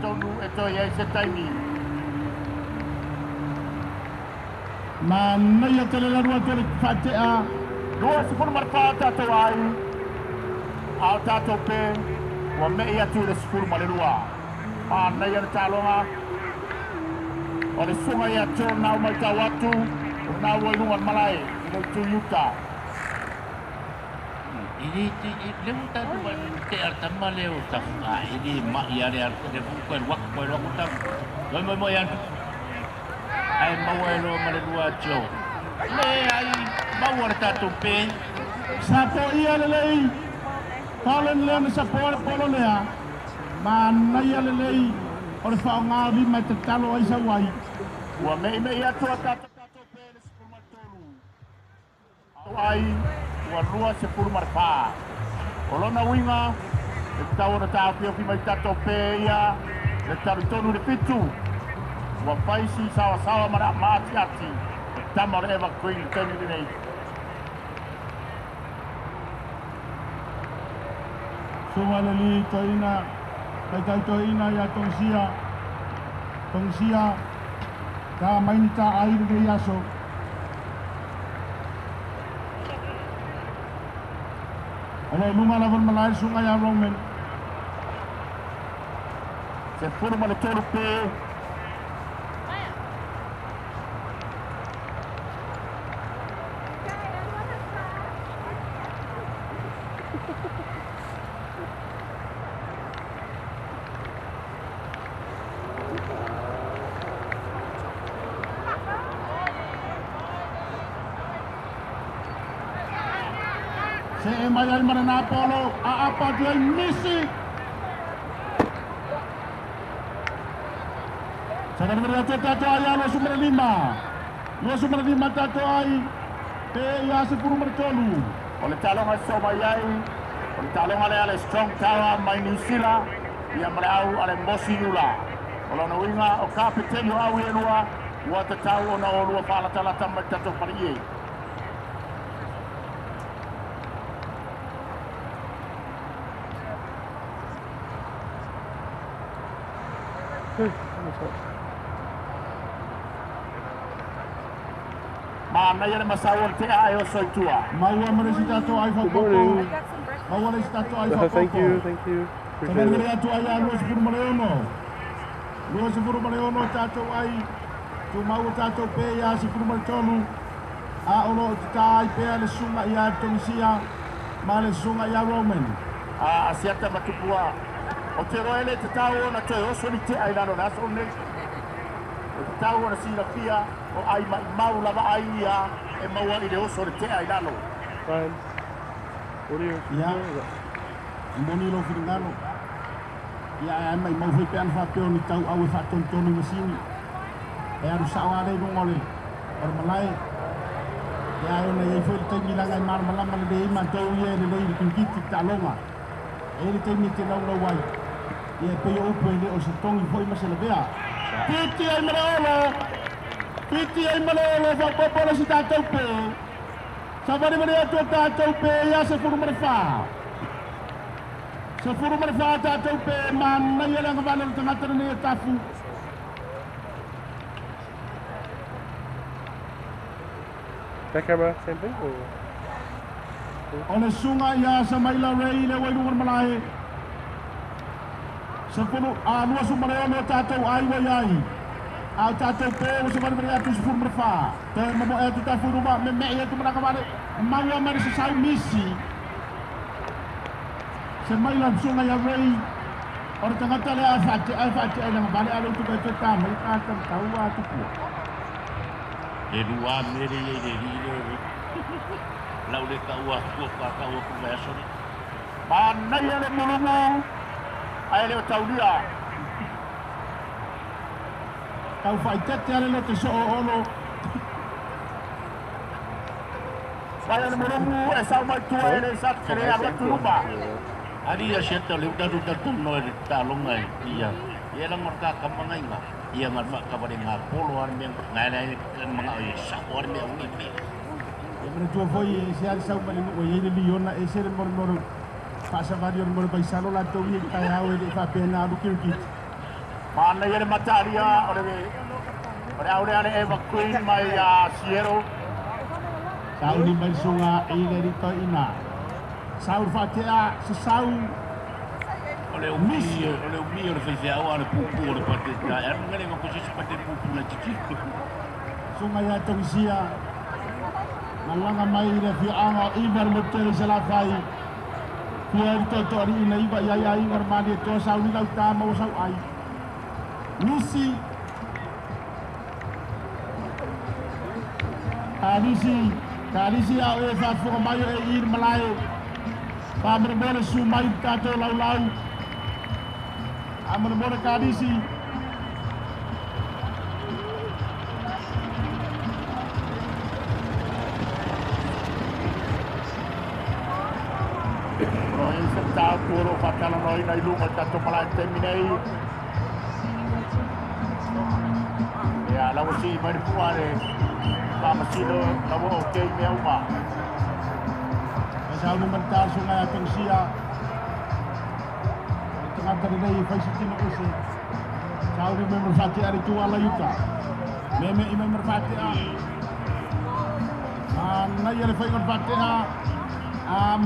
tonu e toi e se taimi. Ma ia tele la rua tele fatea. Dua sepuluh marfa tatou ai. Au tatou pe. Wa me ia tu le sepuluh malelua. Ana ia le talonga. O le sunga ia tō nau mai tau atu. O nau wai rungan malai. Ino tu yuta. Ini lemu tatu te artama leo tafuka ini mak ya le arte bukan waktu tak. Lama mo yan. Ai mawelo malelua jo. Le ai mawar tatu pe. Sapo ia lelei. Talen le sa polo lea. Ma ia lelei. O le whaongawi mai te talo ai sa wai. Ua mei ia tua tatou pe le sepuluh martolu. Au ai. Ua rua sepuluh marfa. O lona winga. E tau na tau ki mai tatou pe ia. Le taru tonu le pitu. Ua paisi sawa mara maati ati. E tama le eva queen tenu di nei. Sunga leli toina. Kai toina ya tongsia. Ka mainta air de yaso. Ala lunga lawan malai sunga ya Roman. Sepuluh male tolu pe. Se mai mana na polo a apa dia misi. Sadar berada tato ayah lo sumber 5. Lo sumber 5 tato ai. Ya 10 mertolu. Oleh talong ai somayai. Oleh talong ale strong tower mai New Zealand. Ia merau ale Mosi Yula. Kalau na winga o kapiten yo awi elua. Wa tatau ona o lua pala tala tamma tato pariye. Mana yang masawal te ayo soitua. Maua meresita to ai Good morning. Maua meresita to ai fa. Thank you. Sabar Appreciate gere it. atu ai alo sepuru maleono. Lo sepuru maleono tato ai. Tu mau tato pe ya sepuru maltolu. A olo tai pe ale sunga ya tongsia. Male sunga ya Roman. Asiata matupua. O te roele te tau na te oso ni te ailano na so ne. O te tau na sila pia o ai mau lava ai ia e maua i le oso ni te ailano. Fine. What are you? Ya. Moni lo fingano. Ya ai mai mau fe pen fa peo ni tau au fa tontonu masini. E aru sawale no ngole. Or malai. Ya ai na ye fe te ngilangai mar malama le dei man tau ye le dei ki kiti talonga. Ele te ni te lau wai. Ia pe o pe le o se tongi foi ma se le vea. Piti ai malolo. Piti ai malolo fa popola si tatou pe. Sabari mare atu tatou pe ia se furu marfa. Se furu marfa tatou pe man na ia nga vale tangata ni tafu. That camera, same thing? Or? Ole sunga ia sa maila rei le wai lungar malai. Sa punu lua sumare ono tatou ai wai ai. Au tatou pe o se mare atu se furu marfa. Te mamo e ta furu ma me ia tu maraka vale. Maua mare se sai misi. Se maila sunga ia rei. Ora tangata le ai fati ai nga vale alo tu pe ta mai ka ta tau atu pu. E lua mere ye le rile. Lau le kaua ku veso ni. Mana ia le mulungu. Ai le taulia. Tau fai tete ale le te so ono. Vai le mulungu e sa mai tua ele sa kere ala turuba. Ari ya sieta le uda tuno e talonga ia. Ia lang marka kamangai nga. Ia ngarfa kabare nga polo ar men ngai mga sa or me uni pe. Pero tu foi se al sau mali o yele liona e se mor pasa varios mor paisano la to bien callao e fa pena bu kirkit. Mana ia mataria oleh ane Eva Queen mai Sierra. Sau ni mai sunga ile rito ina. Sau fatea sesau Oleh umi oleh fez awal pupu oleh pate ta. Er ngale ko posisi pate pupu na cici. sunga ya tongsia. Nalanga mai le fi anga ibar motel salafai. Kuar to ri ina iba ya ingar mani to sau ni lau ta mau sau ai. Misi Kadisi au e fa fo mai e ir malai. Pa berbole su mai tato lau. Amar bore Kadisi. Roy serta puro fatala noi nai lunga tato malai terminei. Ya lawa si mai puare. Masilo kamu oke me uma. Sau ni mentar sungai tongsia. Tengah terdiri faisi tino use. Sau ni member fati ari tua la yuta. Meme i member fati a. Na ia le fai kon fati a.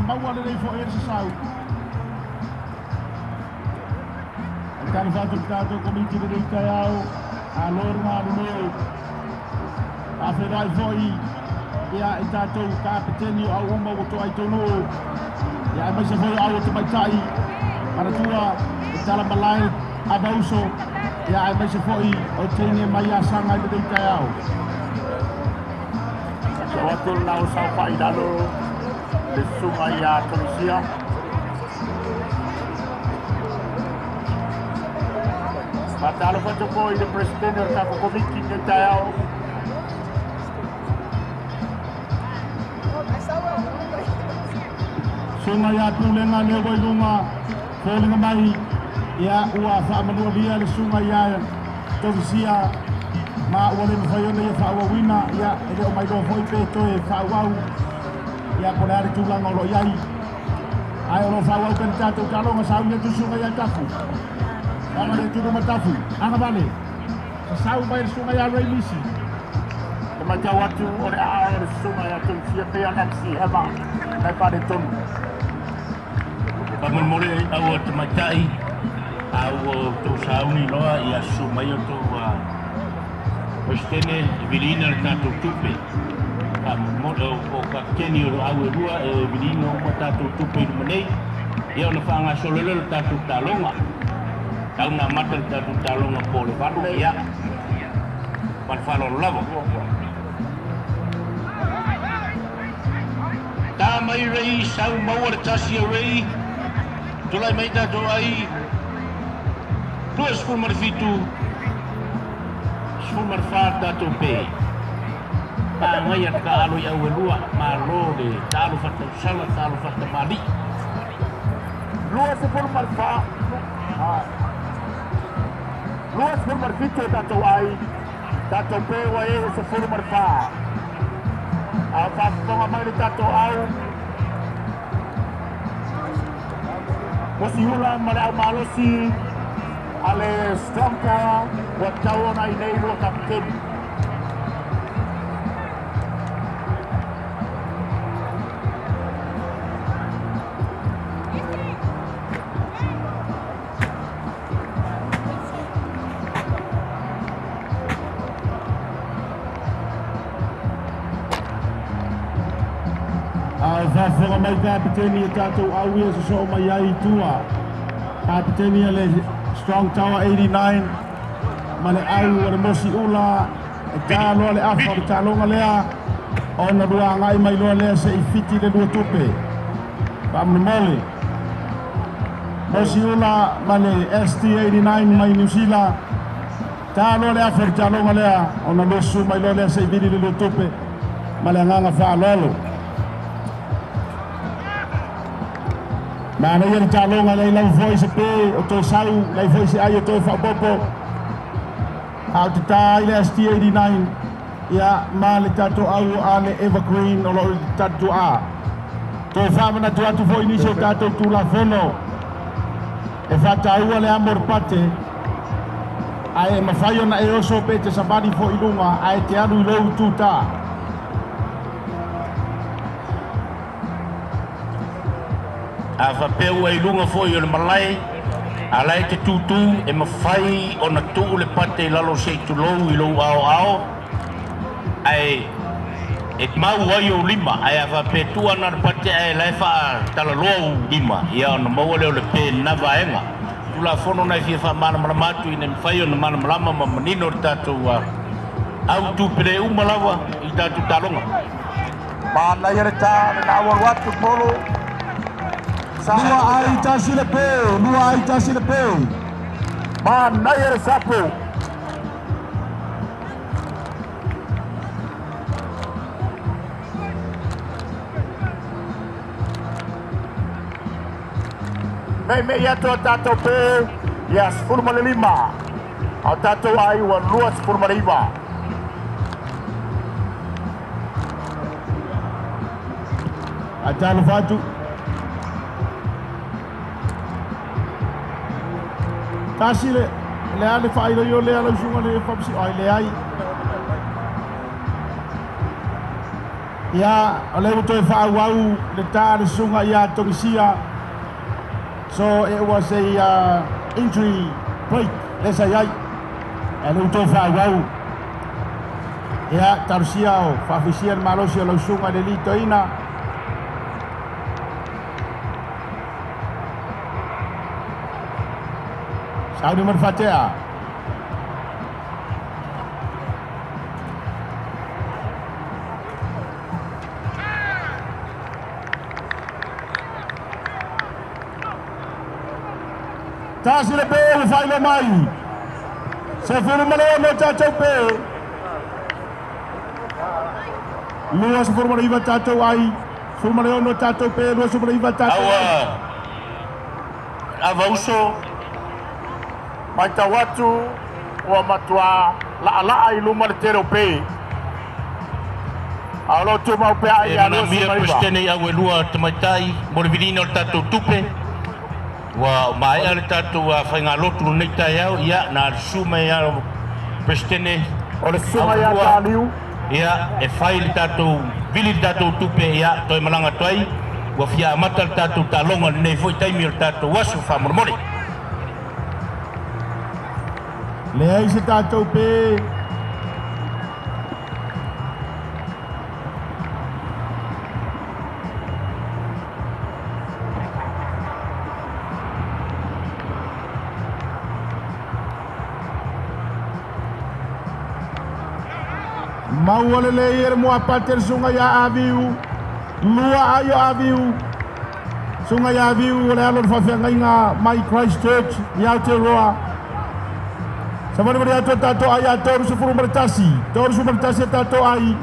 Bawa le fo er sau. Kan fatu tato komiti de kayau. Alor ma no. Aferai foi ia i tātou kapiteni au uma o toa i tono. Ia mai se foi au te maitai. Paratua i tala malai a bauso. Ia mai se foi o tene mai a sanga i te kai au. Sa watu nau sau pai dalo le sunga ia Tunisia. Matalo fa toko i le presidente o tako komiki te kai au. Sunga ya tulenga le boy lunga folinga mai ya ua fa manua dia le sunga ya tongsia ma wale mfayo le fa wa wina ya ele o mai do foi pe to e fa wau ya ko ari tulanga lo yai ai ro fa wau kan tato talo nga sa tu sunga ya tafu ala le tu ma tafu anga bale sa mai sunga ya re misi Macam waktu oleh air sungai yang siapa yang aksi apa daripada tu. Paman mole awat macai awat tu sauni loa ia sumai tu Ostene vilina tato tupe. Paman mole o kakeni o awat dua vilina o tato tupe menei. Ia na fanga solelo tato talonga. Tau na mata tato talonga pole padu ia. Pan falo lavo. Tamai rei sau mawar tasia rei tulai maita doai tuas ful marfitu ful marfata to pe ngayat ka alu ya welua malo de talu fatta sala talu fatta mali Luas ful marfa luas ful marfitu tato ai tato pe wa e ful marfa apa pengamal tato au Masiula malau malosi ale strongka buat kawan ai nei lo kapten Fafo mai kapiteni tato au ia so mai ai tua. Kapiteni le Strong Tower 89. Mane au le mosi ula ka lo le afa ta lo lea ona dua ngai mai lo le se fiti le dua tupe. Pam mole. Mosi ula mane ST89 mai New Zealand. Ta lo le afa ta lo lea ona lo su mai lo le se fiti le dua tupe. Male nganga fa lolo. Mana yang calon alai lau voice pe to sau lai voice ayo to fa popo out tai le ST89 ya mal tato au ale evergreen o lo tato a to fa mana tu foi ni so tato tu la fono e fa tau ale amor pate Ai mawhai ona e oso pe te sabari fo ilunga ai te aru i lou tūtā. A whapeu e ilunga foi o le malai, a lai te tūtū e mawhai o na tuu le pate i lalo se tu lou i lou ao ao. Ai, e mau ai o lima, ai a whapetu ana le pate ai lai wha tala loa lima, ia o na maua leo le pe nava enga. Tula fono nai fia wha mana malamatu i ne mwhai o na mana malama ma manino le tātou au tūpere umalawa i tātou talonga. Mana ia le tā, na awaru atu polo. Lua ai tasi le peu, lua ai tasi le peu. Mana ia le sapo. Me ia toa tātou pē, ia 15. Au tātou ai ua lua 15. A talo fatu. Tasi le ale whaero i o le ala usunga le whapsi ai le ai. Ia, o le uto e whaauau le tā le sunga ia tongisia. So it was a injury break, let's say, and we told Fawau. Yeah, Tarsiao, Fafisian Malosio, Losunga, the Litoina. Saudi Marfatea. Tasi le pe le fai le mai. Se furu maleo no tātou pe. Lua se furu maleo tātou ai. Furu maleo no tātou pe. Lua se maleo tātou ai. Awa uso. Mai tau atu ua matua laa i luma le tere o pe. Alo tu mau pe ai a lua se mia prestene au e lua tamaitai. Mori virina o tātou tupe. Wa mai ale tatu wa whainga lotu nei tai au ia na sume ia prestene o le suma ia tāliu ia e whai le tatu vili le tatu tupe ia toi malanga toi wa fia amata le tatu talonga nei foi taimi le tatu wasu whamormori le ai se tātou pe. Mau ole le yer mo apater sunga ya aviu. Lua ayo aviu. Sunga ya aviu ole alon fafenga inga mai Christchurch ya Aotearoa. Sama ni beri tato ai ator sefuru mertasi. Tor su mertasi tato ai.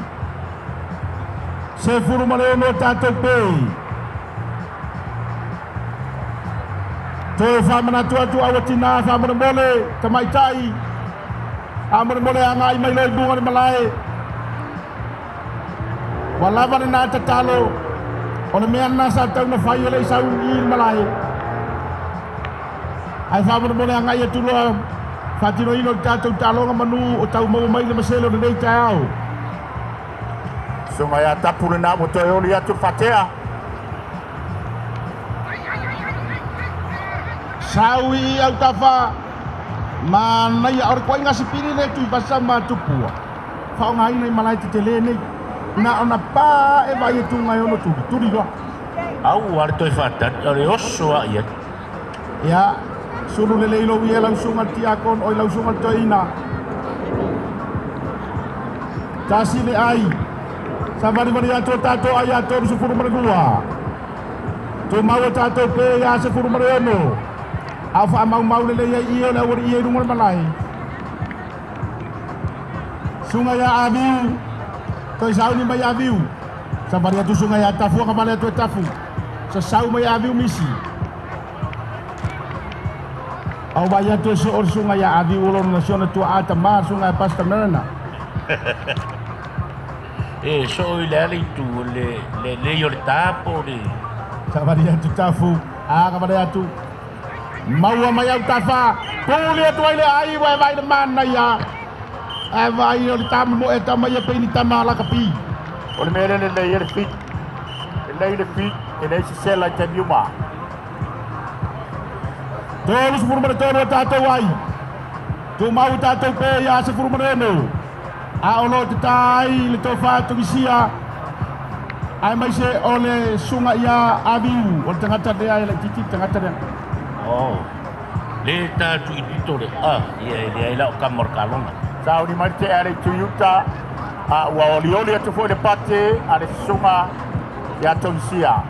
Sefuru maleno tato pe. To famana tu awatina famana mole tamaitai. Amor mole anga ai mai loi bunga malai. Walavan na tatalo ona me anna sa tau na fai ole sa i malai ai fa mo le anga ia tulo fatino ino tatu talo manu o tau mo mai le maselo de tau sunga ia tapule na mo to oli atu fatea sawi au tafa mana ia or ko inga sipiri le tu pasama tupua fa ngai nei malai te le nei na ona pa e vai tu ngai ono tu turi lo au ar toi fata ore osso ia ya suru le leilo wi la sunga tiakon oi la sunga toina tasi le ai sabari bari ato tato ai ato su furu mare dua to mau tato pe ya se furu mare no afa mau le ia io la ori ia rumor malai sunga ya abu Toi sau ni mai aviu. Sabari atu sungai atafu ka male atu tafu. Sa sau mai aviu misi. Au vai atu so or sungai aviu lo naciona tu ata mar sungai pasta merana. so ile ali tu le yo tapo le. Sabari atu tafu. Ka male atu. Mau mai au tafa. Puli tu ile ai vai de mana ya. Vai o tam mo etama ya pe ni tama la kapi. O le mele le le fit. Le fit, ele se sela te biuma. Todos por mercado tato wai. Tu mau tato pe ya se por mereno. A olo tai le to fa to bisia. Ai mai se ole sunga ya aviu. O tangata de ai le titi tangata de. Oh. Le ta tu itu le. Ia ila kamar kalonga. Sau ni mai te are tu yuta. Wa oli oli atu fo de pate ale sunga ya tonsia.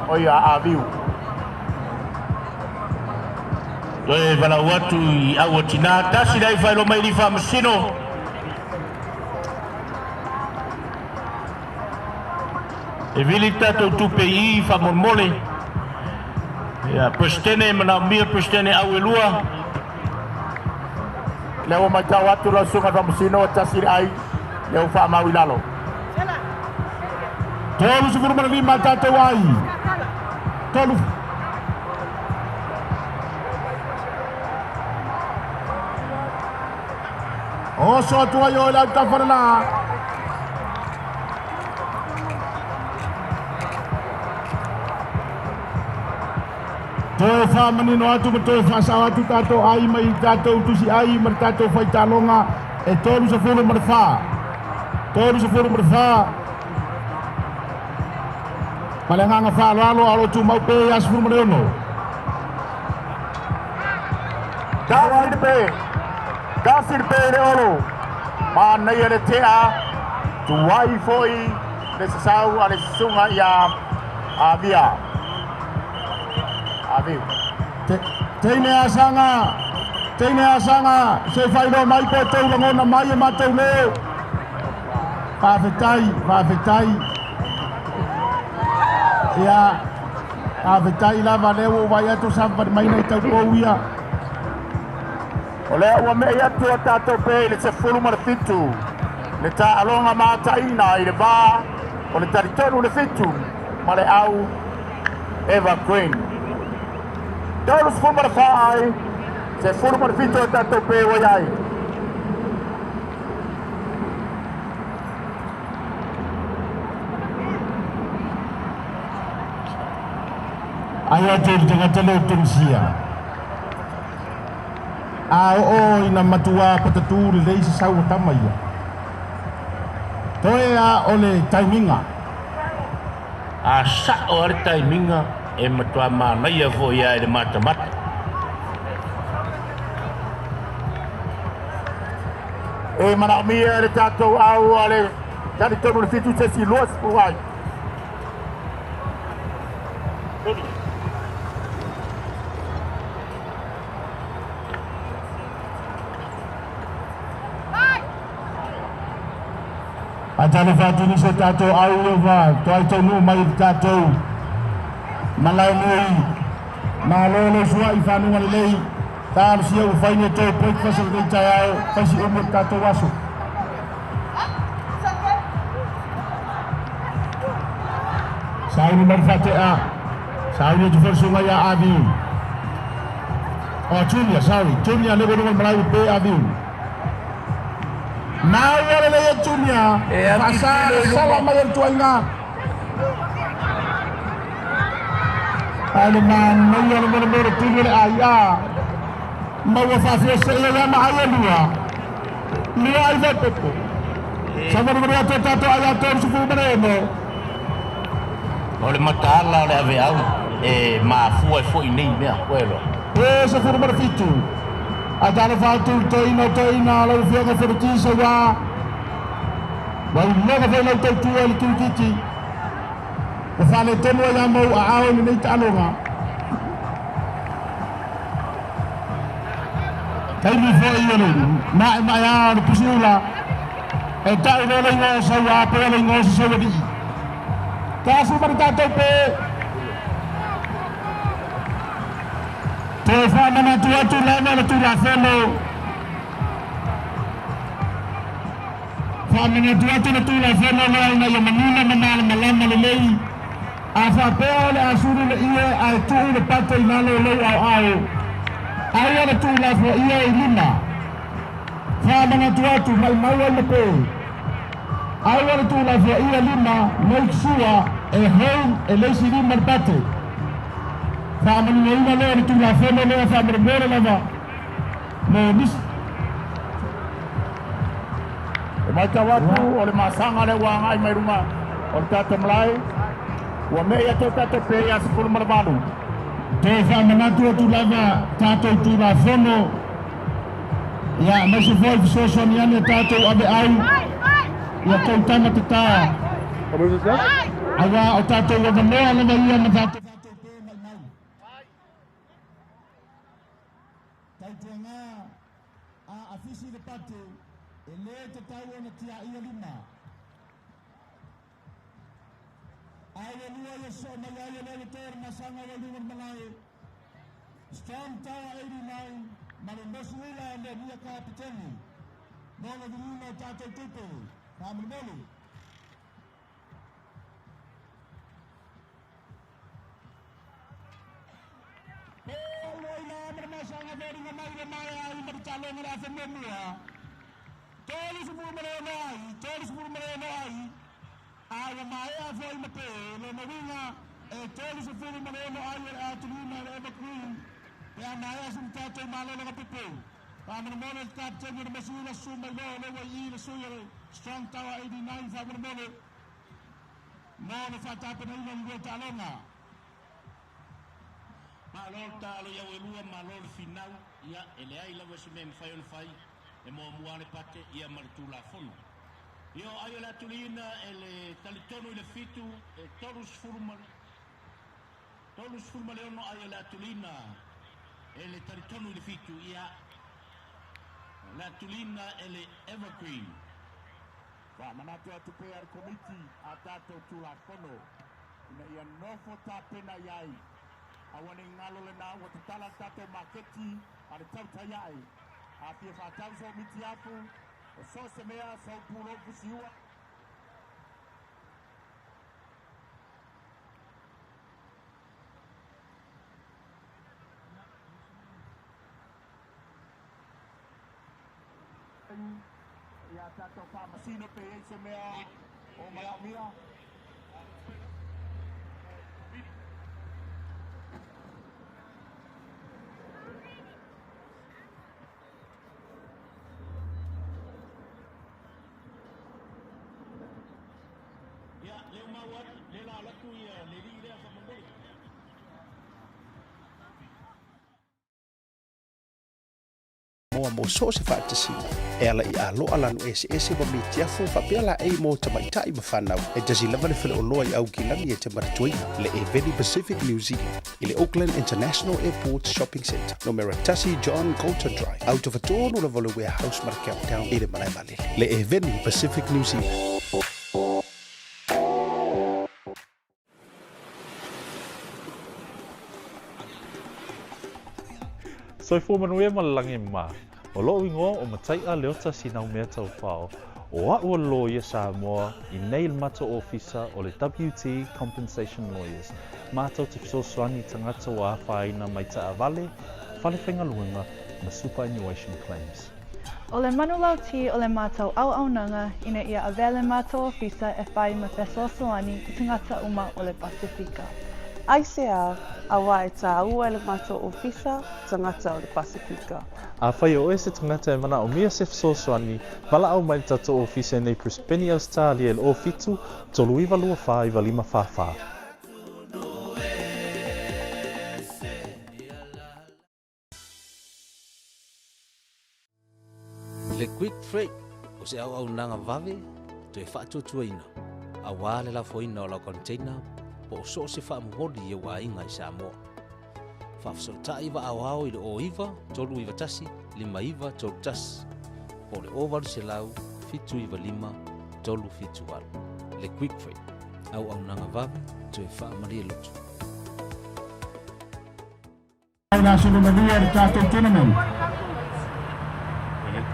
O ya aviu. Toi vala watu I awatina tasi dai fai lo mai li fa masino. E vilita to tu pei fa mormole. Ya pestene mana mir pestene awelua. Leo mai tau atu la sunga fa masino tasi ai. Leo fa mawilalo. Todos por mereno mata to wai. Todos Oh, so tu ayo la tafarla. Tu fa menino atu betul fa sawatu tato ai mai tato tu si ai mer tato fa talonga e todos se foram merfa. Todos se foram merfa. Palenganga fa lalo alo tu mau pe as foram mereno. Dawa de pe. Gasir pere olo mana ia tea tu wai foi de sau ale sunga ya avia aviu Teine asanga se fai no mai pe tau ngona mai ma tau le pa fetai ya a fetai la valeu vai atu sampa mai nei tau poia. Ole ua me ia tua tatou pe le se fulu ma le fitu. Le ta alonga mātaina I le vā o le taritonu le fitu ma le au Eva Queen. Tau se fulu ma le whaai se fulu ma le fitu o tatou pe o iai. Aya jangan telu tunsia. O ina matua patatu le se sau tamai. Toea ole taiminga. Sa o le taiminga e matua mana ia fo ia le mata-mata. E mana mia le tatou au ale taritonu le fitu se si luas puai. Atale fatu ni se tato au va, toi tonu mai tato. Malai nei. Malolo sua I fanu lei. Tar si o fai ne to poi fasel de tayao, fasi o mo tato waso. Sai ni marfate a. Sai ni tu sunga ya abi. Oh Julia, sorry. Julia le bono malai pe abi. Mau ole le Julia. Pasal salam mai tuanga. Alman mai ole bono tuile aya. Mau fa se ya ma aya lua. Lua ai va pepo. Sama beria tato aya to su mereno. Ole matala le ave au e ma foi nei mea kwelo. Se fu numero fitu. Adana fatu toina la fianga fertisa wa. Wa logo fe lo tu el kiti. O fale temo ya mo a ni nei talonga. Kai mi foi yo ma ya pusula. E tai no le ngo sa wa pe le ngo sa wa di. Kasu maritato pe. Telefona na tu lama tu la felo. Fama na tu la felo na ya manina malama le lei. Afa pe ole asuru le ie a tu le pato inalo le au. Awana tu la fo ia lima. Fa mana tu mai mai le pe. Awana tu la fo ia lima make sure home lesi lima pate. Fa mana ia le tu la fo le fa mere lava. Mo mis. Mai tawatu ole masanga le wanga ai mai rumah. Ole tata mulai. Wa me ia to tata pe ia 10 marbalu. Te fa mana tu lava tato tu la fono. Ya mas foi so niane tato abe ai. Ya kau tama tata. Apa itu sah? Awa o tato wa me ala va ia ma tato. Kau tena a afisi de pate ele te tau na tia ia lima. Ayo lua ya so na ya le ter masanga wa lima malai. Strong Tower 89 Malimoswila and Nia Kapiteni. Mono Dino Tato Tupo. Family. Masanga very Maya Marchalong Rafamua. Tolis Murmai. Our Maya for Mate, Lomavina, a Tolis of Fulmano, Atulina, Evergreen. Ya Maya some tato malala people. Family Mono captain with Masula Suma over year Strong Tower 89 Family Mono. Mono Fatapana with Alona. Malol talo ya welua malol final ya ele ai la wesmen fai e mo muane pate ia martula fono. Yo ayo la tulina ele talitono ile fitu e torus furma no ayo la tulina ele talitono ile fitu ia la tulina ele evergreen. Wa manatu atu PR committee atato tula fono. Ina ia nofo tapena yai. Awani ngalo le na wa tala tato maketi ale tauta yai. Api fa tauso miti apu. So semea so puro fusiwa. Ya tato pa masino pe semea o malamia. Moa mo so se fatasi e ala I alo ala no ese wa mitia fo fa pela e mo tamaita I mafana e tasi lava le fele oloa I au kilani e te maratui le e Veni Pacific New Zealand I le Auckland International Airport Shopping Centre no Meratasi John Coulter Drive out of a tonu la vole warehouse market town I le malai male le e Veni Pacific New Zealand. Soi fu manuia malangi ma. O lo ingo o matai a leota sinau mea tau whao. O ua lo ia Samoa I nei mato ofisa o le WT Compensation Lawyers. Mātou te fisoswani tangata wa whaina mai ta avale, whale whenga luenga na superannuation claims. O le manulauti o le mātou au nanga ina ia avele mātou ofisa e whai ma fisoswani I tangata uma o le Pasifika. ICR a wai tā ua le mato ofisa tangata o le Pasifika. A whai o ese tangata e mana o mia se fisoswani, wala au mai tato ofisa nei Prispeni Australia le o fitu, tolu iwa lua wha iwa lima wha. Le quick freight o se au nanga vave, to e wha tuaina. A wale la foina o la container, po so se fa modi ye wa inga I Samoa. Fa so ta iwa awao I le o iwa, tolu iwa tasi, lima iwa tolu tasi. Po le ovaru se lau, fitu iwa lima, tolu fitu walu. Le quick freight, au nanga vave, to e fa maria lutu. Aina sunu maria le tato tournament.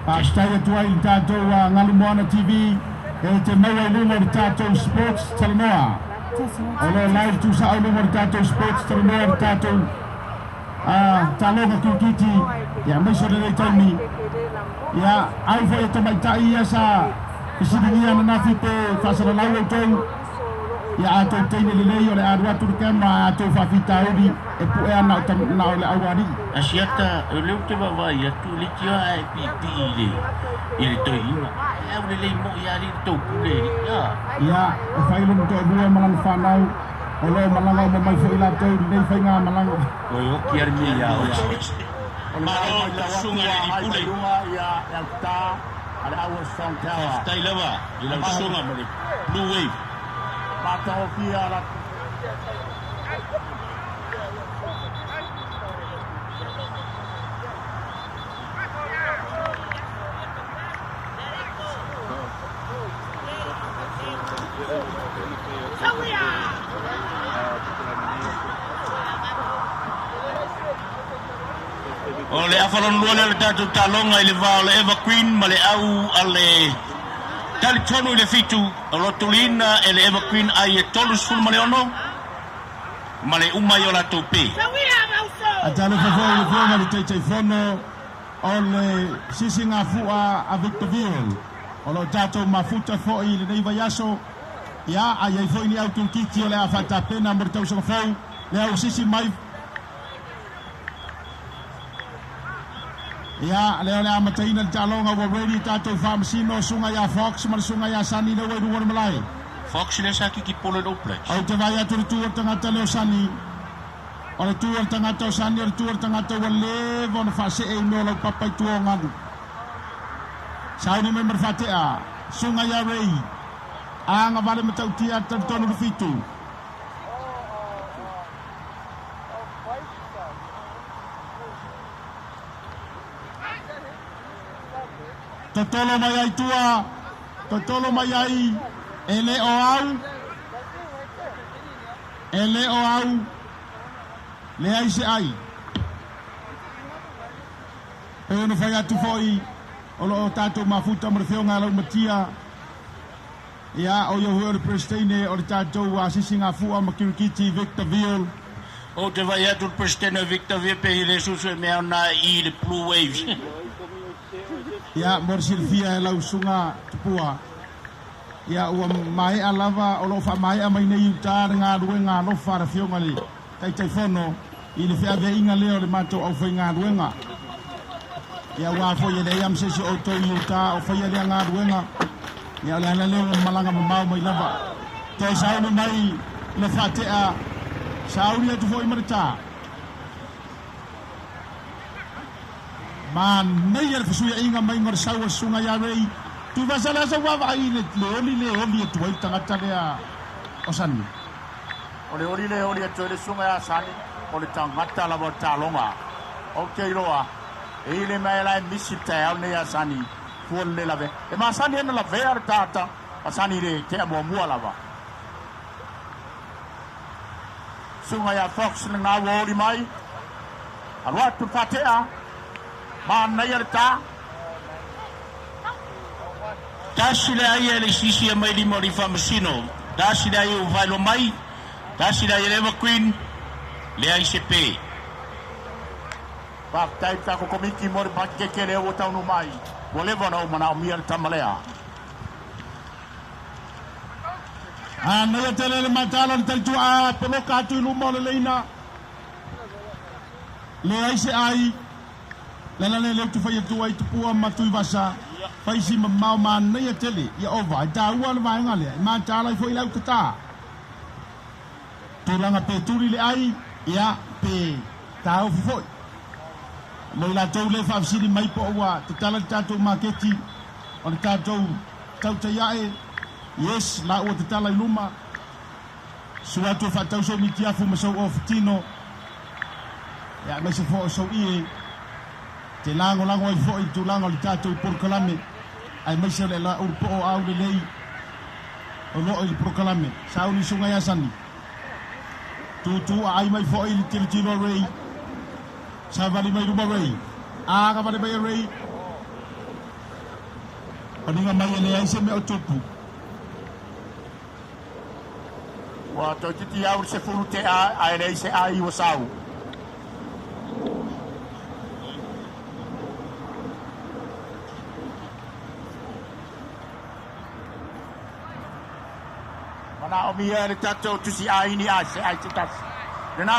Pastai tua I tato wa Ngalumoana TV, e te meia luma le tato sports talanoa. Olo live tu sa au numero tato sports terminer tato Talonga Kikiti, ya missionary Tony, ya Alfa itu macam iya sa, kesininya menafi pe fasal lalu tu, ya atau Tony lelai oleh arwah tu kema atau Fafita ini, epu nak oleh awari. Asyata, oleh tu bawa ya tu licia pipi ini tu ini, ya boleh lemo ya ini tu boleh, ya. Ya, failum tu dua malang fanau. Kalau malang mau ilat tu, dia faham malang. Oh, kiar ni ya. Malo sungai di pulai. Ya, yang kita ada awal song Jawa. Tai lava, ilang sungai balik. Blue wave. Mata ofia lah. Oleh afalon luar le tatu talonga ile va le Eva Queen male au ale tali tonu ile fitu rotulina ele Eva Queen ai tolu sul male ono male umayola tope Ajalo fafo ile fona le tete fono ole sisinga fua a Victorville olo tato mafuta fo ile nei vayaso ya ai fo ini au tukiti ole afata pena mortau so fo le au sisi mai ya leo le amataina talonga wa ready tato famsino sunga ya Fox mar sunga ya Sani le wai ruar malai Fox le saki ki polo do play au te vai atu tu tanga talo Sani ole tu tanga to Sani ole tu tanga to le von fase e no lo papai tu ngan sauni member fatea sunga ya rei anga vale matau tia tonu fitu Totolo mayai tua, totolo mayai, ele o au, le ai se ai. E no fai atu foi, o lo tato mafuta morfeo ngalo matia, ia o yo huere prestene o le tato asisinga fua makirikiti Victorville. O te vai atu prestene Victorville pe hile susu me ona i le Blue Waves. Ya morsilfia lau sunga tupua ya ua mai alava o lo fa mai a mai nei uta nga ruenga no fara fionga le tai fono i le fea ve inga leo le mato au fa nga ruenga ya wa fo ye le yam se o to uta o fa ye le nga ruenga ya la leo malanga mau mai lava te sa no mai le fatea sauri tu foi marta man neyer fsuya inga mai ngor sawa sunga ya rei tu vasala sa wa vai le oli tu ai tanga tanga osan Oli tu le sunga ya Sani. Oli tanga tala bo talonga. Okay loa. Ile mai la misita ne ya Sani. Fuol le lave. E ma Sani na la ver tata. Sani le te mo mua lava. Sunga ya Fox na wori mai. Arwa tu fatea. Mana yerta tasile ai le sisi mai di mori famsino tasile ai u vai lo mai tasile ai Eva Queen le ICP pa tai ta ko komiti mori bakke kele o tau mai voleva no mana mier tamalea ana ya tele le matalan tel tu a pelo ka tu lu mo le leina le ai Lala le tu fai tu ai tu pua matu vasa fai si mau man nei tele ya ova ta ua vai ngale ma ta lai foi lau ta tulanga pe turi le ai ya pe ta o foi le la tu le fa si mai po wa te tala ta tu maketi o ta tu tau te ya e yes la o te tala luma sua tu fa tau so mi tia fu so of tino ya me se fo so i te lango ai foi tu lango li tato por kalame ai mai se la urpo au le lei o lo il proclame sauni sunga ya Sani tu ai mai foi il tiro rei sa vali mai ruba rei aga vali mai rei oninga mai le ai se me otupu wa to ti au se furute a ai se ai o sau mia le tatou tusi aini a se ai te tasi. Nena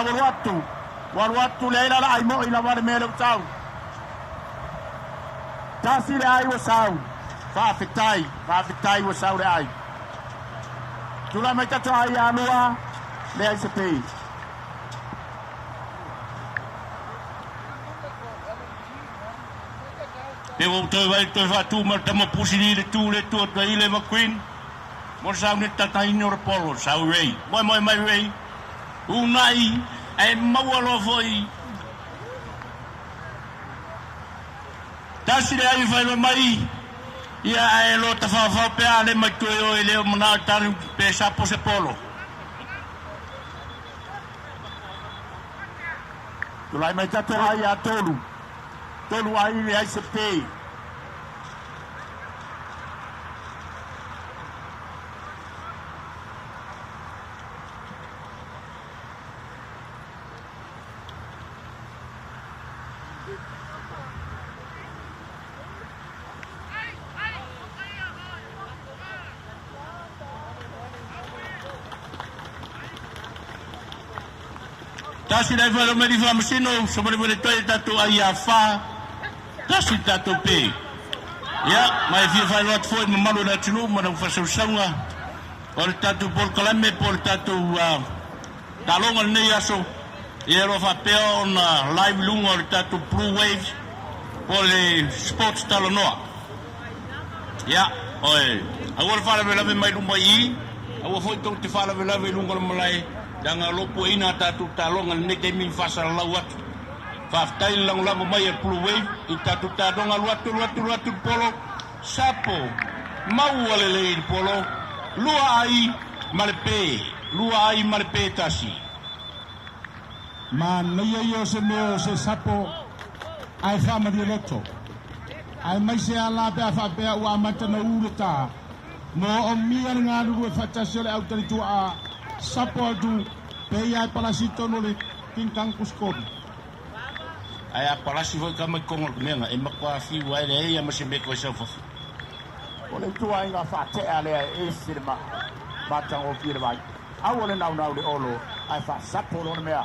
waruatu leila la ai mo ila wale mele utau. Tasi le ai wasau. Whawhitai wasau le ai. Tula mai tatou ai anua le ai se pei. Te o toi vai toi fatu mar tamo pusini le tu tai le McQueen. Mo sa ne tatai no polo sa rei. Mai rei. Unai e mawalo foi. Tasi le ai vai mai. Ia e lo ta fa pe ale mai tu o ele mona tar pe sa po se polo. Tulai mai tatou ai a tolu. Tolu ai le ai se pei. Tasi dai valo me di famasino, so me le toi tatu ai a fa. Tasi tatu pe. Ya, mai fi fa lot foi me malu da tunu, ma na fa sanga. Por tatu por kalame por tatu talonga ne yaso. E ro fa pe on live lungo tatu Blue Waves por le sports talonoa. Ya, oi. Agora fala me lave mai lumba i. Agora foi tong te fala me lave lungo malai. Danga lopo ina tatu talonga ne ke min fasa lawat. Faftai lang mai e Blue Wave i tatu tadonga luatu polo sapo mau alele il polo lua ai malepe tasi. Ma yo se meo se sapo ai fama di loto. Ai mai se ala pe fa pe wa mata na ureta. No o mia nga lu fa tasele autoritu a sapo du pe ai palasito no le kinkang kuskon. Ai a palasi foi kama kongol menga e makwa fi wai le ia mase me ko sofa. Ole tu ai nga fa te ale e sirma. Batang o pir vai. Awole nau le olo ai fa sapo no mea.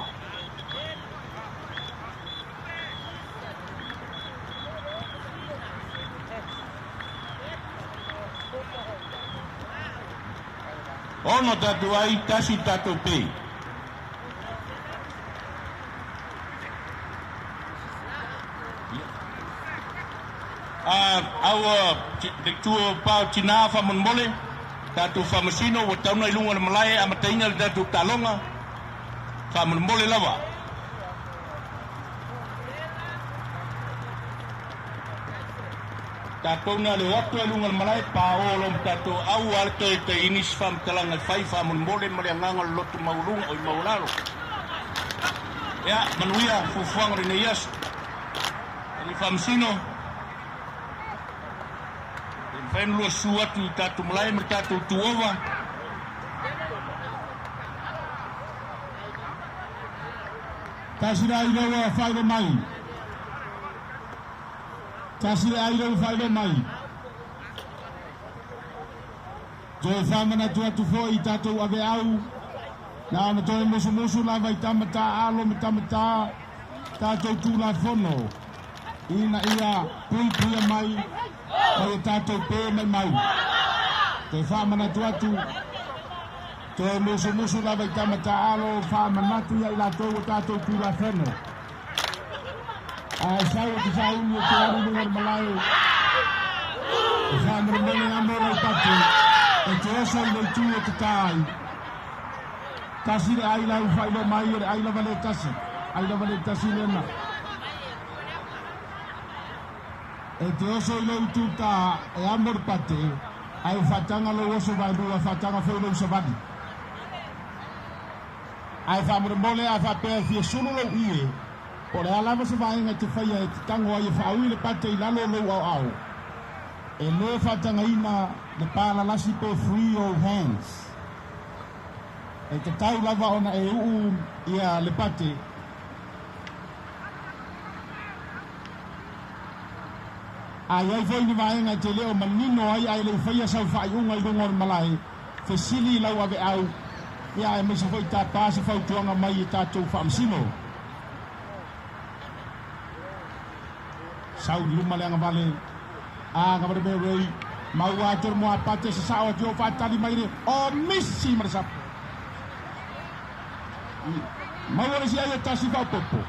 Ono tatu ai tasi tatu pe. Awa tuo pau tina fa mon mole tatu fa masino wa tauna ilunga le malai amataina le tatu talonga fa mon mole lava. Tatu na le watu ilunga le malai pa olo tatu au arte te inis fam talanga fai fa mon mole male nganga lotu maulung o maulalo. Ya manuia fufuang rene yas. Ni fa masino fen lo suatu tatu malai mertatu tuova. Tasira ilo faile mai. Tasira ilo faile mai. Joe fama na tua tu foi tatu ave au. Na na toe musu lava i tamata alo tamata tatu tu la fono. Ina ia pui mai. Ai tatou pe mai. Te fama na tuatu. Te musu lava i tamata alo fama natu ia ila tau tatou pula wheno. Ai sau ki sau ni te aru nungar malai. Te fama remene amora i tatu. E te osa i lei tū e te tai. Tasi le ai lau whailo mai e ai lava le tasi. Ai lava le tasi lena. E te oso i lau tūta e amor pate, ai whatanga lo oso vai rua whatanga whaulau savani. Ai whamura mole ai whapea fia sunu lau ie, o le alama se vaenga te whaia e te tango ai e whaui le pate i lalo lau au au. E le whatanga ina le pala lasi pe free your hands. E te tau lava ona e uu ia le pate, ai foi ni vaenga te leo manino ai le faia sau fai unga i lungor malai fe sili lau ave au Ia e mai se foi tāpā se whautuanga mai e tātou whaamsino. Sau di luma leanga vale. Ngawari me rei. Mau atur mo apate se sawa tio whatali mai re. O misi marasap. Mau ora si aia tasi whaupopo.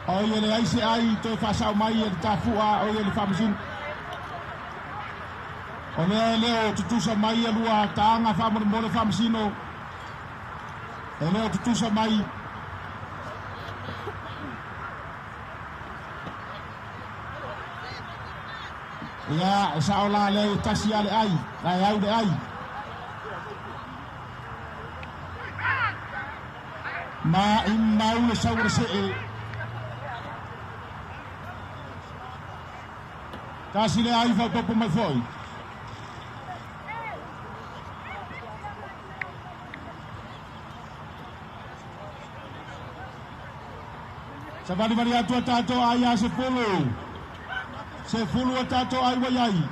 O ia le ai se ai toi whasau mai e tāfua o ia le whaamsino. O leo tutusa mai e lua taanga whamare mole whamsino. E leo tutusa mai. Ia, e sao la leo tasi ale ai. Lai au le ai. Ma in mau le saura se e. Tasi le ai whaupopo mai foi. Sa bali atua tato ai se fulu. Se fulu tato ai wai.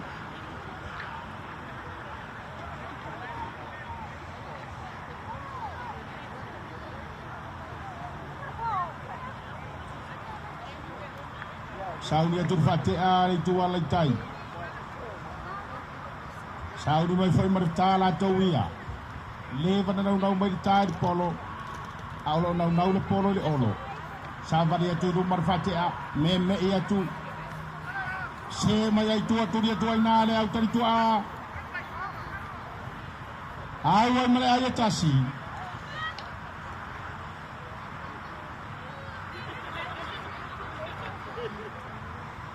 Saudi atur fate a itu alai tai. Saudi mai foi martala to ia. Leva na nau mai tai polo. Aulo nau le polo le olo. Savari atu rumar fate a me ia tu. Se mai ai tua tu dia tua ina le au tari tua. Ai wai male ai tasi.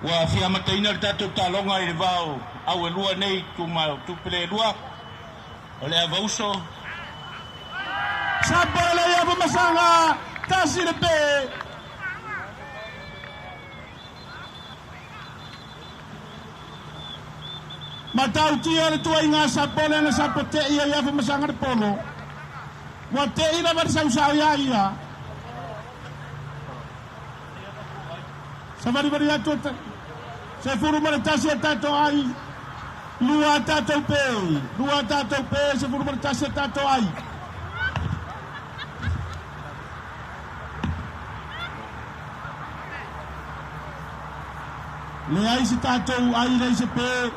Wa fia mataina tatu talonga i vau au lua nei tu pele lua. Ole avauso. Sabole ya masanga tasi le pe. Matau tia le tua inga sapole na sapote ia ia masanga de polo. Wa te ina bar sau ia. Savari bari atu. Se furu mara tasi tato ai. Lua tato pe se furu mara tasi tato ai. Le ai se tato ai le se pe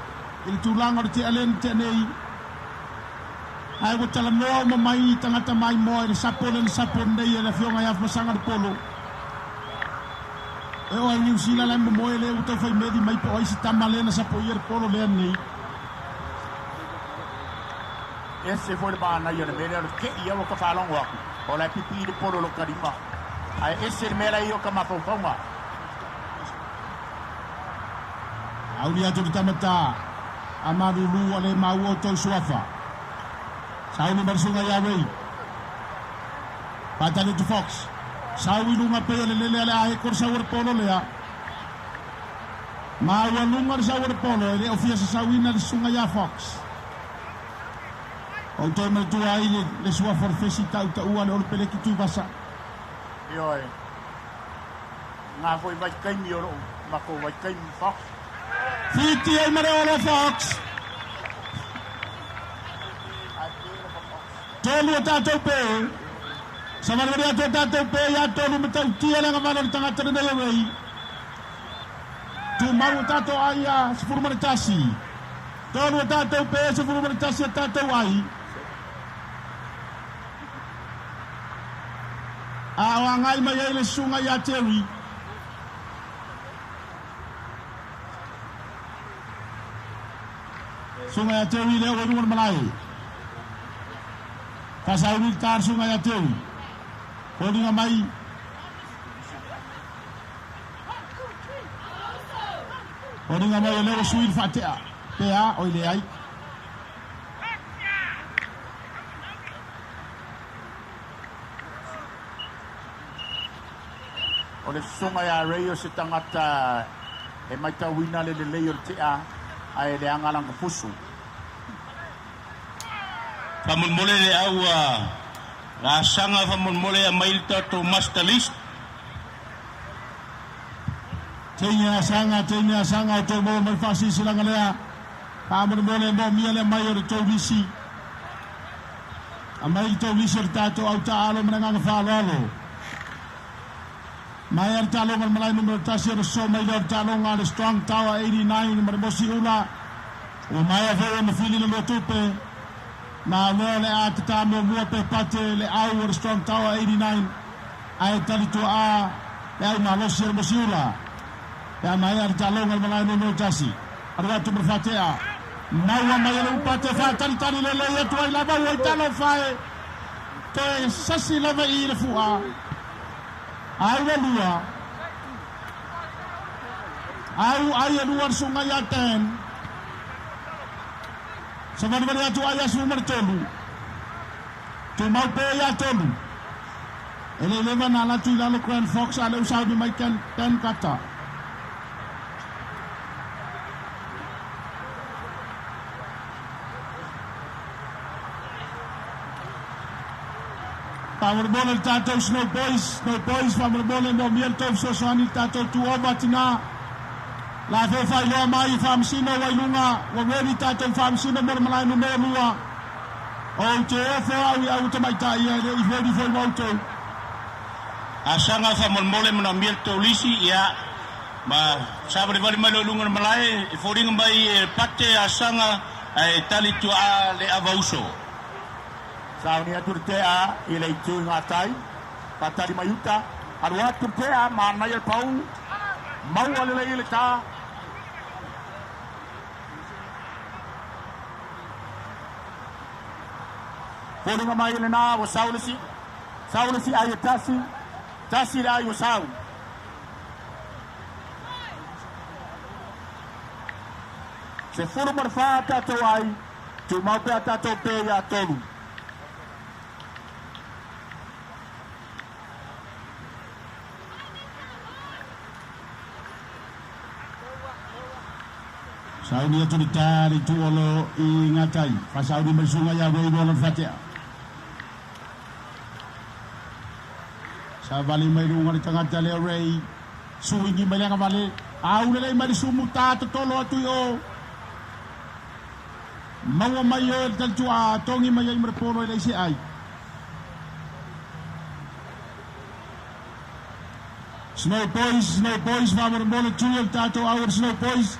il tulang or te alen te nei. Ai ko tala no ma mai tangata mai mo e sapone nei e fionga ia masanga de polo. E o New Zealand le mo le uto foi medi mai po ai se tamalena sapoier polo le nei. Esse foi ba na yone mele ke ia o ka falong wa. O la pipi de polo lo karima. Ai esse mele io ka mapoponga. Aulia tu tamata amadu lu ale mau to suafa. Sauni bersunga ya wei. Patale tu Fox. Sawi lunga pe le ai kor sawur polo le ya. Mau lunga sawur polo le ofia sawi na sunga ya Fox. O to me tu ai le sua forfesi tau ua le pele ki tu basa. Yo. Nga foi vai kai mi oro mako vai kai Fox. Fiti ai Mareolo Fox. Tolu tato pe. Sama dia tato pe ya tolu metau tia la ngavalo tanga tenda ya wei. Tu mau tato aya sepuluh menitasi. Tolu tato pe sepuluh menitasi tato ai. Awangai mai le sunga ya Terry. Sungai Atewi leo rumah Malai. Pasauri tar Sungai Atewi. Holding mai. Holding mai leo suil fatea. Pea oile ai. Ole Sungai Arroyo se tangata e mai tawina le leyor tea. Ai le angalang pusu. Pamun mole le awa. Rasanga pamun mole a mailta to master list. Tenya sanga to mo mai fasi silang lea. Pamor mole mo mia le mai o tolisi. A mai tolisi tato au taalo menanga falo. Mai ar talo ngal malai numero tasi o so mai ar talo ngal Strong Tower 89 numero mosi ula. O mai a vero no fili no tupe. Na lo le a tamo mo pe pate le au Strong Tower 89. Ai tali to a le ai malo sir mosi ula. Ya mai ar talo ngal malai numero tasi. Arwa tu berfatea. Nawa mai le upate fa tali le le tu ai la ba o talo fae. Te sasi la vai le fua. Ai lua. Ai luar sungai Aten. Sebenarnya tu ayah sumber tolu. Tu mau pe ya tolu. Ele leva na la tu lalu Grand Fox ada usaha di Michael ten kata. Power ball tato Snow Boys power ball no miel top so sani tato tu obatina la fe fai lo mai fam sino wailunga wa weri tato fam sino mer malai no lua o te fa au to mai tai e i vedi foi molto asanga fa mole mona miel to lisi ya ma sabre vali mai lo lunga malai e foring mai pate asanga e tali tu a le avauso. Saunia turtea ile itu ngatai kata di mayuta arwa turtea mana ya pau mau ale ile ta Poringa mai ile na wa saulisi ayatasi tasi la yusau se furu marfata to ai tu mau pe ata to pe ya tolu. Saudi tu ditari tu olo ingatai. Fa Saudi bersunga ya go go fatia. Sa bali mai runga di tengah tale rei. Suwingi mai nga bali. Au le mai sumuta to tolo tu yo. Mawa mai yo tal tu a tongi mai mer polo le si ai. Snow Boys vamos mole tu el tato our Snow Boys.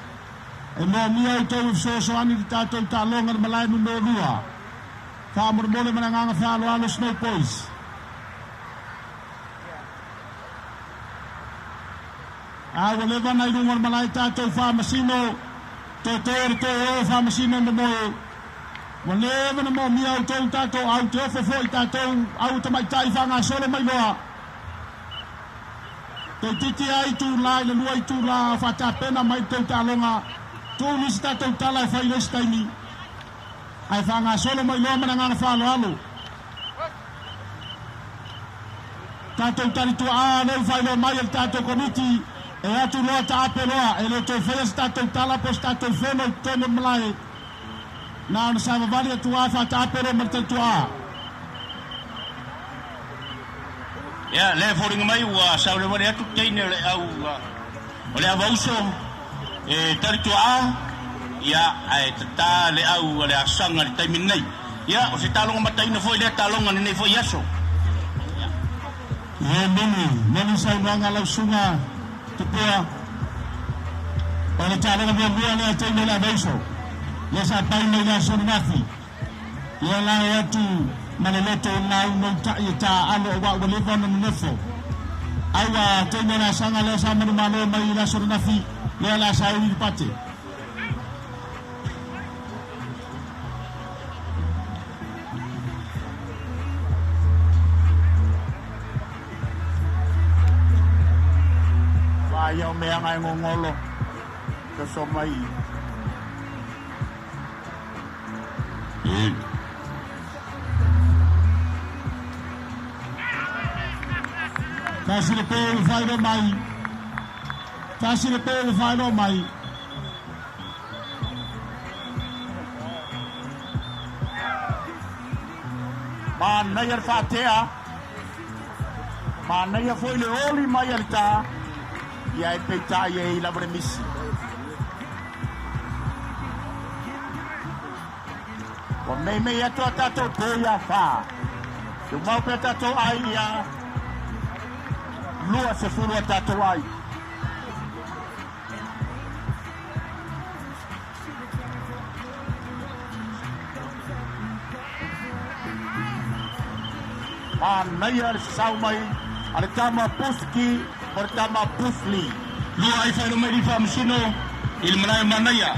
E mo mia to so ani di tato talong ar malai no lua. Fa mor mole mananga fa lo Snow Boys. Awa leva na ilu ar malai tato fa masino to fa masino no mo. Wale na mo mia to tato au to fo tato au to mai tai fa nga solo mai loa. To titi ai tu la le lua tu la fa ta pena mai to talonga. Tu lista tu tala fa lista ni ai fa nga solo mai lo mananga fa lo tato tali tu a le fa lo mai el tato comiti e atu lo ta apelo e lo to festa tu tala posta tu feno to no mlai na no sa vale tu a fa ta apelo mer tu a ya le foring mai wa sa le vale tu teine le au ole avauso e tari tu a ya ai tata le au le asanga le taimi nei ya o se talonga matai no foi le talonga nei foi yaso ye meni sai manga la sunga tu pia para talonga mo mo le taimi la beiso le sa taimi la sornafi le la ya tu maneleto na no ta alo wa le vona nefo awa taimi la sanga le sa mani malo mai la sornafi le la sa uri pate Ayaw may ang ngongolo sa somay. Kasi le pelo vai mai. Kasi le pelo vai mai. Manayar fatea. Manayar foi le oli mayarta. Ya peta ye la bremisi. Nei mei atua tatou pe ia wha. Te mau pe tatou ai ia. Lua se furua tatou ai. Nai ar sau mai ale tama puski per tama pusli Lua ai whaero mai rifa masino il manai manaya.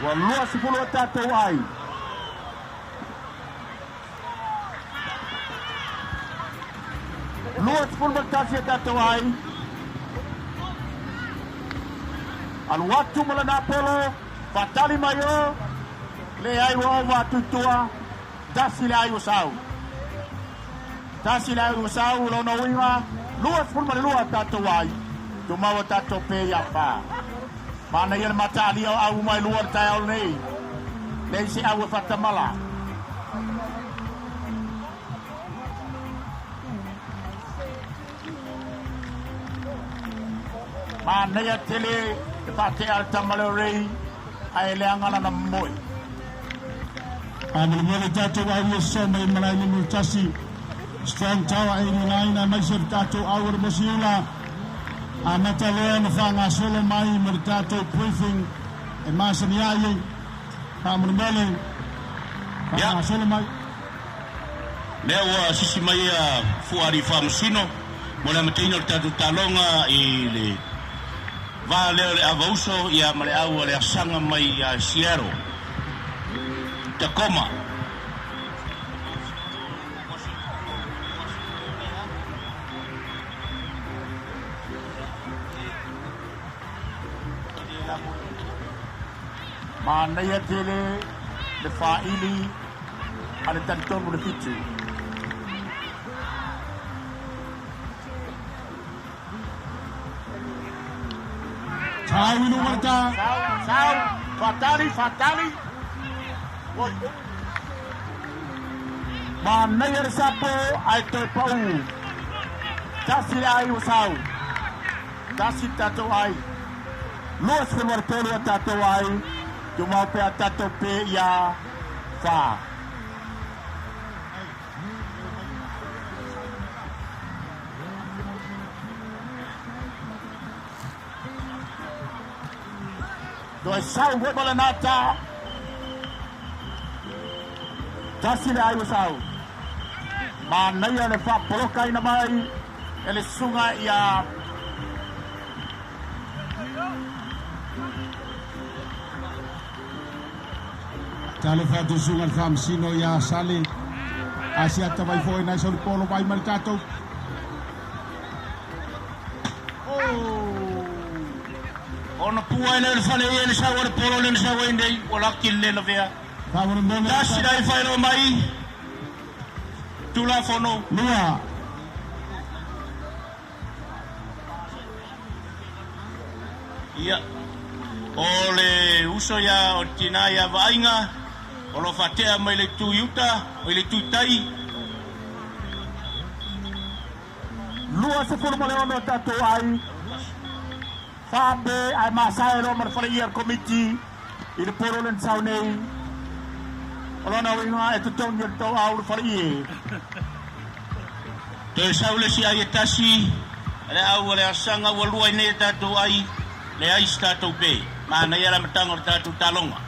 Wa lua sepuluh tatou ai. Luas pun berkasih tatou ai. Al waktu melana polo fatali mayo le ai wa tutua dasi le ai usau. Dasi le ai usau lo no winga luas pun melua tatou ai. Cuma wa tatou pe ya pa. Mana yang mata dia au mai luar tayo nei. Nei si au fatamala. Mana ya tele pakai alta malorei ai leangana na moi. Anu mele tatou au so mai malai ni tasi. Strong tower ai ni na mai ser tatou au mosiula. Amata lea na whanga solo mai mer tatou briefing e masani ai. Pamur mele. Ya solo mai. Leo sisi mai fuari famsino. Mona matino tatou talonga ile va leo le avauso ia male au le asanga mai a Sierra Tacoma Mana ya tele le faili ada tanton mo fitu. Tahu ni mereka. Sau, fatali. Mana ya sapo ai to pau. Kasi ai usau. Kasi tatou ai. Luas keluar pelu tatou ai. Cuma pe tatou pe ya fa. Doi sau buat bola nata. Kasih ayu sau. Mana ya le fa polokai namai. Ele sungai ya. Kalau fatu sungai famsino ya sali. Asia tabai foi na sol polo mai malcato. ona pua ele fale ele sa wor polo le sa wende wala kille la vea dasi dai failo mai tula fono lua ya ole uso ya otina ya vainga olo fatea mai le tu yuta o le tu tai lua se forma le ono tato ai Fabe ai masai lo mar fara year committee il poro len saunei olona winga e tutong yer to aur fara ye to saule si ai tasi le au le asanga walua ne tato ai le ai stato be mana yara matangor tato talonga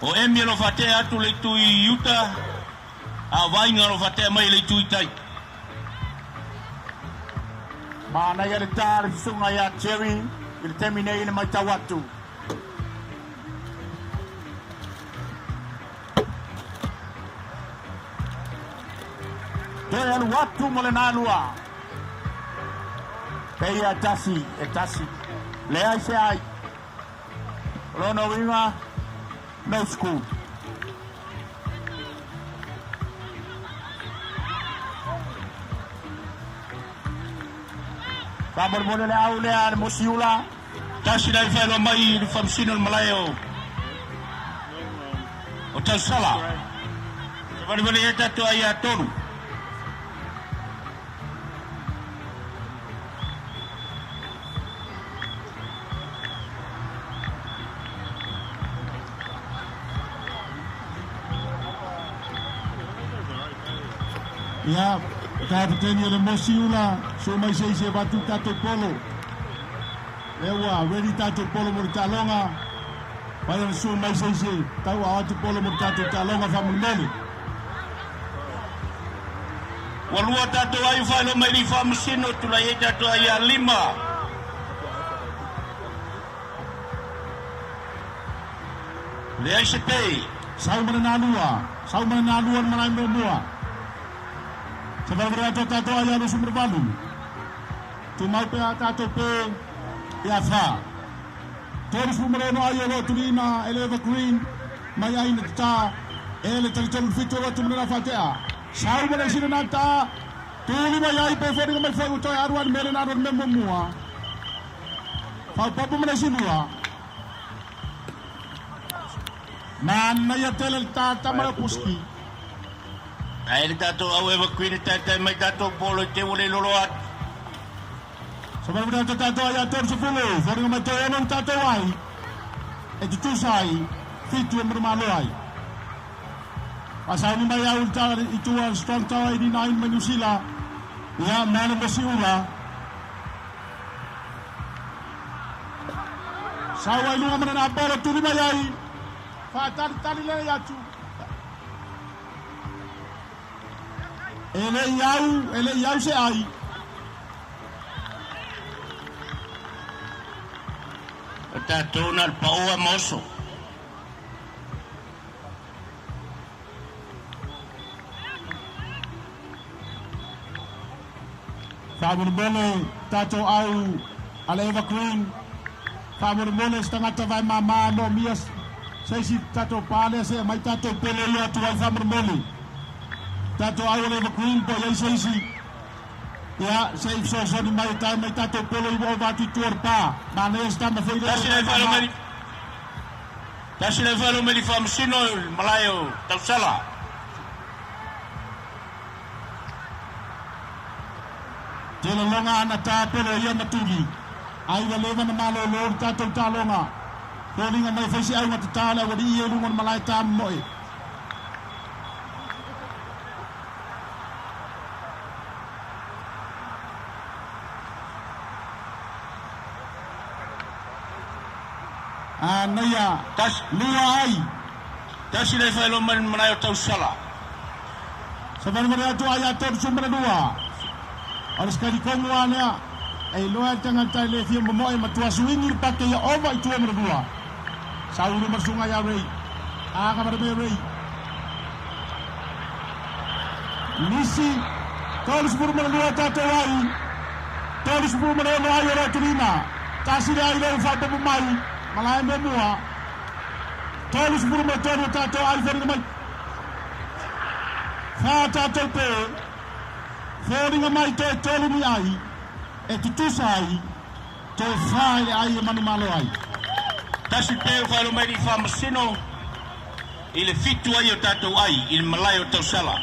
o emiro fate atu le tu yuta a vainga lo fate mai le tu tai mana ya tar sunga ya cherry il termine in mai tawatu Toyal watu molenalua Peya tasi etasi le ai se ai Rono winga no school Kabor mole le au le ar mosiula Tasi dai whaelo mai ni whamsino malayo. O tau sala. Te wani e tatu ai a tonu. Ya, kapten le mosiula, so mai se batu tato polo. Ewa, ready tato polo mo talonga. Pai so mai se tau a tato polo mo tato talonga fa mulele. Walua tato ai whaelo mai ni whamsino tula e tato ai a 5. Le ai se pei. Sau mana nalua mana mua. Sebab berada tato ayah lu sumber balu. Tu mau pe tato pe ya fa. Terus bumereno ayah lu tulina eleva green mai aina ta ele terjun fitur tu menera fatea. Sau mana sini nata tuli mai ai pe fori mai fa uto arwan meren arwan memua. Fa papu mana sini wa. Nan ya telel tata mara puski. Ai le tato au eva kuini tata mai tato polo te ule loloat. Sebab berada tato ayah terus sepuluh. Fori mai toyonon tato ai. Itu tu sai fitu yang bermaluai. Pasal ni mai au tar itu strong tower di 9 menusila. Ya mana mesiula. Sawai lu mana apa lo tu mai ai. Fatar tali le ya tu. Ele yau se ai. Tato na paua moso. Kabur bole tato au aleva queen. Kabur bole setengah tawai mama no mias. Saya si tato pale saya mai tato pele ya tu al kabur bole. Tato au aleva queen po ya saya ya saya so ni mai tato pele ibo batu turpa. Mana esta me foi. Tasi le valo me di whamsino malayo tau sala. Tela longa ana tapelo ia matugi. Ai wa leva na malo lor tato talonga. Kolinga mai fesi ai mata tala wa di ia lungon malai tam moi. Anaya Tas lua ai. Tasi le valo me malayo tau sala. Sebenarnya tu ayat tu sumber dua. Harus kali komuannya. Loa jangan tali film memoi matua swingir pakai ya over itu nomor dua. Saulu nomor sungai ya rei. Kamar rei. Misi kalau sepuluh nomor dua tato ai. Kalau sepuluh nomor dua ai orang terima. Kasih dia ile ufata pemai. Malah memua. Kalau sepuluh nomor dua tato ai fermai. Fata tato. Fori mai te tolu mi ai. E tu sai. Te fai ai manu malo ai. Tasi te whaelo mai ni whamsino. Ile fitu ai o tato ai. Ile malayo tau sala.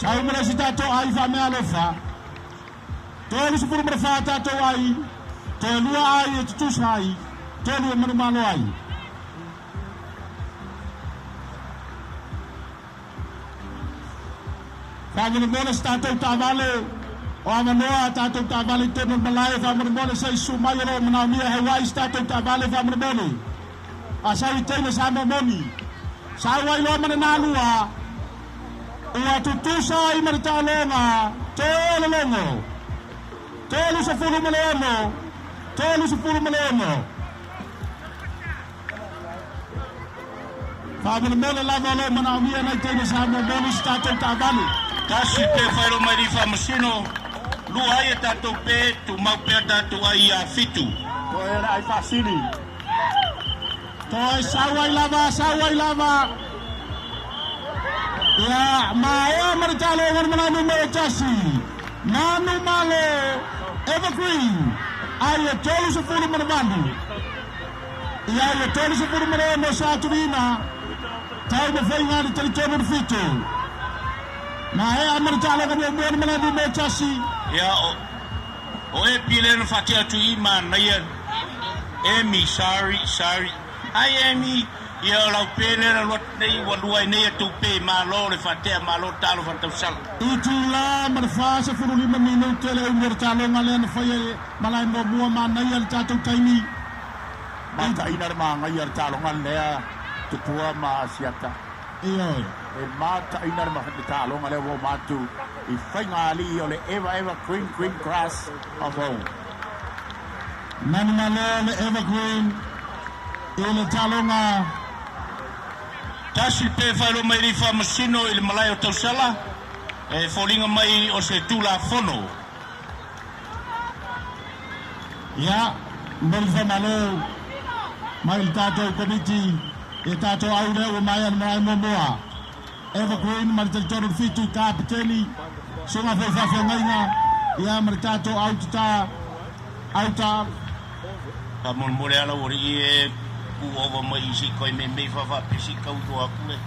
Saya merasa tato ai fa me alofa. Tolu sepuluh berfa tato ai. Tolu ai tu sai. Tolu manu malo ai. Kami boleh tato tavale. O amanoa tato tavale tonu malaya kami boleh sai sumayro menamia Hawaii tato tavale kami boleh. Asai tele sama moni. Sawai lo mananalua. Ua tutusa i maritalonga. Tolu longo. Tolu sepuluh meleono. Tolu sepuluh meleono. Kami boleh lama lo menamia na tele sama moni tato tavale. Tasi te whaero mai ni whamsino. Lua ai e tato pe tu mau pe tato ai a fitu. Ko era ai fasili. Toi sawai lava. Ya, maya mercalo warmanu mercasi. Manu malo Evergreen. Ayo tolu sepuluh merbandu. Ya, ayo tolu sepuluh merbandu satu lima. Tahu berfaham di territory fitu. Maya mercalo warmanu mercasi. Ya, o e pile no fatia tu iman na ia. Emi, sorry. Ai Emi. Ia lau pele na lot nei walua nei tu pe malo le fatea malo talo fatau sal. Itulah merfasa 45 minute le mercalo ngalen faye malai mo bua mana ia tatu taini. Mata inar ma ngai talo ngalea tutua ma siata. Iyo. E mata inar ma talo ngale wo matu. I fai ngali ole eva green grass avo. Nani malo le evergreen. Ile talo nga Tasi pe whaero mai rifa masino i le malai o tausala, e whoringa mai o se tūla whono. Ya, mbel whamalo, mai il tātou komiti, e tātou aure o mai an mai momoa. Evergreen, mai territorio fitu, kapiteni, sunga whawhawhangainga, ia mai tātou auta. Pa mon more ala ori e ku ova mai si koi me whawa pisi kau toa kule.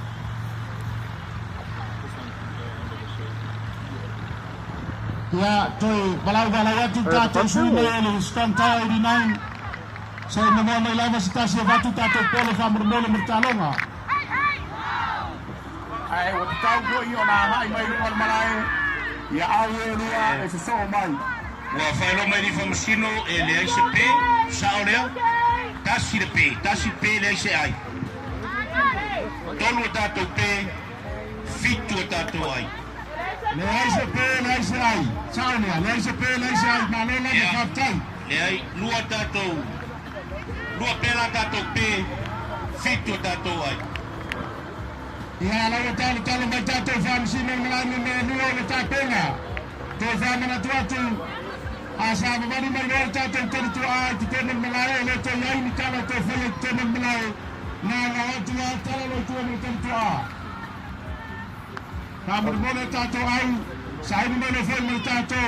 Ya, toi balau atu tātou sui mai ele, stang tau 89. Saya memang mai lava sitasi batu tātou polo whamurmole mertalonga. Ai, o tau koi o nā hai mai rungar marae, ia au e rua e se so mai. Ua whaero mai rifa masino e le aise pe, sao lea, tasi pe le aise ai. Tolu o tātou pe, fitu o tātou ai. Le aise ai, sao lea, le aise ai, ma lola de whaptai. Le ai, lua pela tātou pe, fitu o tātou ai. Ia lau talo mai tātou whamsino ngalani me nua le tāpenga. Tō whamana tuatu, a sa mamani mai roi tātou tēne tu ai, te tēne malae, le tō iaini tala tō whele tēne malae, nā ngā atu a tala lo tō me tēne tu a. Ka murmone tātou au, sa haini mai le whele mai tātou,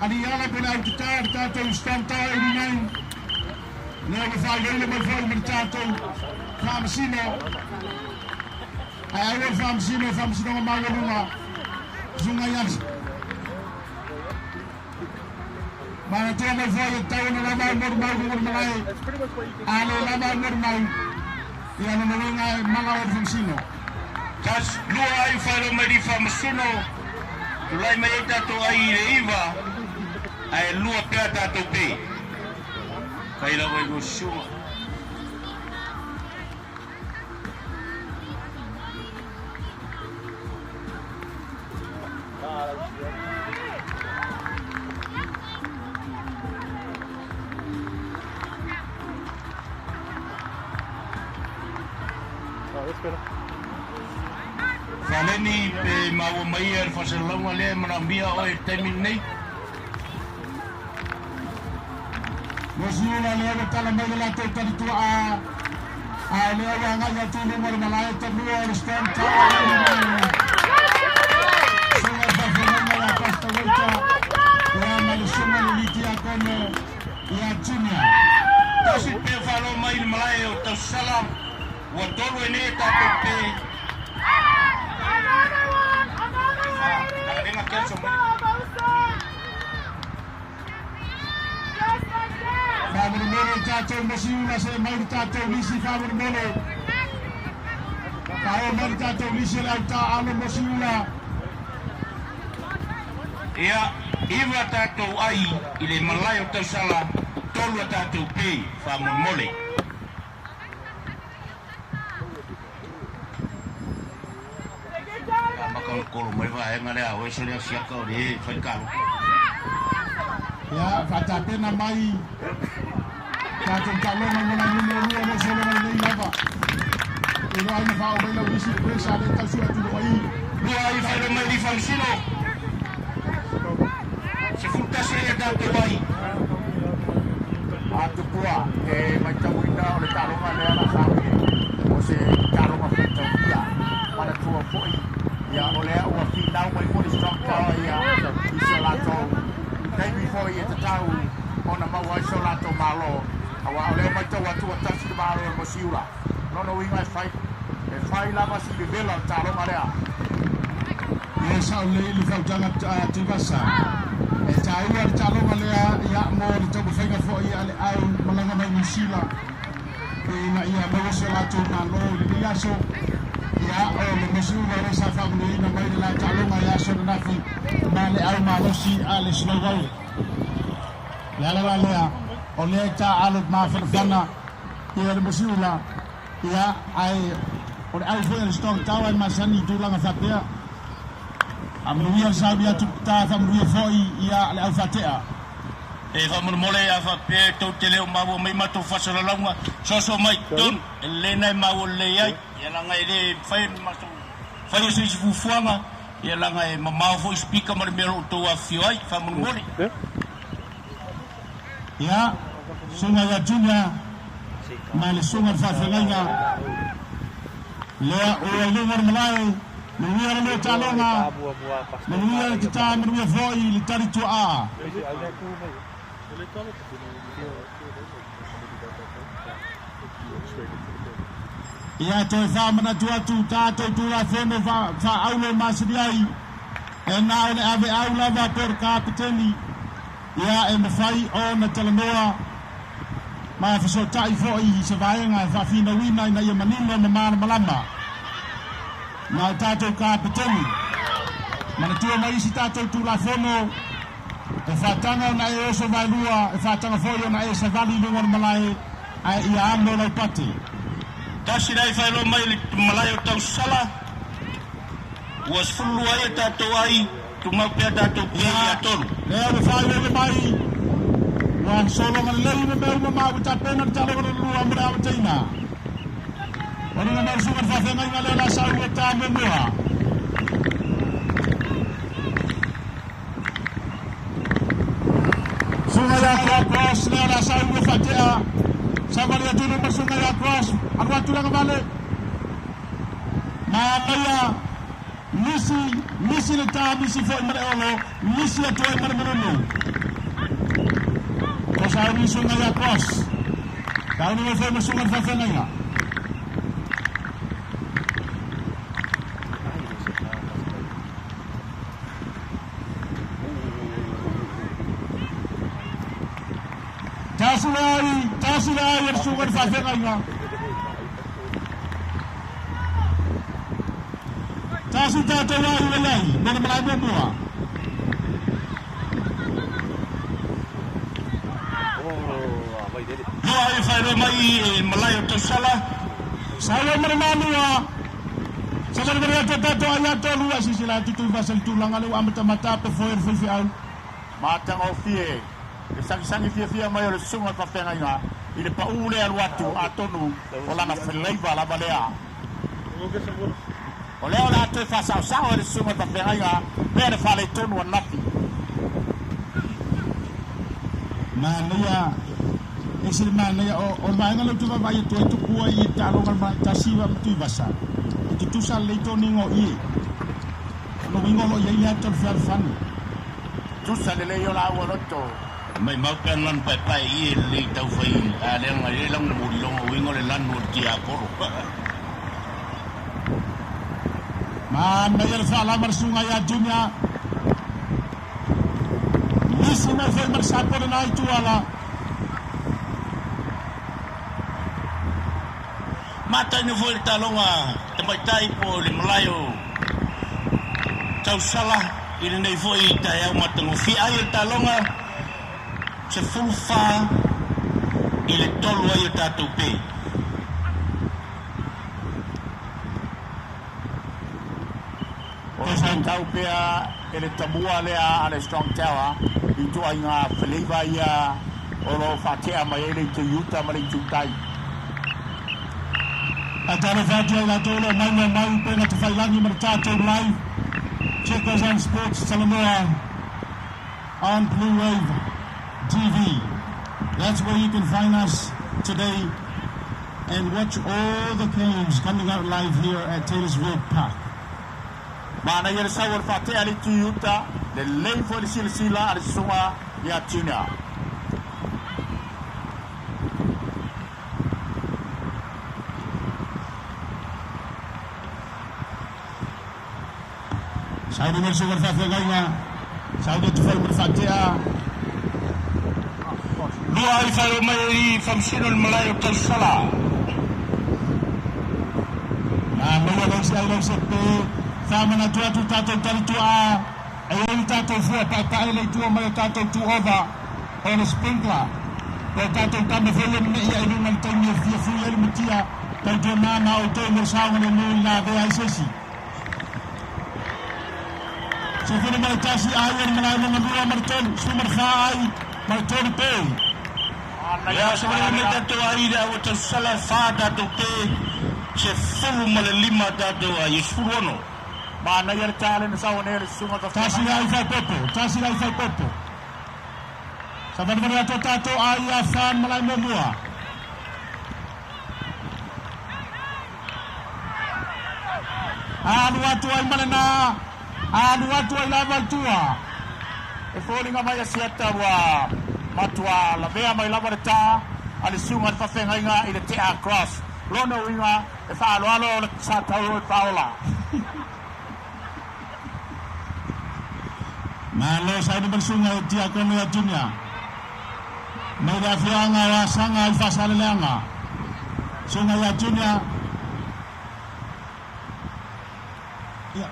ani ala pena au tātou stanta e ni nai, nea le whai leile mai whele mai tātou, whamasino, ai au e whamasino ngā maurunga, zunga iasi. Mana tua mai foi tau na lama mor mai ale lama mor mai ia no menga mala o funsino Tas lua ai whaero mai rifa masino tulai mai e tātou ai re iwa ai lua pēr tātou pē kai lawa i go shua Faleni pe maua mai er whasalonga lea manambia o e teimin nei. Mosiula lea le tala mai la te taritua a lea wa ngai atu no mor malai te lua o stan ta. Sunga fa la pasta vuelta. Lea mai sunga liti a kone ia tunia. Tasi pe whalo mai le malai o tau salam. Wa tolu e ne tātou pe. Family mole tātou masiula se mai tātou lisi family mole. Kau mai tātou lisi lau tā alo masiula. Ia, iwa tātou ai i le malai o tau sala tolu a tātou pe whamon mole. Makang kolo mai wa e ngare a o se lea siaka o le whai karo. Ya, whatapena mai. Tātou kalonga ngona nune no solo mai nei lava. E no ai na whao mai lau lisi presa le tau sua tulu mai. Lua ai whaero mai di whamsino. Se futase e tātou ai. Matupua e mai tawina o le talonga le ana sawe o se talonga fitawia para tua foi ia o le ua finau mai foi strong tower ia i se lato kai mi foi e te tau ona maua i se lato malo awa o le mai tau atua tasi de malo e mosiura nono winga e fai lava si le vela o talonga lea ia sao le ili fautanga tivasa e taua le talonga lea ia mo le tau whainga foi ale au malanga mai misila ke ina ia maua se lato malo le liaso ia o le mosiura re sa whamuina mai le la talonga ia so na nafi ma le au malosi ale slowau le ala lea o le ta alut ma whanawhana ia le mosiura ia ai o le au foi le stong tawa i masani tūlanga whapea Amruia sabia tu ta famruia foi ia le au fatea. E famur mole a fa pe to tele o mawo mai mato fasala longa so mai don le nai mawo le ai ia langa ile fai mato fai se fu fuanga ia langa e mamau foi speaker mar mero to a fioi famur mole. Ia sunga ya junya male sunga fa felanga le o le malai Menuia le talonga, menuia kita menuia foi le tari tua. Ia toi fa mana tua tu tato tu la fene fa aulo masriai. E na le ave aula va per capitani. Ia e me fai o na telemoa. Ma fa so tai foi se vai nga fa fina wina na ia manino na malama. Na tato kapitani mana tua mai si tato tu la fono e fatanga na e oso vai lua e fatanga foi na e se vali lunga malai ai ia ando la pati tasi dai fai lo mai malai o tau sala was fulu ai tato ai tu mau pe tato pe ia tonu le o fai le mai wa solo ngal le me ma ta pena talo lua mra tina Ona na sugar fa fenga ngale la sa u ta me mua. Sunga ya cross le la sa u fa tia. Sa maria tu no sunga ya cross. Aku tu lang bale. Na kaya misi le ta misi fo mare olo, misi le to mare mare. Ko sa u sunga ya cross. Ka ni fo sunga fa fenga ya. Tasulai yang sungai fafenga. Tasu tato lai lai, mana malai bua. Hai fai mai malai to sala. Saya mermanua. Saya berada tato ayat to luas sila tutu basal tulang alu amata mata pe foyer fifi au. Mata ngofie. Sangi fia mai o sunga ka fenga nga i le paule al watu atonu o lana felaiva la balea o leo la te fa sa o le sunga ka fenga nga pere fa le tonu o nafi mania ese mania o mai ngalo tu vai tu kua i talo ngal mai tasiwa tu basa tu sa le tonu ngo i no wingo lo ye ya to fer fan tu sa le yo la o lotto mai mau kan lan pai i le tau fai a le ngai lang muri long wingo le lan no ti a koro man mai el fa la marsunga ya dunya misi na fa marsapo na itu ala mata ni foi talonga te mai tai po le malayo tau sala i nei foi tai au matango fi ai talonga se fulfa i le tolu ai o tātou pe. O sa tau pea e le tamua lea a le strong tower i tua i ngā whaleiva ia o lo whatea mai e le te yuta ma le tutai. A tala whatia i la tolo mai pena te whailangi ma le tātou live. Check us on Sports Talamoa on Blue Wave TV. That's where you can find us today and watch all the games coming out live here at Taylorsville Park. Mana ia sawar fate ali tujuta le lei fo le sila ali sunga ya China. Saudi bersuara fate gaina. Saudi tu fal berfatea. Dua ifal mai famsinul Melayu tersala. Nah, mula dari sepe sama na tua tu tato tali tua. Ayo tato fua pa ele tua mai tato tu over. On sprinkler. Ko tato tambe fele me ya ibu man tangi fu ele mutia. Tato mama o to mo sawo no la de aisesi. Sefuna mai tasi ayer malai ngabura marton sumar khai marton pe. Ya sebenarnya tato aida o tersala fa tato pe. Se fulu male lima tato ai surono. Mana ia tale na sawo ne sunga ta Tasi ai fa popo. Sabar mana tato ai afan malai mua. Anu watu ai malena. Anu watu ai lava tua. E foli nga mai siata wa matua la vea mai lava ta ali sunga fa fenga inga ile te cross. Lono winga e fa alo sa tau paula. Malo sa ni bersunga dia kono ya dunia. Mai da fianga wa sanga alfa salelanga. Sunga ya dunia. Ya.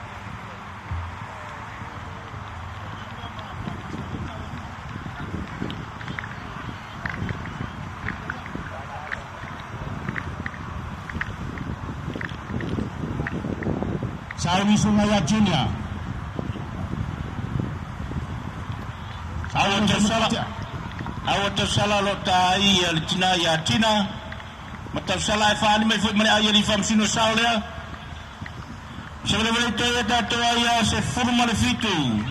Saudi sunga ya dunia. Awat tersala lo tai al Cina ya Cina. Mata salah fani mai fut mana ayah di fam sino salia. Sebelum itu ya tato ayah se forma le fitu.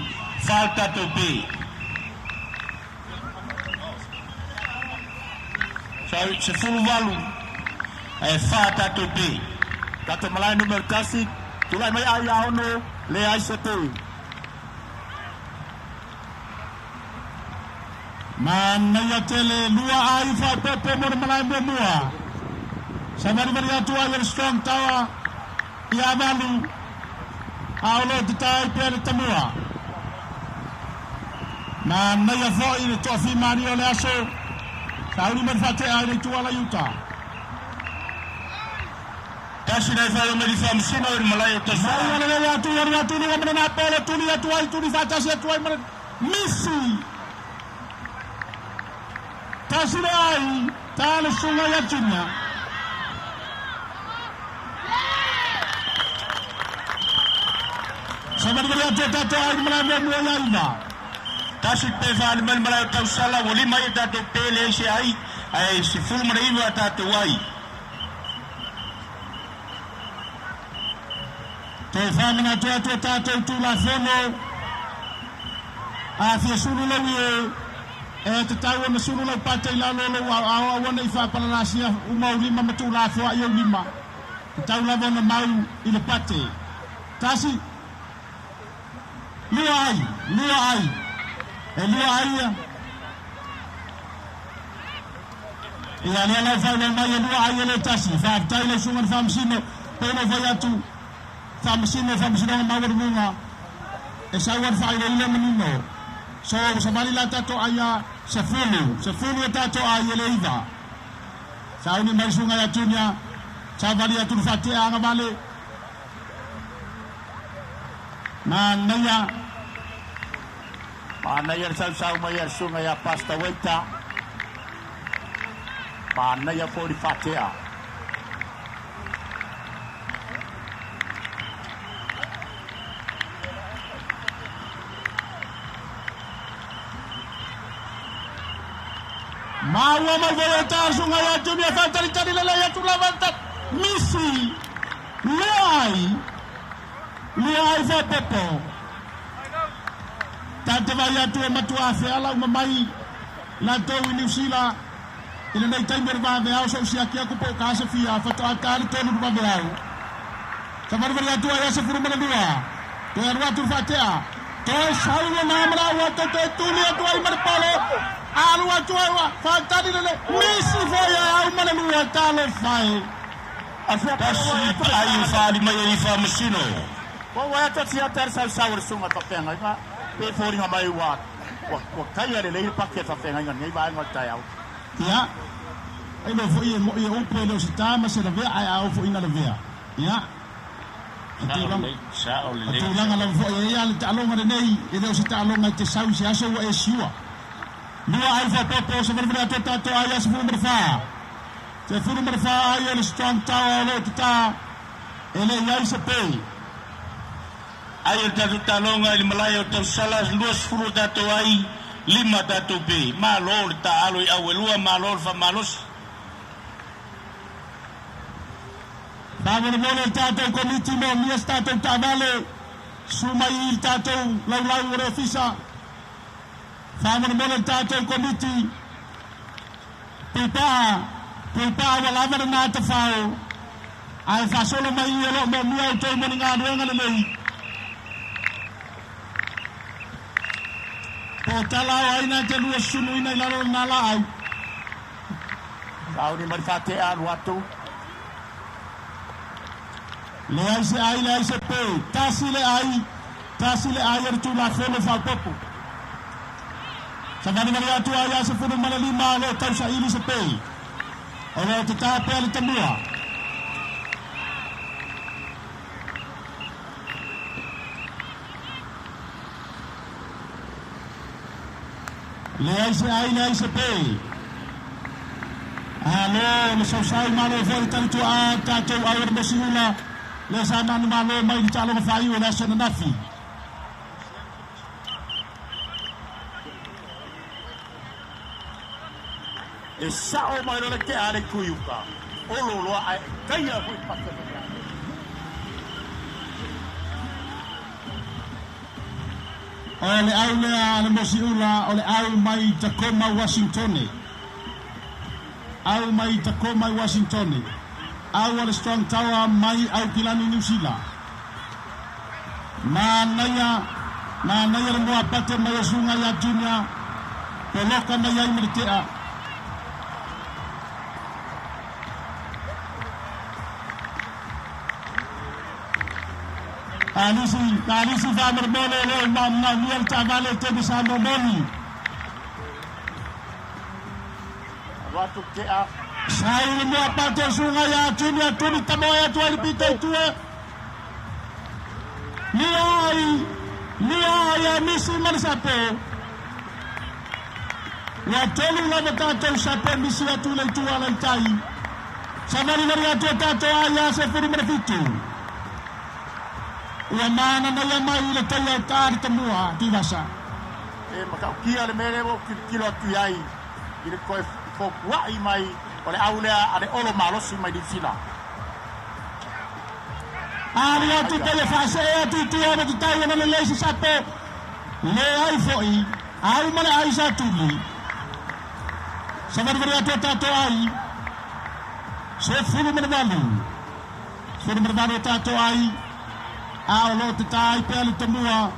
Falta topi. Se forma valu. Falta topi. Tato malai numero kasih. Tulai mai ayah ono le ai satu. Mana ya tele lua ai fa pepe mor malai mua. Sabar beria tua yang strong tawa. Ya balu. Aulo ditai per tamua. Mana ya fo ini tofi Mario le aso. Saudi merfate ai tua la yuta. Kasih dari saya meri fam sino in Melayu tersala. Mana ya tu ni mana pele tu ni tu ni fata se tu mana misi. Tasirai tale sunga ya Cina. Sabar beria tato ai mana mua ina. Tasik pefan Melayu tersala wali mai tato pele si ai si full meriwa tato wai. Tefamina tato tu la fono. Afia sunu lawie. Te tau na sunu la pate la lo wana ifa palanasia umau lima matu la fo ayo lima. Te tau la bona mau i le pate. Tasi. Lua ai. E lua ai. Ia le la fa le mai lua ai le tasi. Fa tai le sunga famsino. Pena vai atu. Famsino mau bermunga. E sawar fa ile menino. So sabali la tato aya sefulu tato aya leiva. Sauni mai sunga ya tunya. Sabali ya turfate anga bale. Mana ya sau mai ya sunga ya pasta weta. Mana ya fo di fatea. Mawa magayata sunga ya dunia fatari tadi lala ya tulawanta misi liai fa pepo tante vaya tu matua fe ala umai la tau i New Zealand ina nei taimere vave au so sia kia kupo kasa fia fato atari tonu vave au sa marveri atua ya se furu mana dua to ya ruatu fatea to sauna namra wato to tuli atua i marpalo alu atua wa fatani le misi foya au mana dua talo fai Tasi ayu fali mai fa masino. Wa ta sia tar sa saur sunga ta penga ka pe fori nga mai wa kai ale le paket ta penga ngai ba nga ta au ya ai lo foi mo e o pelo sta ma se la vea ai au foi na la vea ya Sa o le. tu langa la foi ya le talo ma nei e do sta alo ngai te sau se aso wa e siwa Nua ai fa popo se ververa to ai as fu merfa te fu merfa ai le strong tower lo ta ele ia se pe Ayo tatu talonga i Malayo tau salas luas furu tatu ai 5 tatu pe malor ta aloi awelua malor fa malos Bavere mole tato komiti mo mia stato tavale sumai il tato lau refisa Famone mole tato komiti Pipa wala vere nata fao ai fa solo mai lo mo mia to mo nga renga le Potala ai na te lua sunu ina ilalo nala au. Kau ni marifate a watu. Le ai se pe. Tasile ai ertu la fele fa popo. Sabani maria tu ai se funu malali ma lo tau sa ili se pe. Ora te ta pe le tamua. Le ai se pe. Alo, le sausai malo foi tanto a tato aur mesula. Le sana ni malo mai talo fai o la sana nafi. E sao mai no ke ale kuyuka. Olo ai kaya hui passe. Ole au le mosiula ole au mai Tacoma Washington. Au mai Tacoma Washington. Au ole strong tower mai au kilani New Zealand. Na naya le moa pate mai sunga ya dunia. Poloka na ya militea. Kalisi famer bole le na miel tavale te bisando boni. Watu ke a Sai mo apate sunga ya tunia tuni tamoya tu alipite tue. Liai ya misi marsape. Wa tolu la batato sape misi ya tu le tu ala tai. Samari maria tu tato aya se furi merfitu. Ua mana na ia mai le tala tāri tamua tivasa. e makau kia le mere mo kilo atu ai. Ile koe fokuai mai o le aulea a le olo malosi mai di fila. Ari atu tele fase e atu tua na tutai na le leisi sape. Le ai foi, au male ai sa tuli. Samari atu tato ai. Se fulu mene valu. Fulu mene valu tato ai. Au lo te tai pele tamua.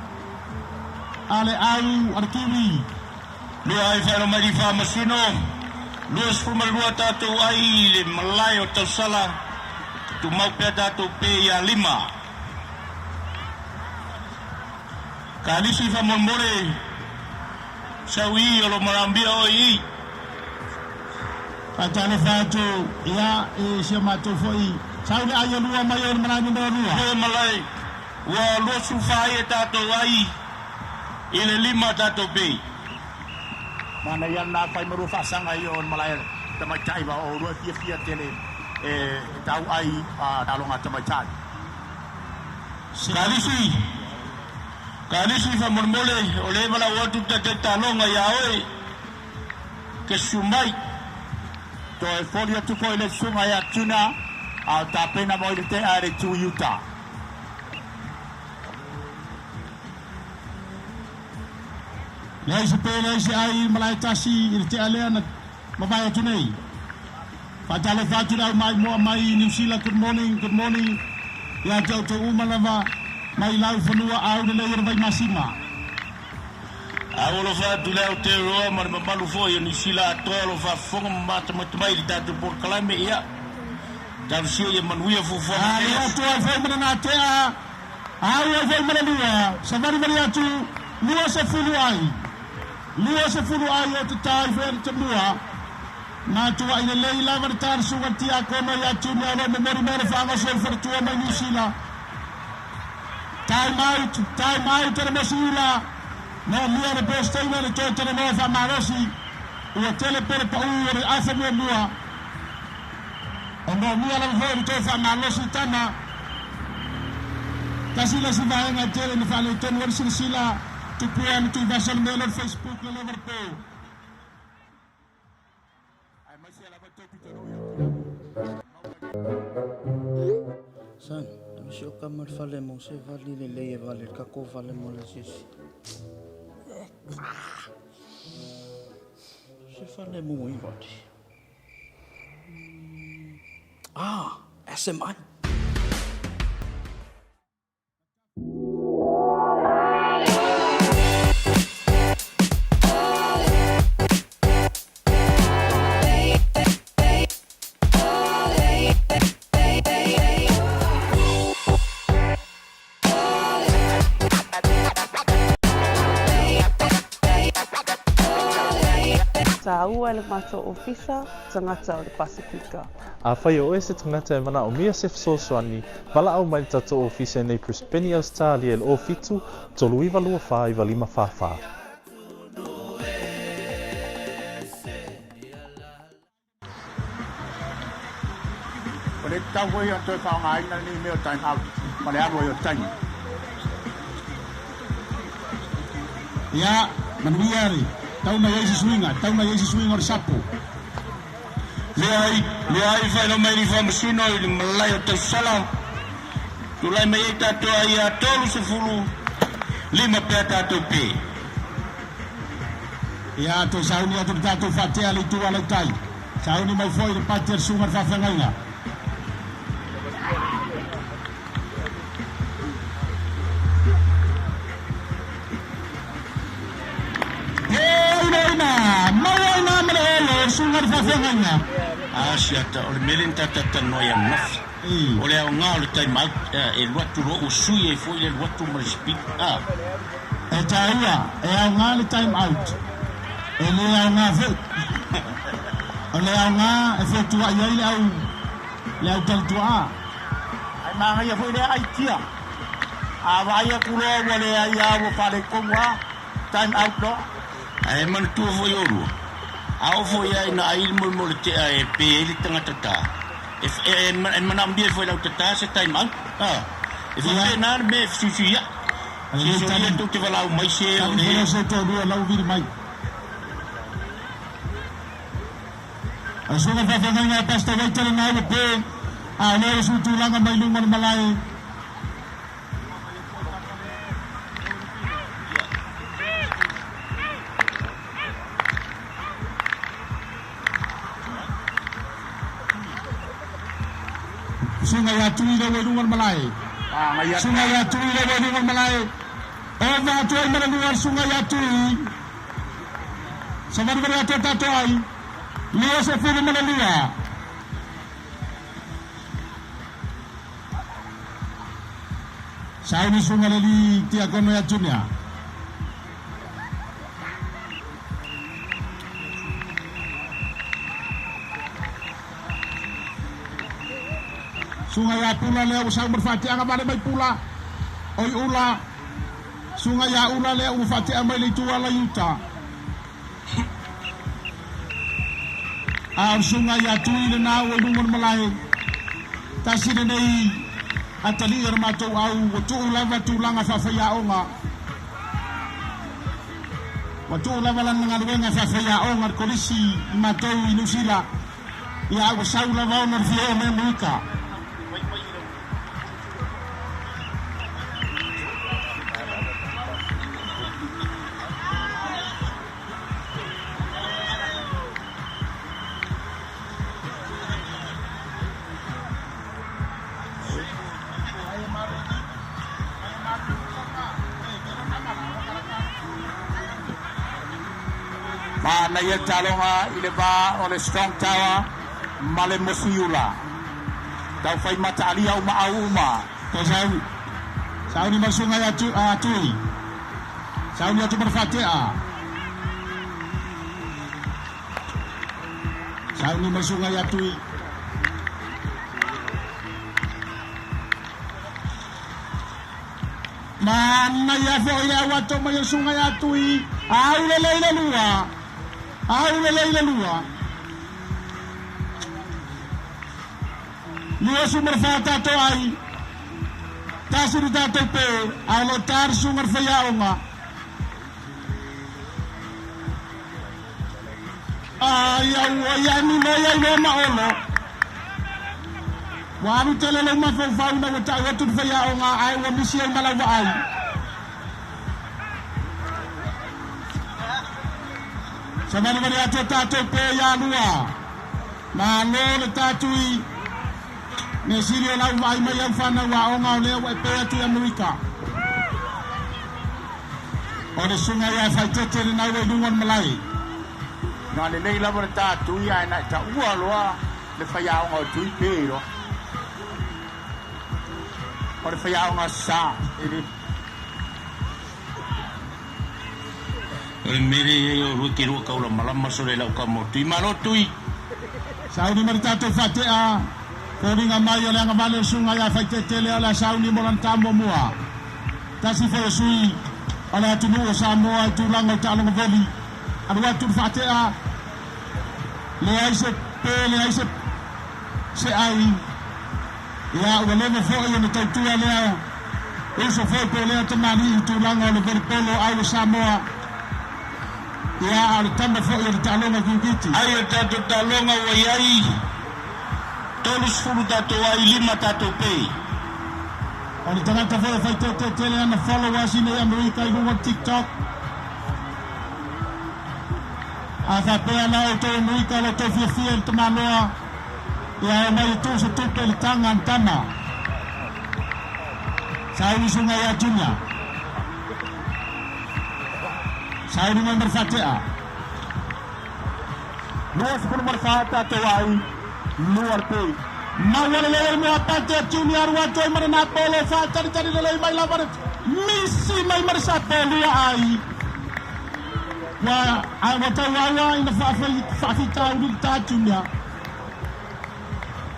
Ale au arkiwi. Lua ai whaero mai di whamasino. Lua sfuma lua tātou ai le Malayo tau sala. Tu mau pia tātou pe ia 5. Ka alisi whamolmore. Sau i o lo marambia o i. Patale fatu ia e se mato foi. Sau le ai lua mai o marani no lua. Lua malai. Wa lua sufai e tātou ai. Ile 5 tātou pe. Mana yang na pai maru fasanga i on malai tamai chai ba o rua fia tele tau ai dalonga tamai chai. Kalisi whamolmole o le mala watu te talonga ia oe. Ke sumai. To e folio tu ko ile sunga ya tuna a ta pena mo ile te are tu Utah. Lei se pele se ai malai tasi i te alea na mabaya tunei. Fatale fatu dau mai New Zealand, good morning. Ya tau umalava mai lau fanua au de leir vai masima. Awolo fatu leo te roa mar malu fo yo New Zealand atolo fa fonga mata mai di tatu por kalame ia. Dan sio ye manuia fu fo. Ya tu al foi mana te a. Ai foi mana lua. Savari maria tu lua se fulu ai. Lua se fulu ai o te tai fer te lua. Na tua ina leila vartar suwati ako no ya tu na memori fa so fer tua mai New Zealand. Time out ter masila. No mia ne posta ina le to ter no fa marosi. O tele per pa u re afa me lua. O no mia la vo to fa marosi tana. Kasi la si va en tele ne fa le ton wer sila tu puan tu vasal me no Facebook le Liverpool. San, si o kamar fale mo se vali le leye vale kako vale mo le sisi. Se fale mo i vati. SMI. Ua le mato ofisa tangata o le Pasifika. A whai o se tangata e mana o mia se fsoswani, wala au mai tato ofisa nei Brisbane Australia le o fitu, tolu iwa lua wha iwa lima whawha. O le tau hoi a toi whaonga ina ni meo time out, ma le anu o tangi. Ya, manuiari. Tau na yesi swinga o sapo. Le ai fai no mai fa masino i malai o te sala. Tu lai mai tato ai a tolu se fulu. Lima pe tato pe. Ya to sauni atu tato fatea le tu ala tai. Sauni mai foi de pater sumar fa fangaina. Sungar fa fenganga. Siata o le melin tata no ya naf. O le nga o le time out e watu ro usui e foi le watu mo speak. E taia e nga le time out. E le nga fe. O le nga e fe tu ai le au. Le au tal tua. Ai manga ia foi le ai tia. A vai a kulo o le ai a o pale komwa. Time out no. Ai man tu foi oru. Au foi ai na ai mo le te ai pe le tanga tata. E manam dia foi la tata se time out. E foi na me fisia. Se so ia tu te vala mai se o le se to do la vir mai. A sona fa fanga pasta vai tele na le pe. A le su tu langa mai lunga malai. Sungai atui le wedungan malai. Sungai atui le wedungan malai. Ova atui mana luar sungai atui. Sabar berata tatoi. Lua se fulu mana lua. Sauni sungai li tia kono ya tunia. Sungai ya pula le usang berfati anga bale mai pula. Oi ula. Sungai ya ula le ufati amai le tua la yuta. Sungai ya tui le na o lungon malai. Tasi de nei atali armato au tu lava tu langa fa ya onga. Watu lava lan ngalwenga fa ya onga kolisi mato inusila. Ya usau lava ona fio me muka. Mana ia talonga ile ba ole Strong Tower male Mosiula. Tau fai mata alia uma. Ko sau ni masunga ya tui. Sau ni atu berfatia. Sau ni masunga ya tui. Mana ya fo ile awato mai sunga ya tui. Au le lua. Lua sumber fata to ai. Tasir dato pe alo tar sumber fayaonga. Ya ni no maolo. Wa mi tele lo ma fa na wata watu fayaonga ai wa misi malawa ai. Samani mari tato pe ya lua. Ma lo tatui. Ne sirio lau mai mai ang fana wa onga le wa pe tu Amerika. Ore sunga ya fa tete na we dungon malai. Na le nei lava tatu ia na ta ua loa le faya onga tui pero. Ore faya onga sa ele. Ore mere yo rukiru ka ula malama sore lau ka mo tui malo tui. Saudi maritato fatea. Kori nga mai ole nga vale sunga ya faitete le ala sauni molantambo mua. Tasi fo sui ala tunu Samoa tu lango talo ngoli. Adwa tu fatea le aise se ai ya wale mo fo yo to tu ale uso fo pe le tamani tu lango le polo ai Samoa. Ya al tamba fo yo talo ngiti. Ai talo ngawai. Tolus fulu tato ai 5 tato pei. Oni tangata fo fai tele ana followers in America i TikTok. Asa pe ana auto America lo to fia tamanoa. Ya mai tu se tu pe tangan tama. Saudi sunga ya junya. Saudi member fatia. Luas nomor fata to ai. Luar pe mawala le mo apate junior wato marana polo fa tari le mai la bare misi mai marsa polo ai wa ai wata wa ina fa ta ul ta junior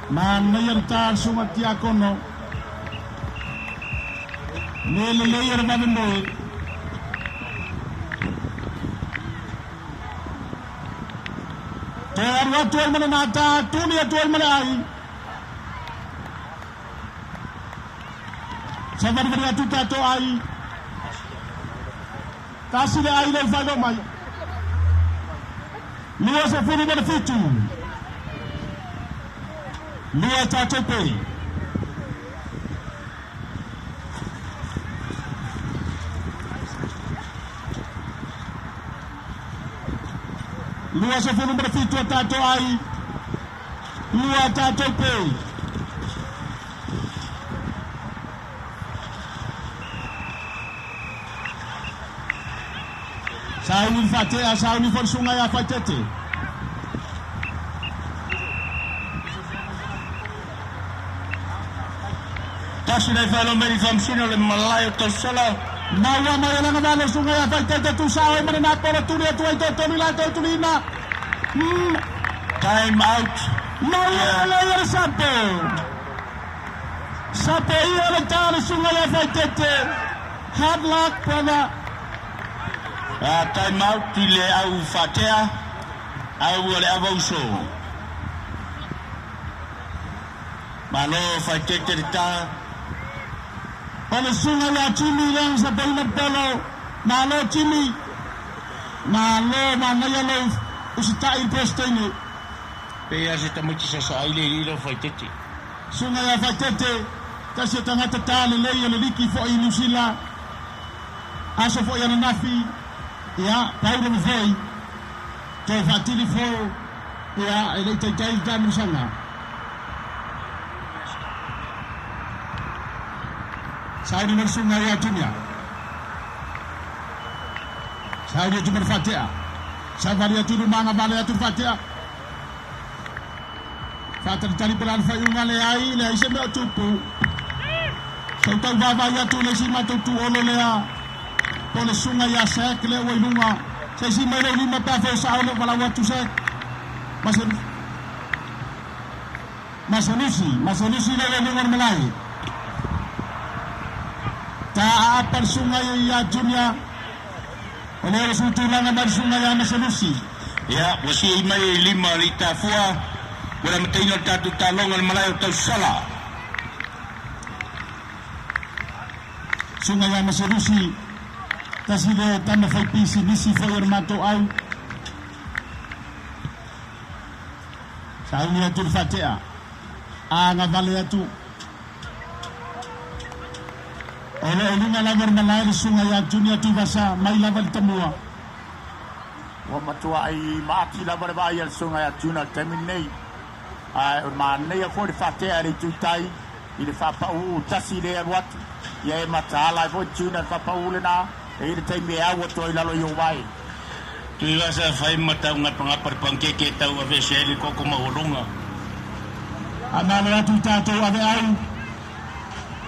man yer ta suma tia kono le yer ba mo Terwa tuan mana nata, tunia tuan mana ai. Sabar beri atu tato ai. Kasih le ai le fado mai. Lua se furu benefitu. Lua tato pe. Lua se furu benefitu tato ai. Lua tato pe. Sauni fatea, sauni for sungai a fatete. Tasi dai falo meri famsino le malayo to sala. Mawa mayala na valo sungai a fatete tu sao mana na polo tunia tu ai to ni la to tulina. Time out. Mawa layar sapo. Sapo ia le tali sungai a fatete. Hard luck brother. Time out le au fatea au le avauso. Malo fatete ta. Ole sunga ya chimi yang sa pala polo. Malo chimi. Malo mana ya lo usita il postene. Pe ya se tamuchi sa ile lo fatete. Sunga ya fatete kasi tangata tali le yo le liki fo ilusila. Aso fo ya nafi. Ya, Paulo foi. Que fatili foi. Ya, ele tem que dar no sana. Saudi bersungai ya dunia. Saudi cuma fatia. Savaria tu rumanga vale tu fatia. Fatia cari pelan fayunga le ai se me tupu. Sau tau vava ia tu le sima tu olo lea. Pole sunga ya sek le wailunga. Se sima le lima pafo sa ole vala watu sek. Masanusi le wailunga melai. Ta apar sunga ya Junior. Ole rasul tulanga mar sunga ya Masanusi. Ya, wasi mai lima lita fua. Wala mataino tatu talongan malayo tau sala. Sunga ya Masanusi. Tasile tanda fai pisi nisi fai ermato au. Sauni atul fatea. Anga vale atu. Ole olunga lavar malai sunga ya Junior tu basa mai lavar temua. Wa matua ai maati lavar ba ya sunga ya Junior terminate. Ai ma nei a for fatea ri tutai. Ile fa pa u tasile wat. Ye mata la vo Junior fa pa u lena. E te me awa toi lalo yo vai. Tu wasa fai mata unga pangapar pangkeke tau ave seli koko mahorunga. Amana tu tato ave ai.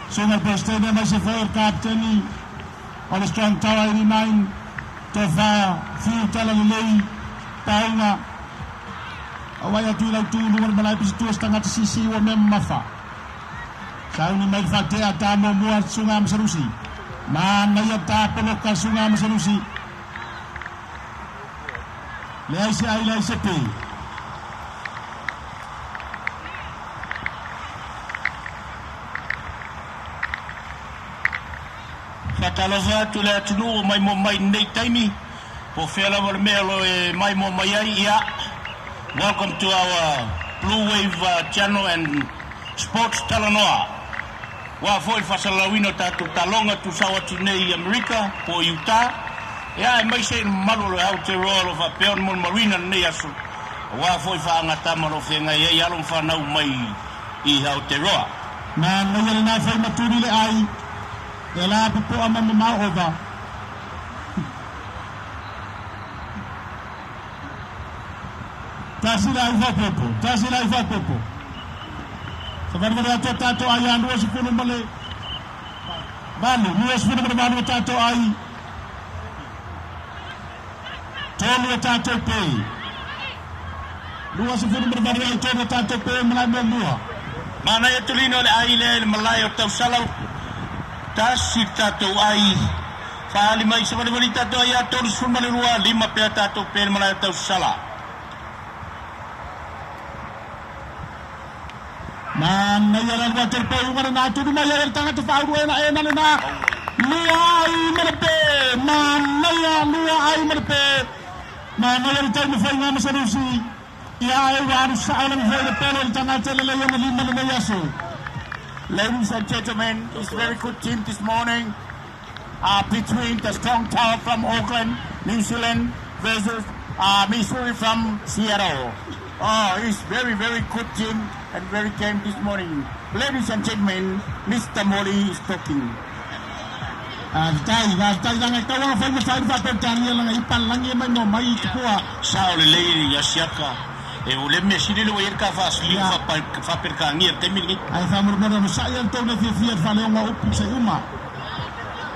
Sunga postene mai se foi captain on a strong tower 89 to fa fiu tala lei taunga. Awaya tu lau tu luar balai pisi tu setengah sisi wa mem mafa. Sauni mai fatea tamo muat sunga Masanusi. Mana ya ta peloka sunga Masanusi. Leise ai leise pe. Fatalava tu le atunu mai mo mai nei taimi. Po fela war melo e mai mo mai ai ia. Welcome to our Blue Wave channel and Sports Talanoa. Wa foi fasalawino tatu talonga tu sawa tinei America po Utah. Ya mai sei malo le Aotearoa fa peon mon marina nei aso. Wa foi fa ngata malo fenga ye yalom fa nau mai I Aotearoa. Na no na foi maturi le ai. Ela po ama mama ova. Tasila ifa popo. Sebenarnya tato ayah dua sepuluh balik. Balu dua sepuluh berbalu tato ay. Tolu tato pay. Dua sepuluh berbalu ay tolu tato pay melalui dua. Mana ya tulino le ay le malayo tau salau. Tasi tato ay. Fali mai sebenarnya tato ay tolu sepuluh malirua lima pea tato pay malayo tau salau. Mana yaran water pe umar na tu ma yaran tanga tu fa ru ena lena lua ai merpe mana ya lua ai merpe mana yaran tanga fa ngam Masanusi ya ai waru saalan fa de pelo tanga tele le yama lima le yaso. Ladies and gentlemen, it's a very good team this morning. Between the strong tower from Auckland, New Zealand versus Missouri from Seattle. It's very, very good team and very game this morning. Ladies and gentlemen, Mr. Moli is talking. Tai lang ito ang fay masay fa pertanya lang ipan lang yemay no mai kuha. Sao le lei ya siaka. E ule me sile le wer ka fa sli fa perkangi temini. Ai fa murmur no saya to na fi fa le nga upu sa uma.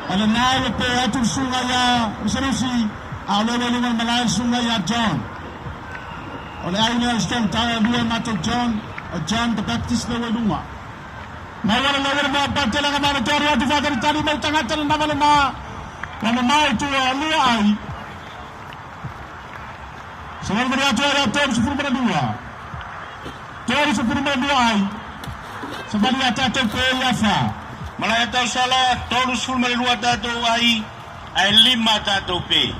Ala na le pe atur sunga ya Masanusi. Ala le ngan malay sunga ya John. Oleh ayah strong tower dua mata John the Baptist le walunga. Mawala ba patela ka mara tori atu fakar tari mau tanga tala na mama mai tu lua ai. Sebab beratu ada tori sepuluh berdua. Tori sepuluh berdua ai. Sebab dia tato pe yafa. Malaya tau salah tori sepuluh berdua tato ai. Ai lima tato pe.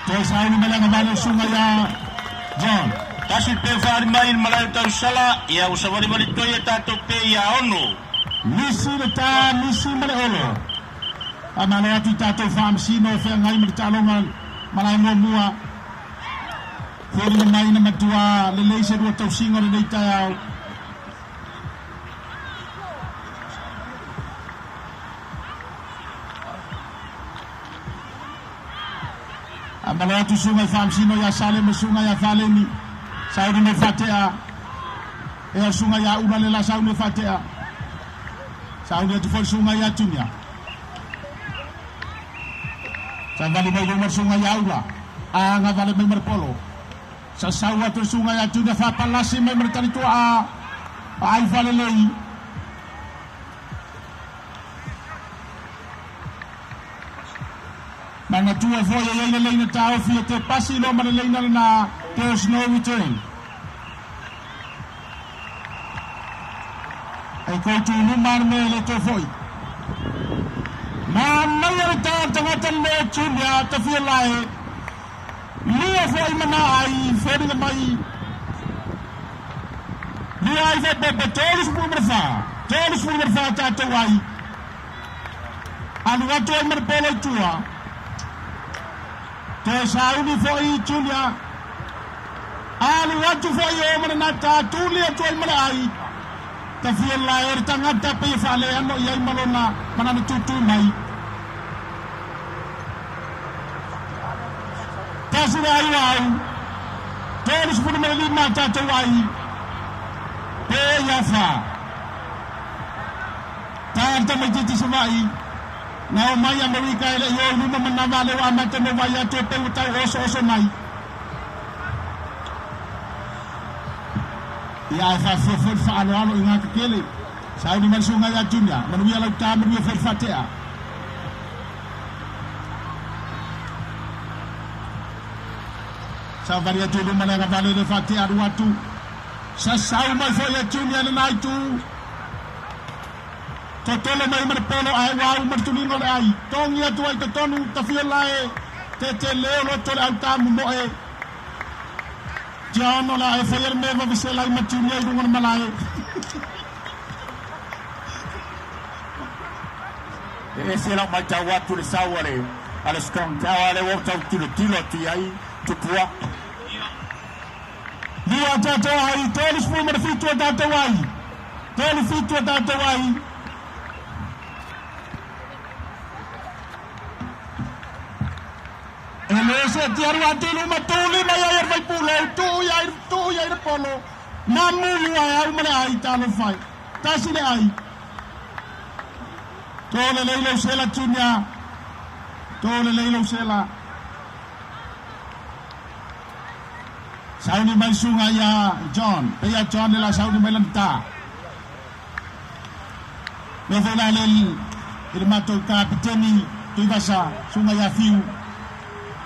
Tori saya ni malang abang sungai ya John. Kasi pe fari mai malaya tau salah ya usawari balik to ya tato pe ya ono. Misi male ono. Amalaya tu tato fam sino fe ngai mercalongan malay mo mua. Fori mai na matua lelei se dua tau singo le tayau. Amala tu sungai famsino ya sale sungai ya faleni. Saudi me fatea. E sungai ya ubale la saudi fatea. Saudi tu for sungai ya tunya. Sambali mai nomor sungai ya uba. Anga vale mai merpolo. Sa sawa tu sungai ya tunya fa palasi mai mertari tu ai vale lei. Mana tua voia ia leina tau fia te pasi lo mana leina na there's no return. Ai ko tu lumar me le to foi. Mana ia ta tangata le chunya ta fia lai. Lia foi mana ai foi na mai. Lia ai foi pe todos por merfa. Todos por merfa ta to ai. Anu atu ai mer pelo tua. Te saudi foi Julia. Ali watu foi o mana nata tulia tu mana ai. Ta fia la er tangata pe fale ano ia malona mana tutu mai. Ta sura ai ai. Todos por mana lima ta tu ai. Pe ya fa. Ta ta mai titi semai. Na mai Amerika ile yo luma manavale wa mate no vai ate pe uta oso mai. Ya fa fa alo inga kele. Saudi man sunga ya tunya, man wi ala ta man wi fa fatea. Sa varia tu luma na vale de fatea watu. Sa sau mai fo ya tunya na itu. Totolo mai merpolo ai wau mertulingo ai tongi atu ai tonu tafia lae te leo lo tole au tamu mo e jano la e fayer me va visela ai matuni ai dungon malae e se la mai tawa tu le sawale ala strong tawa le wo tau tilo ti ai tutua dia tata ai tolis fu merfitu tata wai tolis fitu tata wai. Elese tiaru atilu matuli na yair vai pulau tu yair polo namu ai mana ai talo fai tasile ai tole leilo sela tunya tole leilo sela sauni mai sunga ya John ya John la sauni mai lanta me vola lel il mato kapiteni tu basa sunga ya fiu.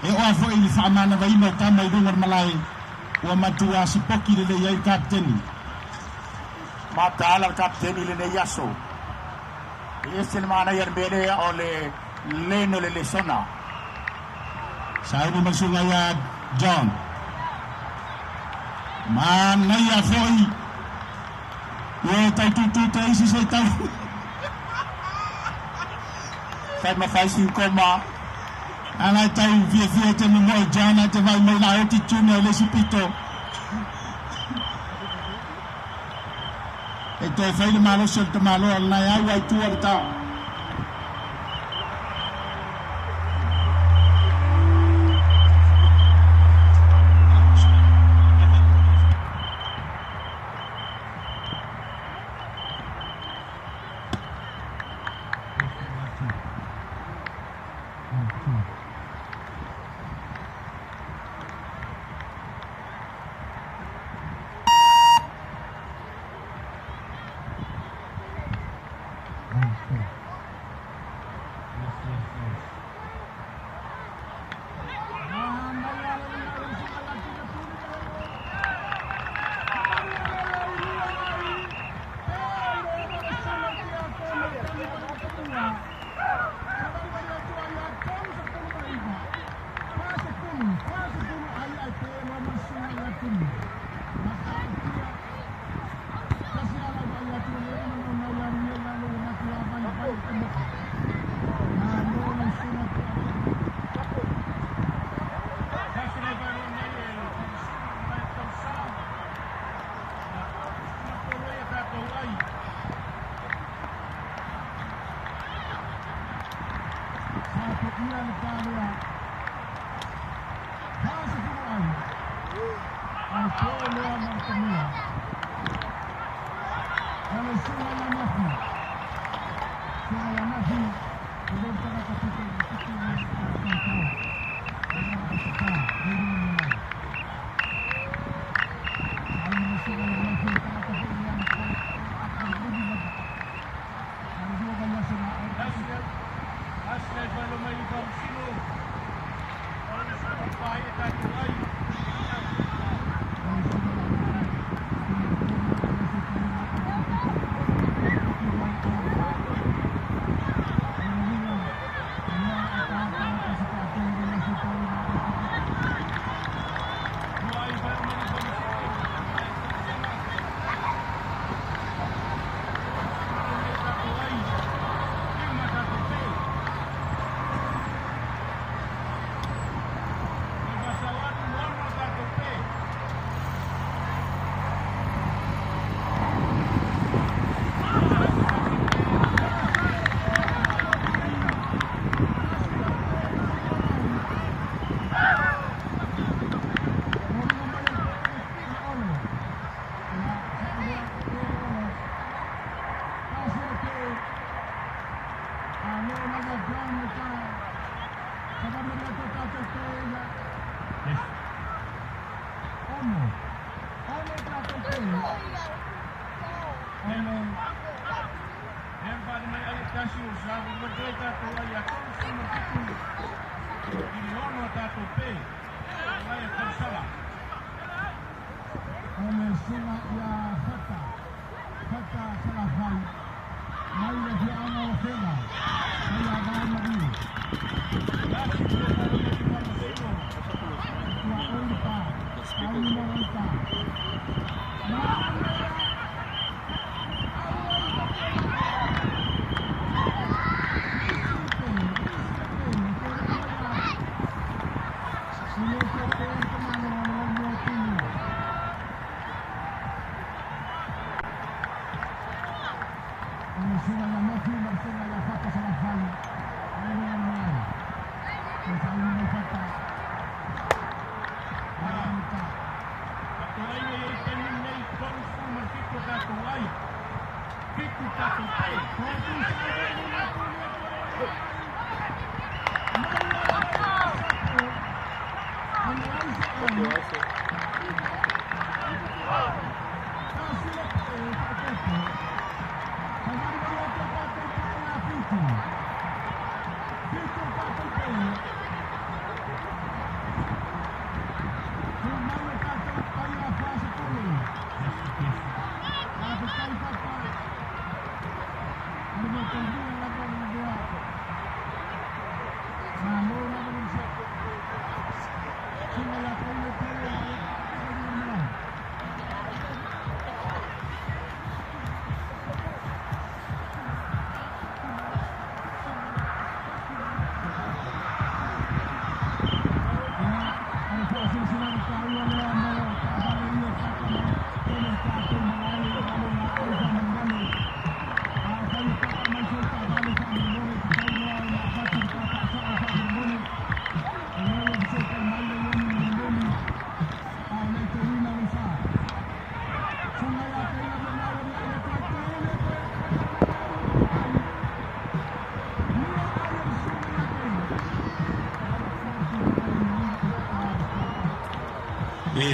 E o afo ili whaamana wa ino tama i rungar malai ua matua si poki le iai kapteni. Mata ala kapteni le yaso. E se le mana iar bere o le leno le sona. Sauni masunga ya John. Mana ia foi. Ue tau tutu te isi se tau. Fai ma fai sin koma. Ana tau via te mo jana te vai mai la oti tune le sipito. E te fai le malo se te malo na ya wai tu ta.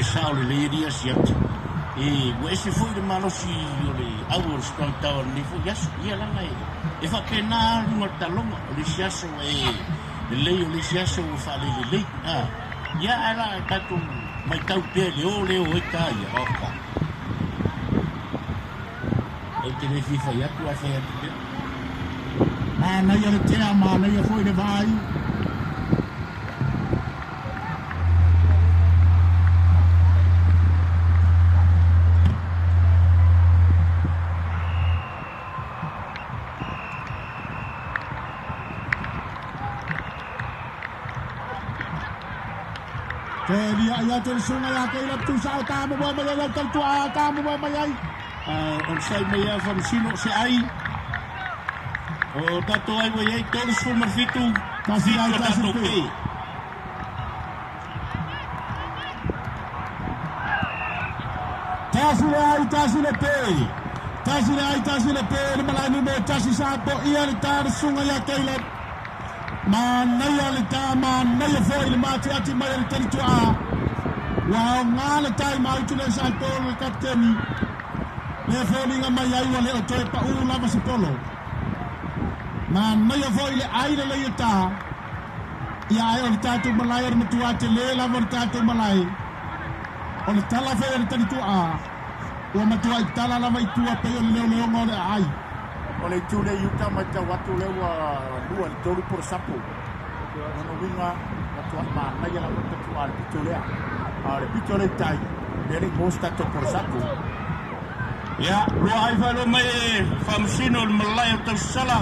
Sao le leria siat we se foi de malosi o le hours con tau ni fu yas ia la ngai e fa pena no talonga le siaso le lei o le siaso fa le ia ala tatu mai tau pe le o e kai oka e te le fifa ia tu a fe na ia le te ama na ia foi de vai ia te sunga ia ke tu sa ta mo mo ia te tu a ta mo mo ia on sai me ia fa sino se ai o tato ai we ai todos fu marfitu kasi ai tato pe tasi le pe le malai no tasi sa po ia le tar sunga ya Caleb manaya le ta manaya foi le mati ati mai le teritua wa ngale tai mai tu le sa to le kapteni le foi nga mai ai le o toi pa u lava se polo manaya foi le ai le ta ia ai o tatu malai le matua te le lava tatu malai o le tala foi le teritua o matua I tala lava I tua pe o leo ngole ai o le tule yuta mai ta watu le wa lua le tolu por sapo ono winga matua ma mai la wata tua le tule a le pitole tai le posta to por sapo ya lo ai fa lo mai famsino le malai to sala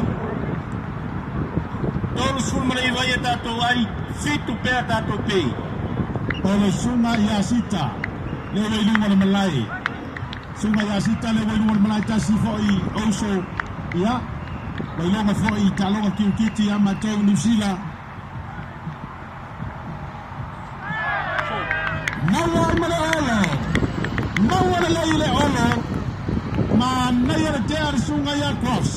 tolu sul malai vai ta to ai fitu pe ta to pe o le sunga ia sita le le malai sunga ya sita le wai luar malai tasi foi oso ya wai longa foi talonga kiukiti ama tau New Zealand mawa male le olo ma naya le te ar sunga ya cross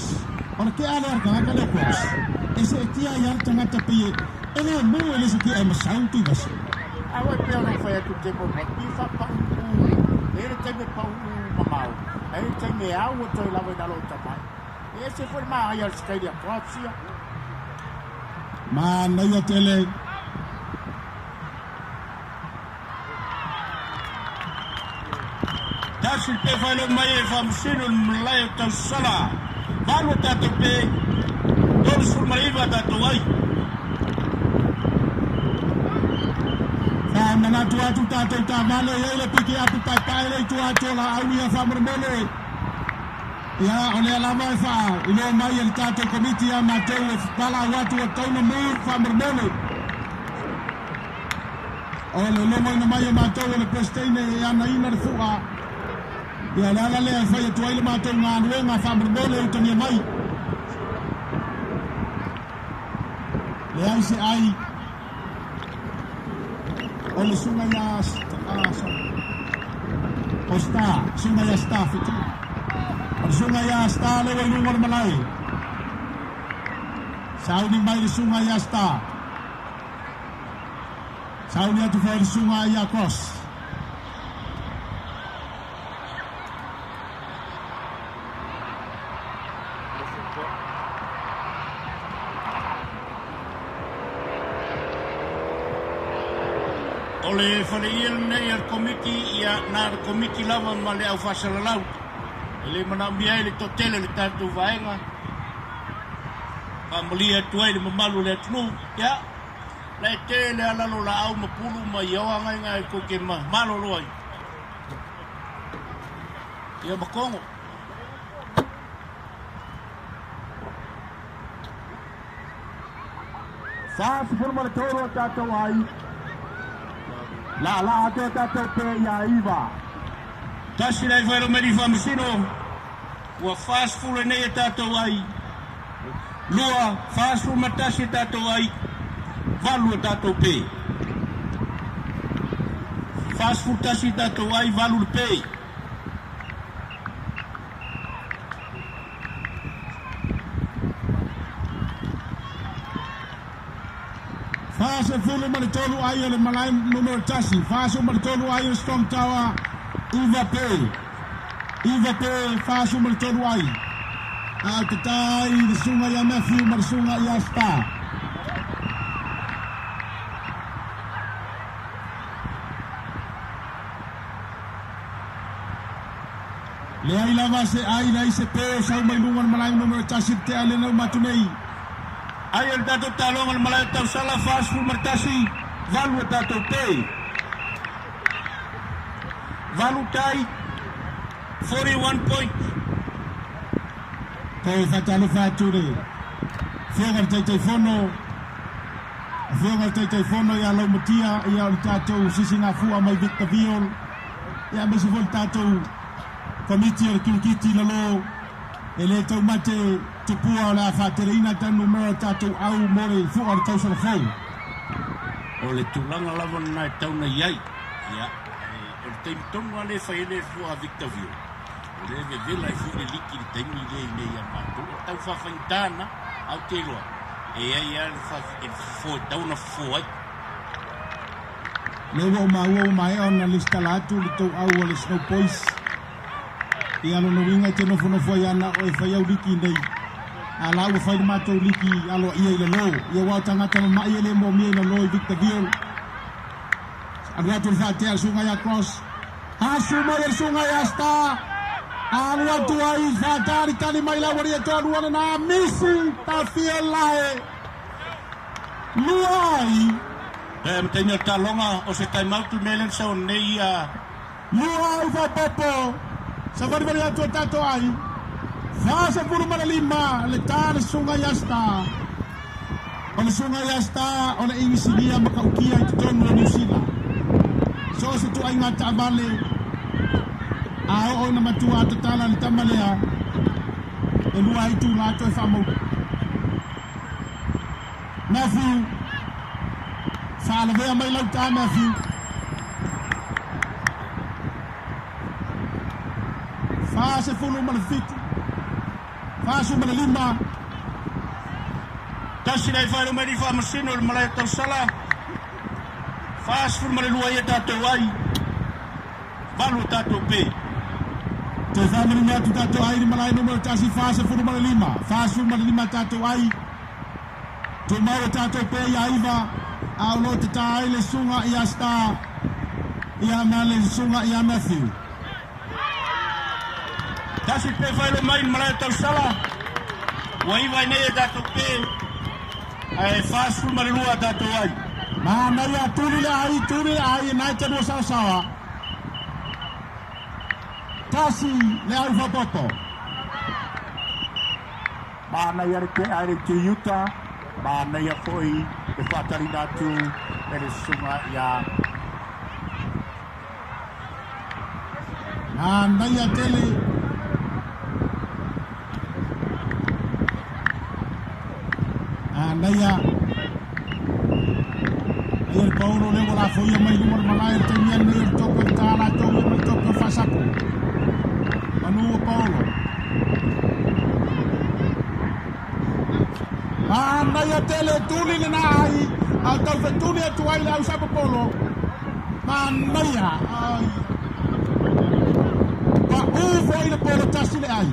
or ke ala ka le cross ese tia ya tanga tapi ene mo ele se ke am sauti bas awa pe ona foi tu te mo ki fa pa ele te me pa mau ai tem me au to la vai da lota mai esse foi mais ai as caída próxima mana yo tele tasil pe falo mai famsino mlayo ta sala valo ta to pe dor sul mai va ta to ai na tu ta vale ele piki apu pai le tu la au ia fa mermele ya ole la mai fa ilo mai el tato committee ama tele pala watu wa tona mo fa mermele ole lo mai ma tele le prestine ya na ina fuqa ya la le fa ya tu ile ma to nga fa mermele tu ni mai le ai se ai ole sunga ya Osta, sunga ya sta fitu. Sunga ya sta le wai ngor malai. Sauni mai sunga ya sta. Sauni atu fa sunga ya cross. ole fale il nei al committee ia na committee lava male au fasala lau ele mana bia ele totele le tanto vaenga familia tuai le mamalu le tnu ya le tele ala lo la au mapulu ma yoa ngai ko ke malo loi ia makongo sa forma le toro tato ai la ate tato pe ya iva tasi dai vero meri famsino wa fast food nei tato ai lua fast food matasi tato ai valu tato pe fast food tasi tato ai valu pe Fase fulu maritolu ayo le malai numero tasi. Fase maritolu ayo Strong Tower. Iva pe fase maritolu ayo. Altatai de sunga ya Matthew marsunga ya Star. Le ai lava se ai la se pe sa mai lungan malai numero tasi te ale no matunei. Ayol tato talong al malay taw sala fast food martasi valu tato pay valu tai 41 point Kau fatalo fature Fionga tai fono ya lo mutia ya tato sisinga fu mai Victor Viol ya mesi vol tato committee kiti lo ele tau mate tupua la faterina tan numero tato au more fu ar tau sala fai ole tulanga lawan na tau na yai ya taimitonga le fai le fua Victorville. Le vela e fui le liki le taimi le nei a matu. Tau whawhaitana au te loa. E ai a le fo tau na fo ai. Lewa o maua o mai ona le stalatu le tau au o le Snow Boys. I alo no winga te nofo ana o e whai au liki nei. A lau e whai le matou liki alo ia i le lo. Ia wau tangata ma ia le mo mie na lo i Victorville. Agora tu vai ter sunga ya cross. Asuma el sunga ya está. Alua tu ai fatari tani mai la wari to alua na missing ta feel lai. Luai. Tenho talonga o se tai mau tu melen sa neia. Luai va popo. Sa wari wari to tato ai. Fasa puru mana lima le tar sunga ya está. Ona sunga ya está ona ingisilia makaukia i tono New Zealand. So se tu ai ngata vale a o na matua tatala le tamalea e lua i tu la to e famo Matthew fala vea mai lau ta Matthew fa se fulu mana fitu fa su mana lima tasi dai fai mai fa masino le malai to sala fas furma le lua ia tātou ai. Walu tātou pē. Te whamiri mea tu tātou ai ni malai numero tasi fasa furma le lima. Fas furma le lima tātou ai. Tu maua tātou pē ia iwa. Au lo te tā ai le sunga ia Star. Ia mea le sunga ia Matthew. Tasi pē whaelo mai ni malai tau sala. Wa iwa nei e tātou pē. Ai fas furma le lua tātou ai. Mana ya turi le ai nai te no sawa. Tasi le au fapoto. Mana ya te ai te yuta, mana ya foi e fatari natu e le sunga ya. Mana ya tele. Mana ya il Paulo le vola foia mai numero malai te mian ne toko tala to me toko fasapo anu Paulo anda ya tele tuli le nai al tal fetuni tu ai la usa Paulo manda ya ai pa u foi le Paulo tasi le ai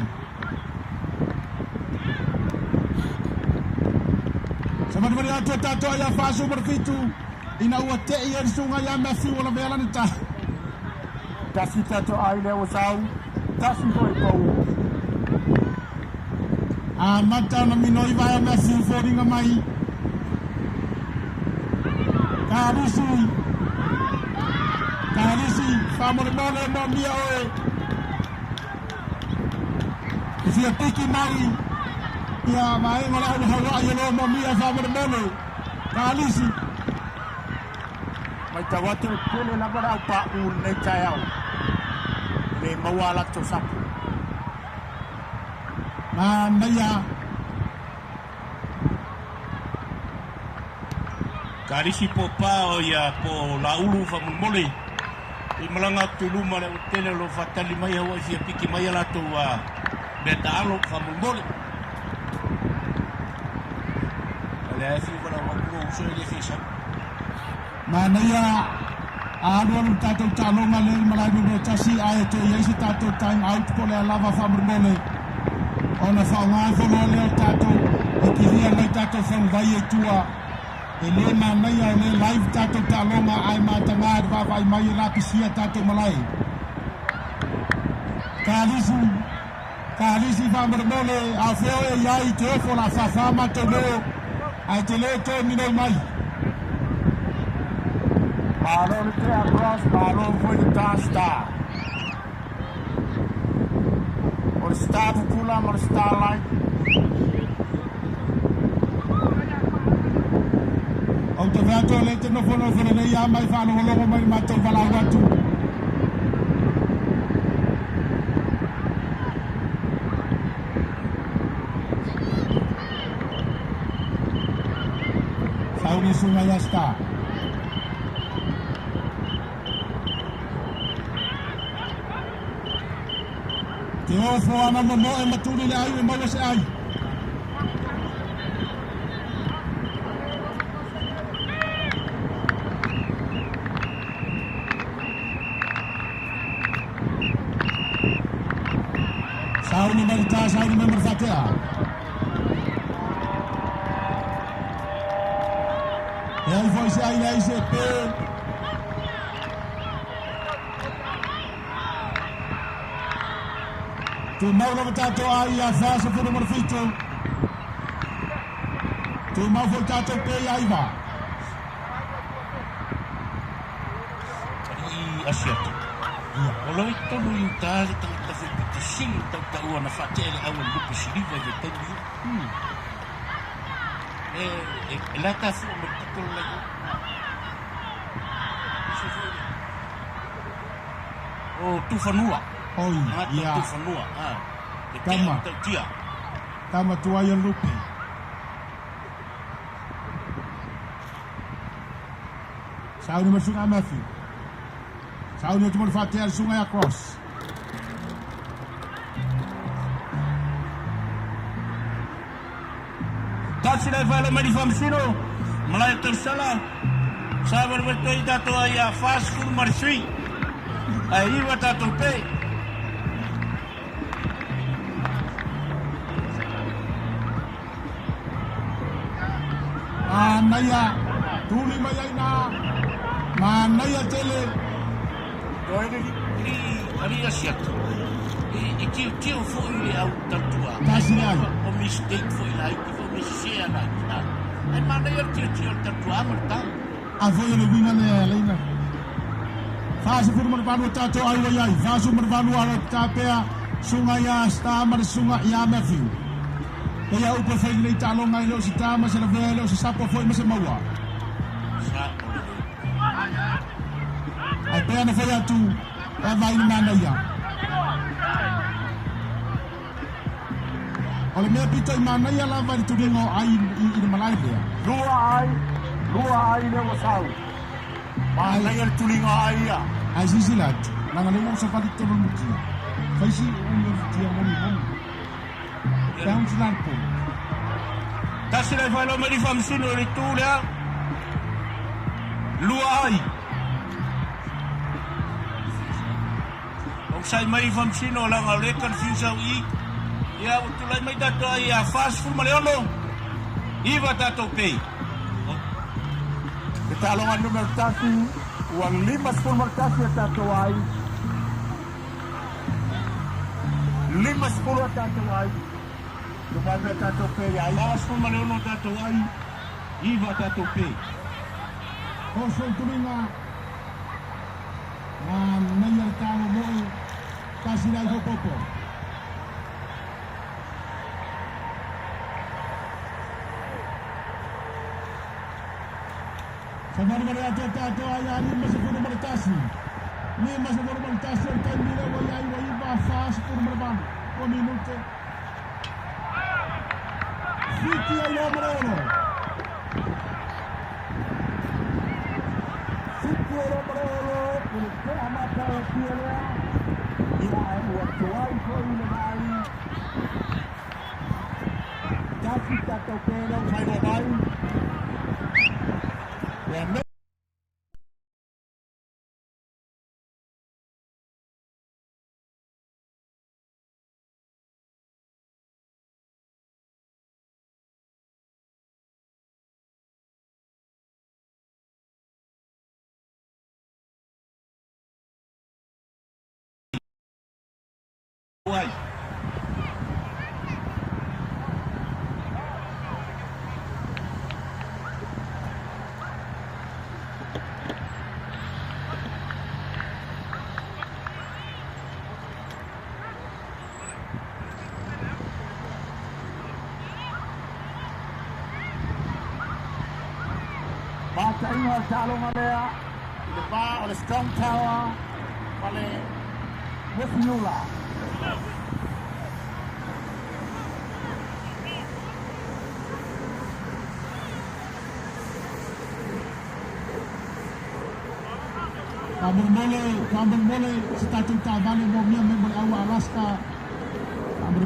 sama de ya to ya fasu berfitu ina ua te ia ni sunga ya Matthew wala mea lani ta. Tasi tato ai leo sau, tasi hoi pau. A mata na minoi vai Matthew fōringa mai. Karisi, whamore mone mo mia oe. Fia tiki mai, ia maenga la hawa ia lo mo mia whamore mone. Karisi. Mai tawatu kule na bara pa un nei tayau. Le mawala to sapu. Naya. Karisi po pao ia po la ulu fa mole. I malanga tu luma le tele lo fatali mai hawa fia piki mai ala to wa beta alo fa mole. Ale fi wala wa ko so le fisa. Manaya aduan tatou talonga le malai no tasi ai to yesi tatou time out ko le lava fa mole. Ona fa ngai fo le tatou e kiria mai tatou fa vai e tua. Ele manaya le live tatou talonga ai matanga va vai mai la pisia tatou malai. Kalisi fa mole a feo e ai te fo la fa fa matolo ai te le to mino mai. Marlon te across, Marlon foi de Star. O Star pula, o Starlight. O te veato le te no fono le ia mai whano holongo mai mato wala watu. Sauni sunga ya Star. Te ofo ana mo e matuli le ai mo se ai. Sauni merita, sauni merfatea. E ai foi se ai nei se pe. Tu mau na tato ai a fase por número 8. Tu mau foi tato pe ai va. Asiato. Olo ito no yung tali tangata sa pitasing tagtawa na fatele awan lupa siliva de tanyo. Lata fu magtutol lagi. Oh, tufanua. Oh, iya. Tufanua. Tama. Tama tua yang lupi. Saudi masuk Matthew. Saudi cuma fatihah sungai across. Kasi na fala mari famsino malay tersala sabar betul dato ya fast food marsui ai wata to pe Manaya tuli mayay na manaya tele Ari asiat. Tio foi au tatua. Kasihan. O mistake foi lá e foi mexer lá. Ai mana eu tio tatua marta. Avoy le bina ne leina. Fase por merpanu tato ai wayai. Fase merpanu ala tapea sungaya stamar sunga ya mefi. Kaya upo foi le talo ngai lo sitama se la velo se sapo foi mas mawa. Ai pena foi atu. E vai na ya. Oleh me pito mana ya la vai tu dengo ai i Malaysia. Lua ai ne wasau. Mana ya tulinga ai ya. Ai sisilat. Nang lengo sa palit to muti. Fai si ulo dia moni moni. Down slanpo. kasi na fala mari famsino ritula lua ai sai mai famsino la ngale kan fisau I ya utulai mai dato ai a fast food maleolo iba dato pay Ketalongan numero 1 uang 5 supermerkasi tato ai 5 tato ai Lumana tato pay ai fast food maleolo dato ai iba dato pay Kosong tulinga. Nayar tao mo kasi na ito popo. Sa marmara tato ay lima sa puno maritasi. Lima sa puno maritasi ang time nila wayay ba fast puno marban. 1 minuto. Fiti ay lamarano. Quiero brero, porque ama para quiera. Ira waktu ai ko ile mai. Kasi tato pero sai ai. Ya me Uai. Baca ingat calon alea, lepas oleh Strong Tower, oleh Westmula. Kampung boleh, status tak balik mau member awak Alaska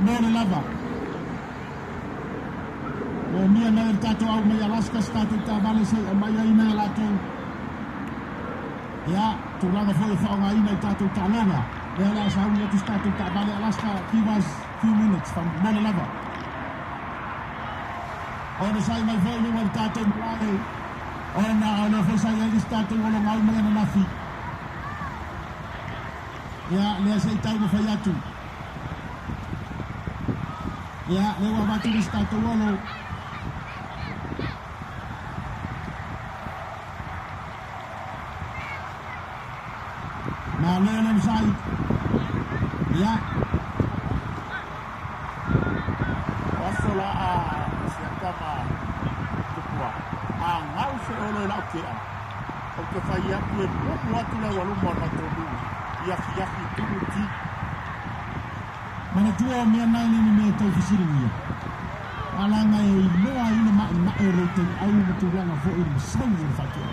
Mole lava. O mia na tato au mai Alaska tato ta vale se mai ina la tu. Ya, tu langa foi fa nga ina tato ta longa. Ya la sa u tu tato ta vale Alaska few minutes from Mole lava. Ona sai mai foi no tato mai. Ona foi sai ele tato o longa mai na nafi. Ya, le sai tau no foi atu. Ya, le wa batu di tato o Malolem sai. Ya. Wasola siakama tukua. Ngau se ole la kia. O ke fai atu e pupu atu le walumo na todu. Yaki turuti. Mana tua mea nai ni me tau fisiri ia. Alanga e noa ina ma e rote au mutu langa fo i sau i fakia.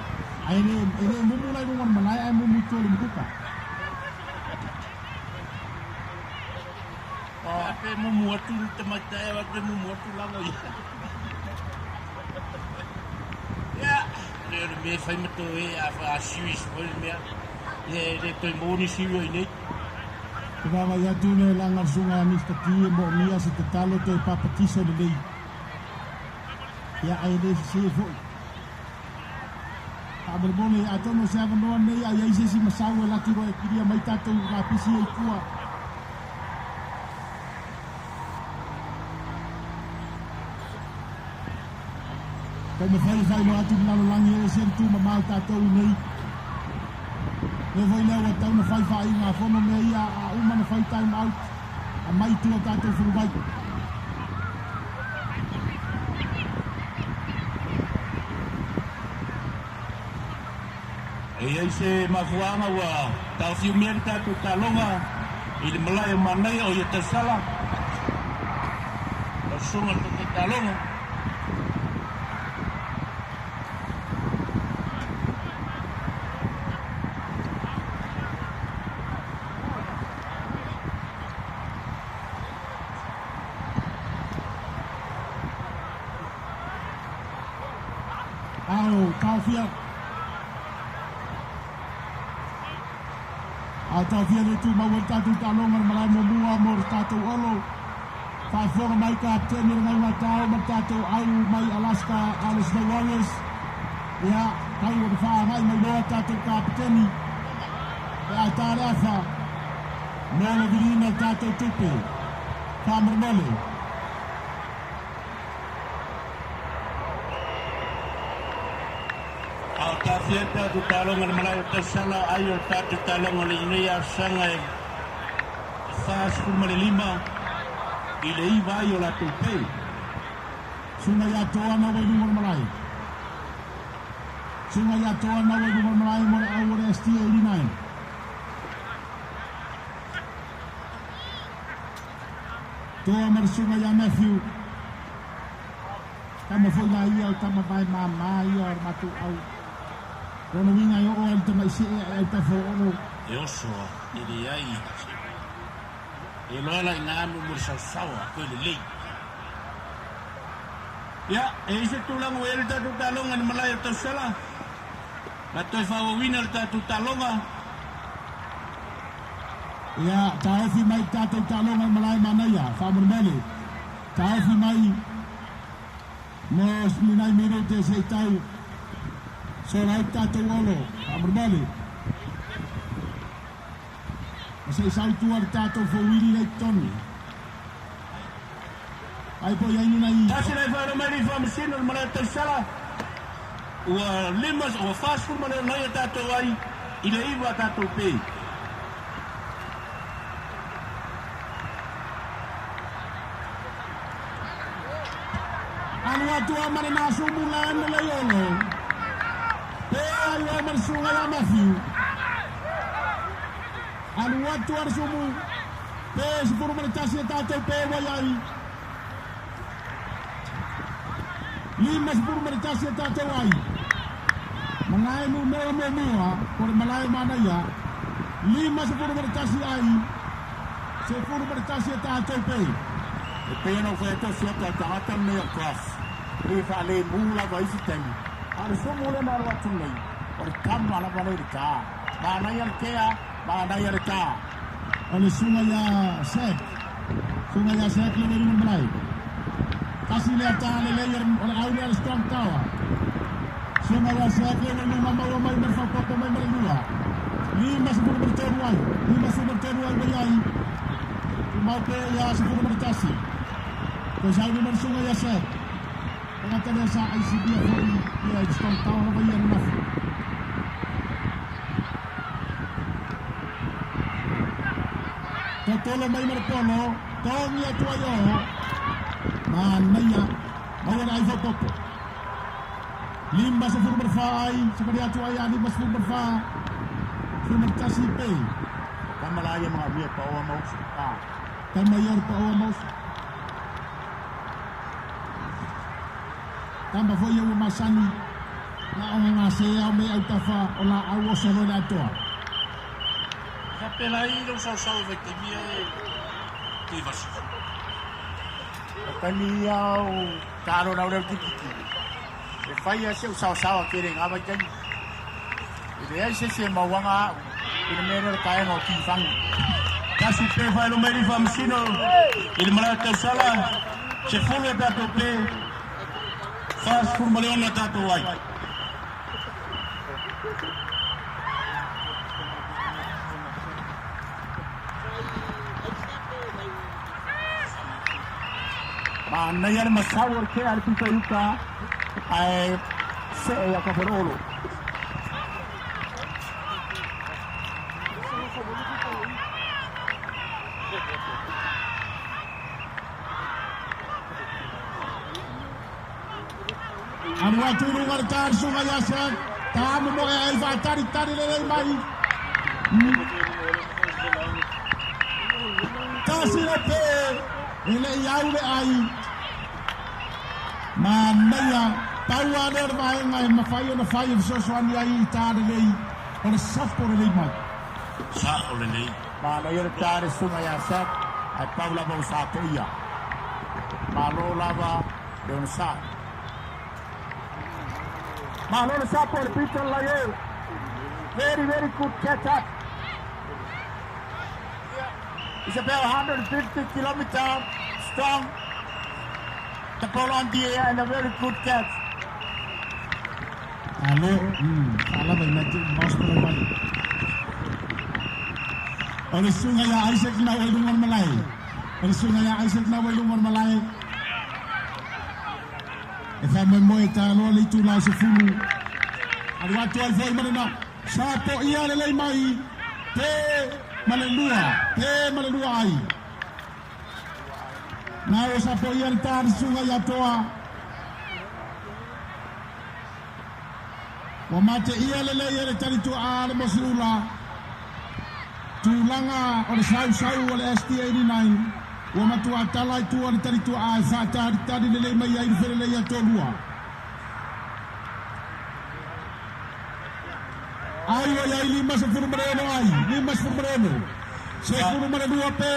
Aine mumu lai rungan manai ai mumu tole muka. Ape mumu atu te matai wa te mumu atu langa ia. Ya, le me fai mato e a suis foi me. Le toi moni siu i nei. Kava ya tune langa sunga mista ki mo mia se te talo te papa kiso de lei. Ya ai de se fo. Abelbone atono se avano nei ai ai se masawe la tiro e kiria mai tato la pisi e tua. Come fai no atu na langi e se tu ma mal tato nei. Le voi le wa tau na fai nga fono me ia a uma na fai time out. A mai tu tato fu vai. E ai se mafuanga wa tau fiu merta tu talonga i le malai manai o ia te sala. O sunga tu talonga. Tafia. Tafia le tu mau tatu talonga malai mo mua mo tatu olo. Fa for mai kapten ni ngai matao ma tatu au mai Alaska Alice the Warriors. Ya, kau wa fa mai mai lo tatu kapten ni. Ya tarefa. Mole virina tatu tupe. Kamermole. Fieta tu talonga na malai te sala ayo tatu talonga le inia sanga e fas kumale lima i le iwa ayo la tupe. Sunga ya toa na wai lumor malai. Sunga ya toa na wai lumor malai mo le awore ST89. Toa mar sunga ya Matthew. Kama foi la ia o tama vai mama ia o matu au. Kono winga yo o el tama isi e ta fo ono. E oso i le ai. E lola i ngamu mo sawa ko le lei. Ya, e se tulang o el tatu talonga ni malaya to sala. Ma toi fa o winner tatu talonga. Ya, taefi mai tatu talonga malaya manaya, fa mormele. Taefi mai Nos minai minuto se tau. So rai tato wolo, amrbali. Se sai tu ar tato fo wili nei toni. Ai po ya ni nai. Tasi nei fa mari fa msino mara te sala. Wa limas o fast food mara nei tato ai. Ile iwa tato pe. Watu amare na sumula na yolo. Pe ayo amare sunga ya Matthew. Watu ar sumu. Pe sipuru mare tasi tato pe wayai. Lima sipuru mare tasi tato wai. Mangai mu mo por malai mana ya. Lima sipuru mare tasi ai. Sipuru mare tasi tato pe. E pena foi até certo a tangata meia class. E fale mula vai se tem. Ara so mula na wa tunai. Or kam ala vale ka. Ba na yar kea, ba na yar ka. Oleh sungai ya sek le dari Melayu. Kasih lihat le layer oleh Aulia Strong Tower. Sungai ya sek le dari Mama mai berfoto mai melua. 5 berteruai bayai. Mau ke ya 10 bertasi. Kesal di sungai ya sek. Pengacara sa ICB ya Strong Tower bayar naf. Tolo mai marpolo, tongi atuayo, manaya, bawa ai foto. 5 berfai, seperti atuaya 5 berfa, sudah kasih pay. Kamalaya mga biya pa o maus. Kamayor pa o maus. Tamba foi eu masani, na ang ngasaya may autafa o la awo sa rola atoa. Pela aí não só vai ter minha que vai ser. Kania o caro na hora de que. E fai a seu sal querem aba tem. E esse se mawanga primeiro cai no tifang. Kasi pe vai no meio vamos sino. Ele malata sala. Se for da tope. Faz por malona tato vai. Nayar masawar ke arpita yuka ay se ya kaporolo. Anu aturu wartar sungai yasan, tamu mo ay alfa tari lelay mai. Kasirape, ele yaule ai. Manaya tawaner mai ngai mafayo na fayo soswani ai tare lei on sapo lei mai sa olele manaya tare sunga ya sak ai paula ba sa teia malola ba don sa malola sa por pitol layer very good catch up. It's about 150 kilometers strong. The ball on the air and a very good catch. Halo, salah banyak mas perempuan. Oleh sungai ya Isaac Nawal Dungan Malay. Oleh sungai ya Isaac Nawal Dungan Malay. Eva memoy talo itu lah sepuluh. Ada waktu alfoi mana? Sapo ia lelai mai. Te malendua ai. Nao sapo ia tar sungai atoa. Wamate ia lelai ia tari tu ale mosula. Tulanga oleh sau oleh ST89. Wamatu atala itu oleh tari tu ai fata tadi lelai mai ai lelai atolua. Ayo ya 5 mereno ai 5 mereno. 10 mereno pe.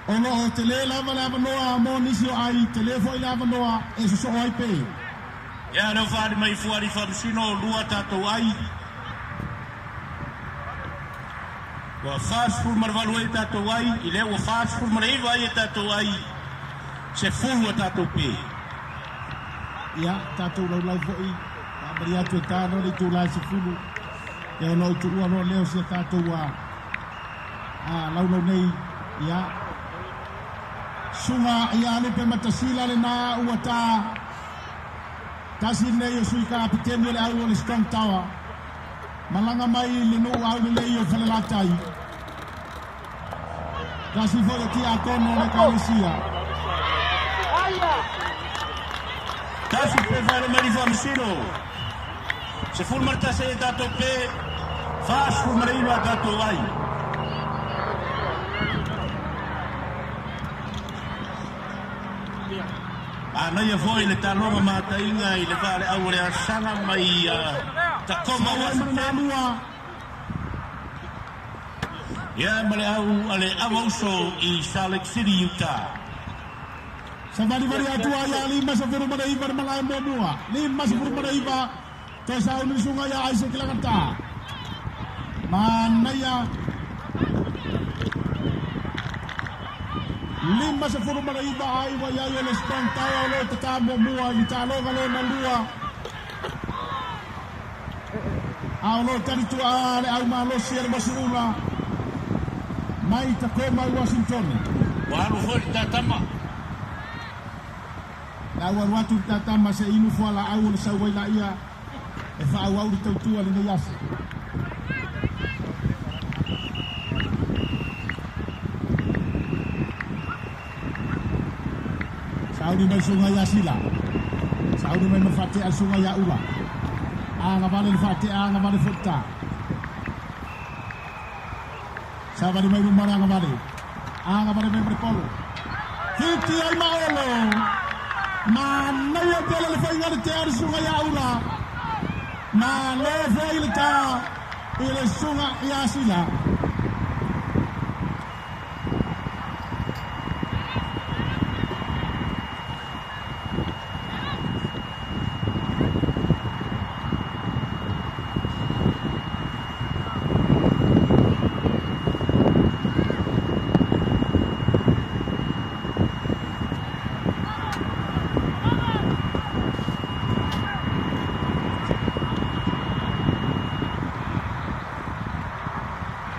Ono tele lava noa mo nisio ai telefone lava noa eso so ai pe. Ya no fari mai fuari famsino lua tato ai. Wa fast food marvalu tato ai ile wa fast food mareva ai tato ai. Se fuwa tato pe. Ya tato lau foi. Maria tu tano ni tu la se fulu. Ya no tu no leo se tato wa. Lau nei ya sunga ia le pe matasila le na uata kasi ne yo sui kapiteni le au le Strong Tower malanga mai le no au le yo fele la tai kasi fo ki a kono le kalisia kasi pe vale mai famsino se ful marta se tato pe fast ful marino tato ai. Ana ia foi le talonga matainga i le vale au le asanga mai takoma wa manamua ya male au ale avauso i Salt Lake City, Utah. Sabari atua ya 5-10 Madaiba malai mua 5-10 Madaiba Tesa uni sungai ya Aisyah Kilangata Mana ya 5-10 Madaiba Aiwa ya yo lespang tayo lo tetamo mua Vitalo kalo nalua Aulo tadi tua ale au malo siar Barcelona Mai Tacoma Washington Walu foi tatama Lawan watu tatama sa inu fuala au sa waila ia e fa au di tautua le yas Saudi mai sungai Yasila Saudi mai mafate al sungai Yaula Anga vale fate anga vale futta Sabari mai rumah anga vale mai berpolo Kiti ay maolo Mana ya pela le foi ngale ter sunga ya ura na le foi le ta ile sunga ya sila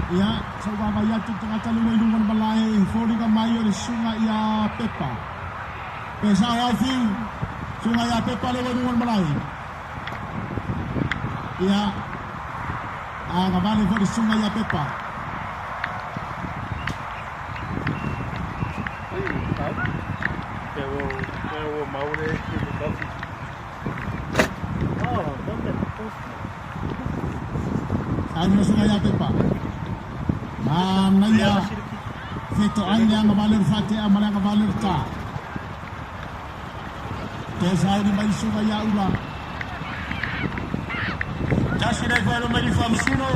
Ya, sa bayat tu tengah talumay luman balay, falling ka mayo ni sunga ya Pepa. Pesa wafi, sunga ya Pepa luman balay. Ya, ngabali ko ni sunga ya Pepa. Pero maure que Ano sunga ya Pepa. Mana ya Fito aina nga valer fati amala nga valer ta Tesa ni mai sunga ya ura Tasi na ikuano mai famsuno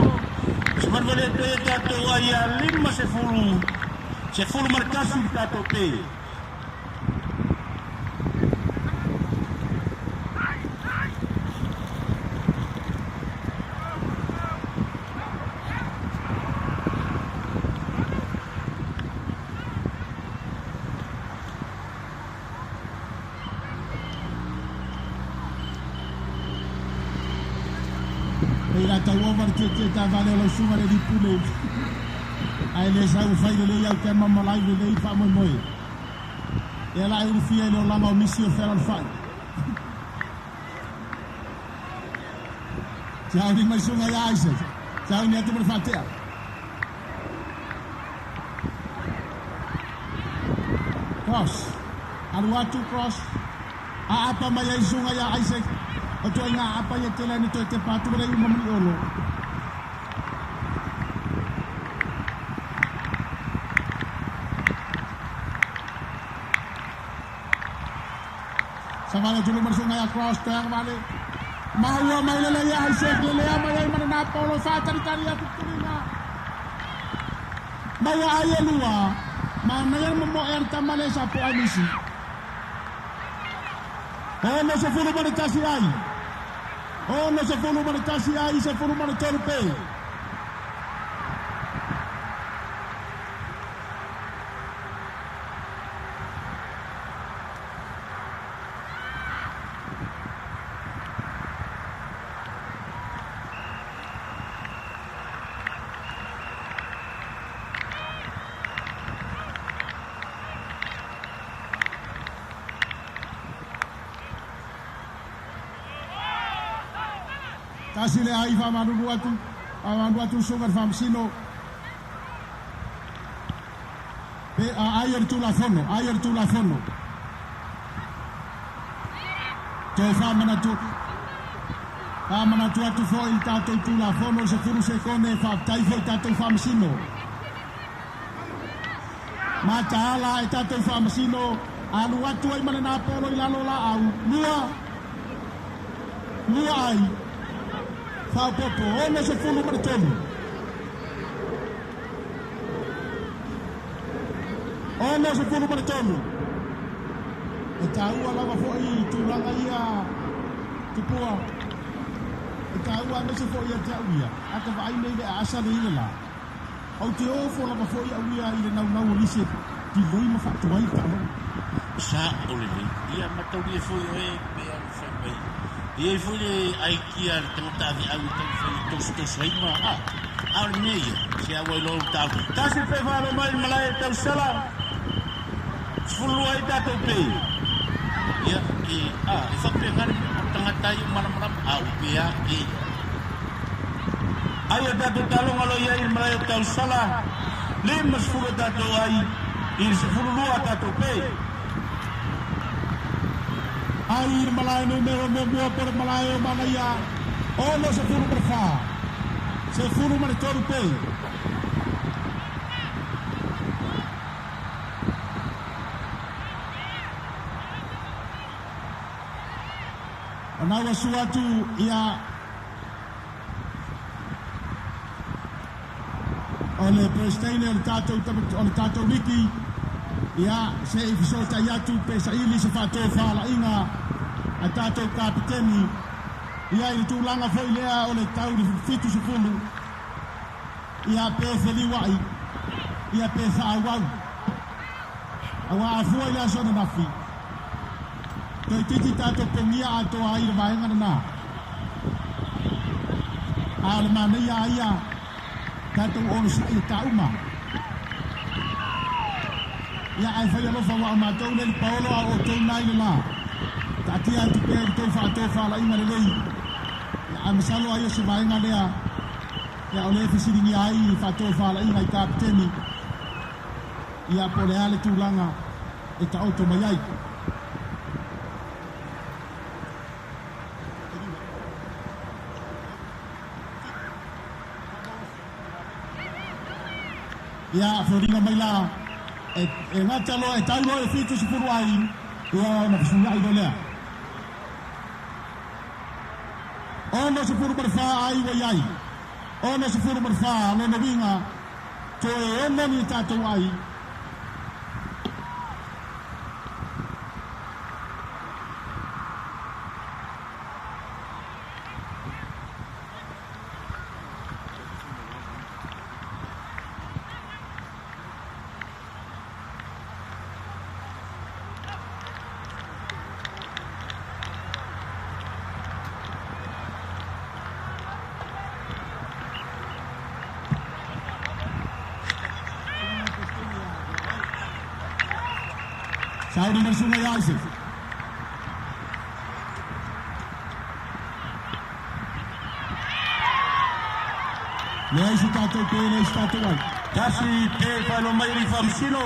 Seman vale te tato ya 5-10 markasu tato te Ila tawa martete ta vale lo sunga de pule ai le sa u fai le ya kan mama lai le fa mo moi ela ai fia le langa o misi o feral fai Ciao di mai sunga ya Isaac ciao ni atu berfatea cross Aruatu cross apa mai sunga ya Isaac Oto nga apa ya tela ni to te patu re mamli olo Samala dulu bersungai across tang balik Mawa mai le ya Isaac le ya mai mana na polo sa tari ya kutulinga Mawa ayelua mana yang mo er tamale sa po amisi Ono se fulu manitasi ai Ono se fulu manitasi ai se fulu manitorpe Kasih le ai fama du atu sungar fam sino be ayer tu la fono to fama na tu atu fo il tato tu la fono se furu se kone fa tai fo tato fam sino mata ala tato fam sino alu atu ai mana na polo ilalo la au lua ai Fa popo, ono se fulu martonu. Ono se fulu martonu. E tāua lava fo'i tūranga ia tupua. E tāua nese fo'i a te auia. Aka vai nei le asa le ina la. Au te ofo lava fo'i auia i le nau lise. Ti loi ma whaktuai tālo. Sa ole le. Ia matauri e fo'i oe mea le whaipai. Ia i fo'i le aikia le tangata avi au tau fo'i tos reima. Aure meia. Se awa i loro tālo. Tasi pe whalo mai malai tau sala. Fulua i tātou pei. Ia e whakpea ngare o tangata i manamaram au pea e. Ai a tātou talonga lo ia i malai tau sala. Le masfura tātou ai. I se fulua tātou pei. Ai i malai no mero me mua por malai o manaia. Ono se furu perfa. Se furu mare toru pei. Nawa suatu ia ole prestene o tatou wiki ia se i fisota iatu pe sa ili se whātou whālainga a tatou kapiteni ia i tūlanga foi lea o le tau ni fitu se fulu ia pe wheliwai ia pe whaawau awa afua ia sona nafi toi titi tato pengia ato ai le vaenga na al mana ia tato ono si ai tauma ia ai fai lo fa wa ma to le paolo a o to nai le la tati anti pe to fa la ina le lei ia am salo ai se vaenga lea ia ole fisiri ni ai fa la ina i kapteni ia pole ale tulanga e ta auto mai ai ia Florina mai la e ngata lo e tau lo e fitu se puru ai ia na fisunga ai do lea ono se puru marfa ai wa ai ono se puru marfa lo no vinga to e ono ni tato ai Saudi bersungai Yasif. Lei stato bene, stato mal. Tasi te falo mai rifamsino.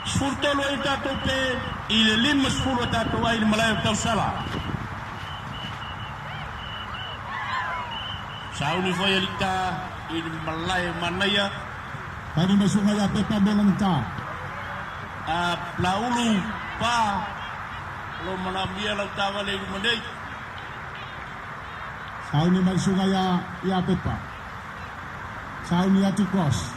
Sfurtolo e tato pe il lim sfuro tato ai malai tau sala. Saudi foi elita il malai manaya. Tadi bersungai ya Pepa Bonanta. Laulu pa lo manambia lau tawa le mandei Sauni bersungai ya Pepa. Sauni atu cross.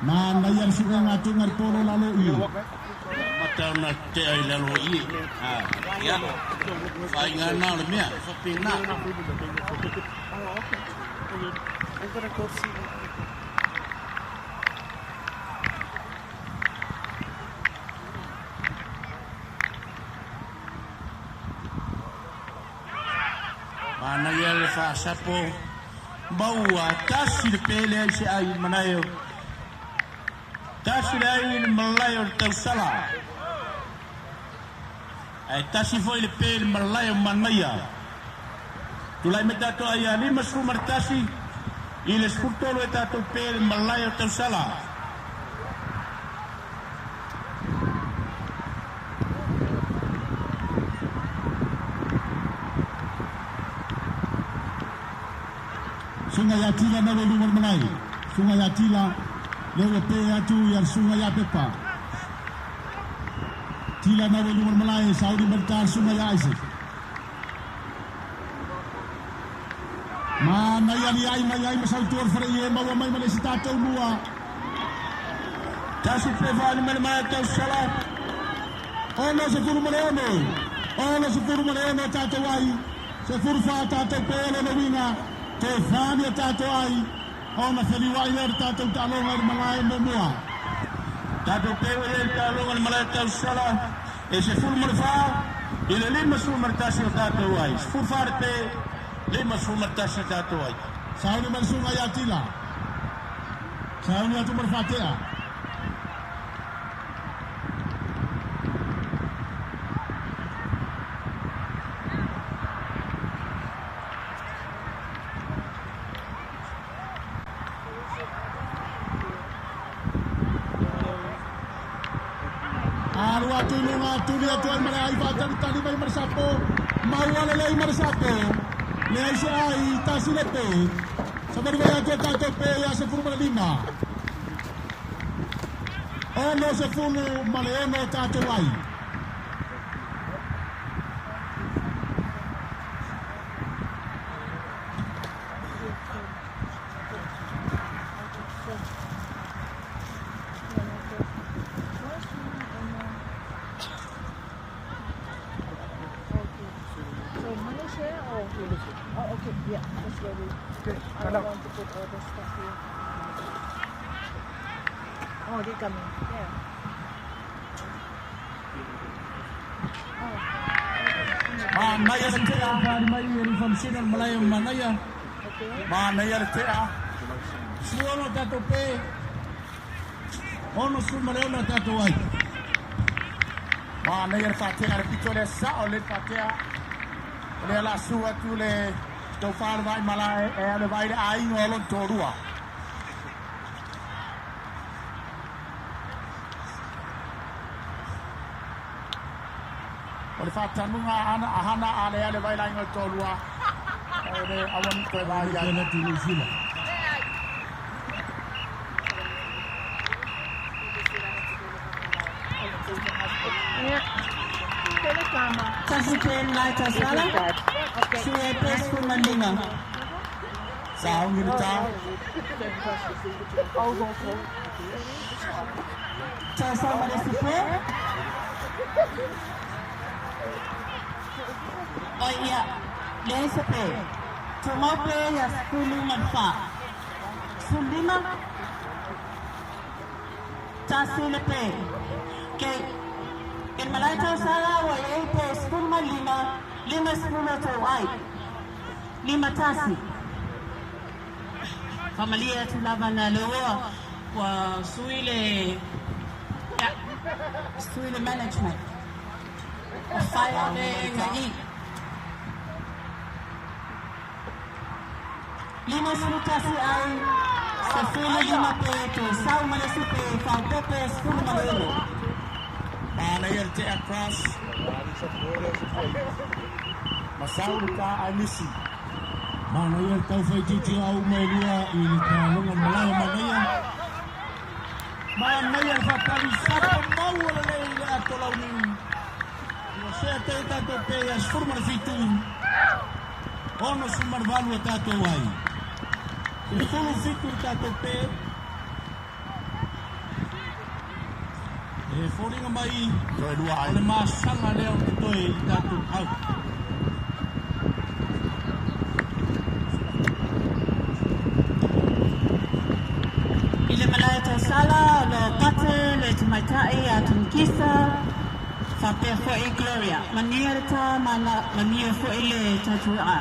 Mana yang sungai ngatu ngarpolo lalu iyo. Mata na te ai lalu i. Ya. Fai ngana le mea, fa pena. I'm gonna go see. Mana ia le fa sapo baua tasi le pele ai se ai manaio. Tasi le ai le malaio tau sala. Ai tasi foi le pele malaio manaia. Tulai meta to ai ali masru martasi. Il sfurtolo è stato per il malaio tau sala. Sungai Atila na lumar manai. Sungai Atila lewe pe atu yang sungai Apepa. Tila na lumar manai Saudi bertar sungai Isaac. Mana ai masau tuor fere ye mau mai mana si tatou lua. Tasi prevani mana tau salat. Ono se furu maleono. Ono se furu maleono tatou ai. Se furu fa tatou pele na winga. Te fani tatou ai. Ona feli wai le tatou talonga malai mo mua. Tatou pele le talonga malai tau salat. E se furu malfa. Ile lima su martasi tatou ai. Furu fa te lima su martasi tatou ai. Sauni marsunga ya tila. Sauni atu marfatea. Arwa tulunga tulia tuan malai fatan tali mai marsapo. Mawala lei marsapo. Lei sai tasilepe. Sabar baya tu tato pe ya se furu malima. Ono se furu maleono tato wai. Oh, dia coming. Yeah. Manaya le tea hari mai eri famsina malaya manaya. Manaya le tea. Suono tato pe. Ono su maleono tato wai. Manaya le fatea le pitole sa o le fatea. Le la sua tu le tau whāra vai malai e ale vai le aingo alon tōrua. O le whātanunga ahana ale vai le aingo tōrua. O le awan koe vai ai. Kena tini sila. Tasipen lai tasala. Suwe pesku mandinga. Sao ngi ta. Tasa mare sipe. Oh iya, le sipe. Tumope ya skulu manfa. Sundima. Tasilepe. Ken malai tasala wa ye pesku mandinga. 5 skulu tawai. 5 tasi. Familia tulava na lewa wa suile management. Fire le ngai. 5 skulu tasi ai. Sefile 5 peto. Sau malesipe. Kau pepe skulu malelo. Manaya le tea cross. Masau ka anisi. Manaya tau fai titi au mai lua i le tālonga malaya manaya. Manaya whapari sapa mau ala lei le atolau ni. Ua sea te tato pe as formar fitu. Ono sumar valu a tato wai. I fulu fitu tato pe. E foringa mai. Toi lua ai. Le masanga leo toi tato au. Ile malaya tasala lo kate le tumaitai a tumkisa fa pe fo e gloria manier ta manier fo ile tatua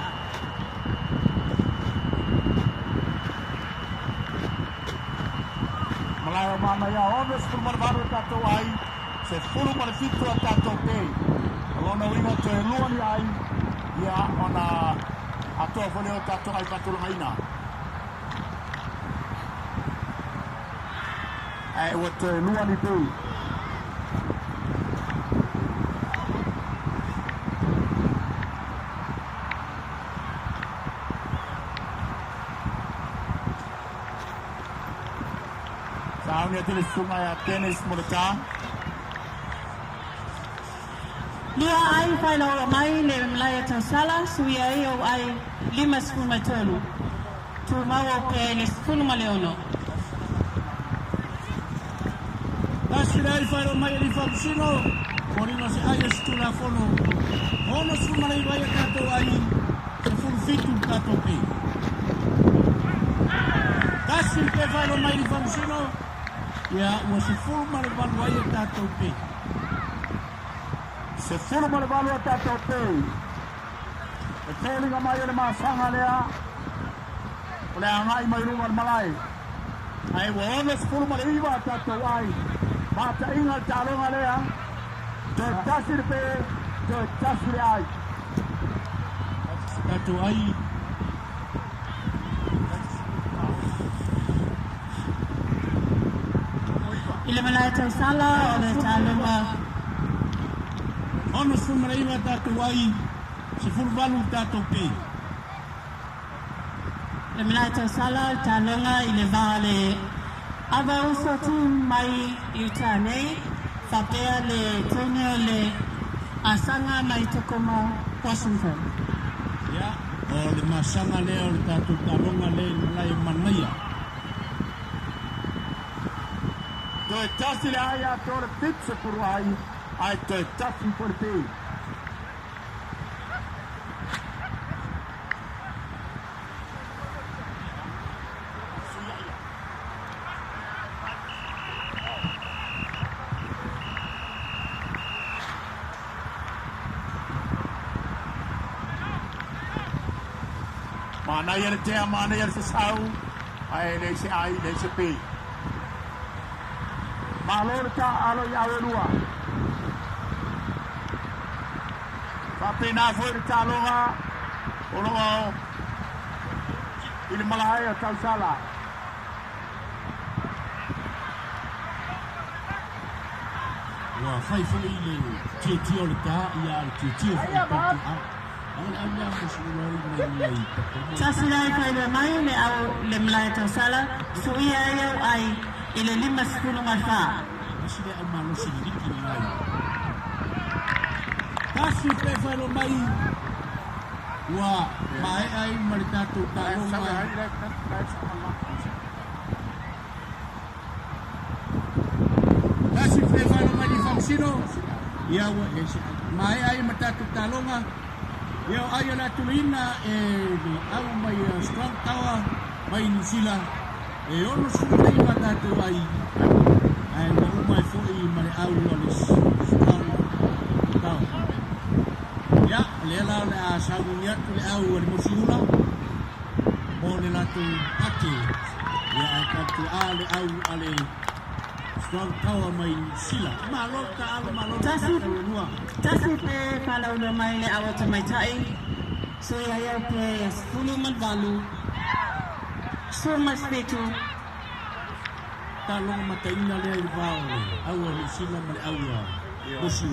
Malaya manaya ono sumar valu tato ai. Se fulu mar fitu a tato pe. Alona winga to e luani ai. Ia ona atoa voleo tato ai patulungaina. Wat luan itu. Saatnya tulis sungai tenis mereka. Lia ai whai lau mai le mlaya tau sala sui ai o ai 5 mai tolu. Tu mau pe le 10 ma leono. Tasira ai whai lau mai li whakusino. Morino se ai stula fono. Ono sumara i vai kato ai. Se furu fitu kato pe. Tasir pe whai lau mai li whakusino. Ia ua se furu mara balu ai kato pe. Se furu mara balu ai kato pe. E tēlinga mai ele māsanga lea. O le angai mai runga malai. Ai ua ono se furu mara iwa kato ai. Mata inga tāronga lea. Te tasir pe, te tasir ai. Kato ai. Ile malaya tau sala o le tālunga. Ono sumara iwa tato ai. Se furu balu tato pe. Le malaya tau sala tālunga i le vale. Ava uso tu mai i tānei. Whapea le tene le asanga mai Tacoma, Washington. Ya, o le masanga le o le tatu taronga le lai manaia. To e tasi le ai a tore pitse puru ai. Ai to e tasi por te. Mana yer te mana yer se sau. Ai le se ai le se pe. Malor ka alo ya welua. Papina foi talonga. Olo il malaya tau sala. Wa fai foi le tio le ta ia tio foi. Tasira i whai le mai le au le mlai tau sala. Sui ai au ai i le 5 ngai wha. Tasira au malo si liki ni ai. Tasi pe whai lo mai. Wa mai ai maritatu talonga. Tasi pe whai lo mai di whangsino. Ia wa mai ai maritatu talonga. Ia ai ala tulina e au mai Strong Tower mai New Zealand e ono suna i matatu ai ai na mai foi mai au ala Strong Tower ya le la a sagunia le au le musula o le latu ake ya katu ale au ale Strong Tower mai New Zealand malota ala malota Tasi pe kalau le mai le awa te mai tai. So ia ia pe 10 man valu. So mas petu. Talong mataina le ai vau. Awa New Zealand mai awa. Musu.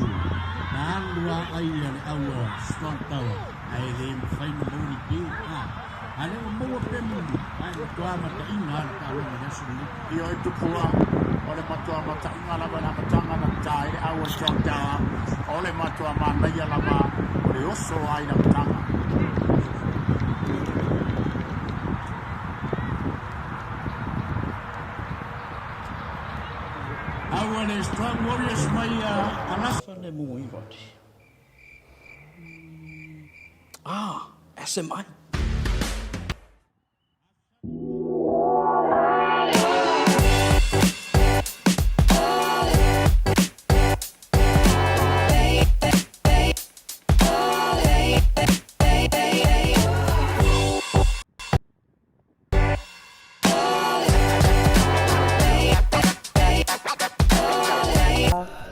Nang dua ai le awa Strong Tower. Ai le fai mo ni pe. Ale mo pe mo. Ai tua mataina talong na sulu. Io e tu pua. Ole matua matainga lava na matanga na tai awa Strong Tower. Ole matua mana ia lava. Ole oso ai na matanga. Awa le Strong Warriors mai Alaska le mui vati. SMI.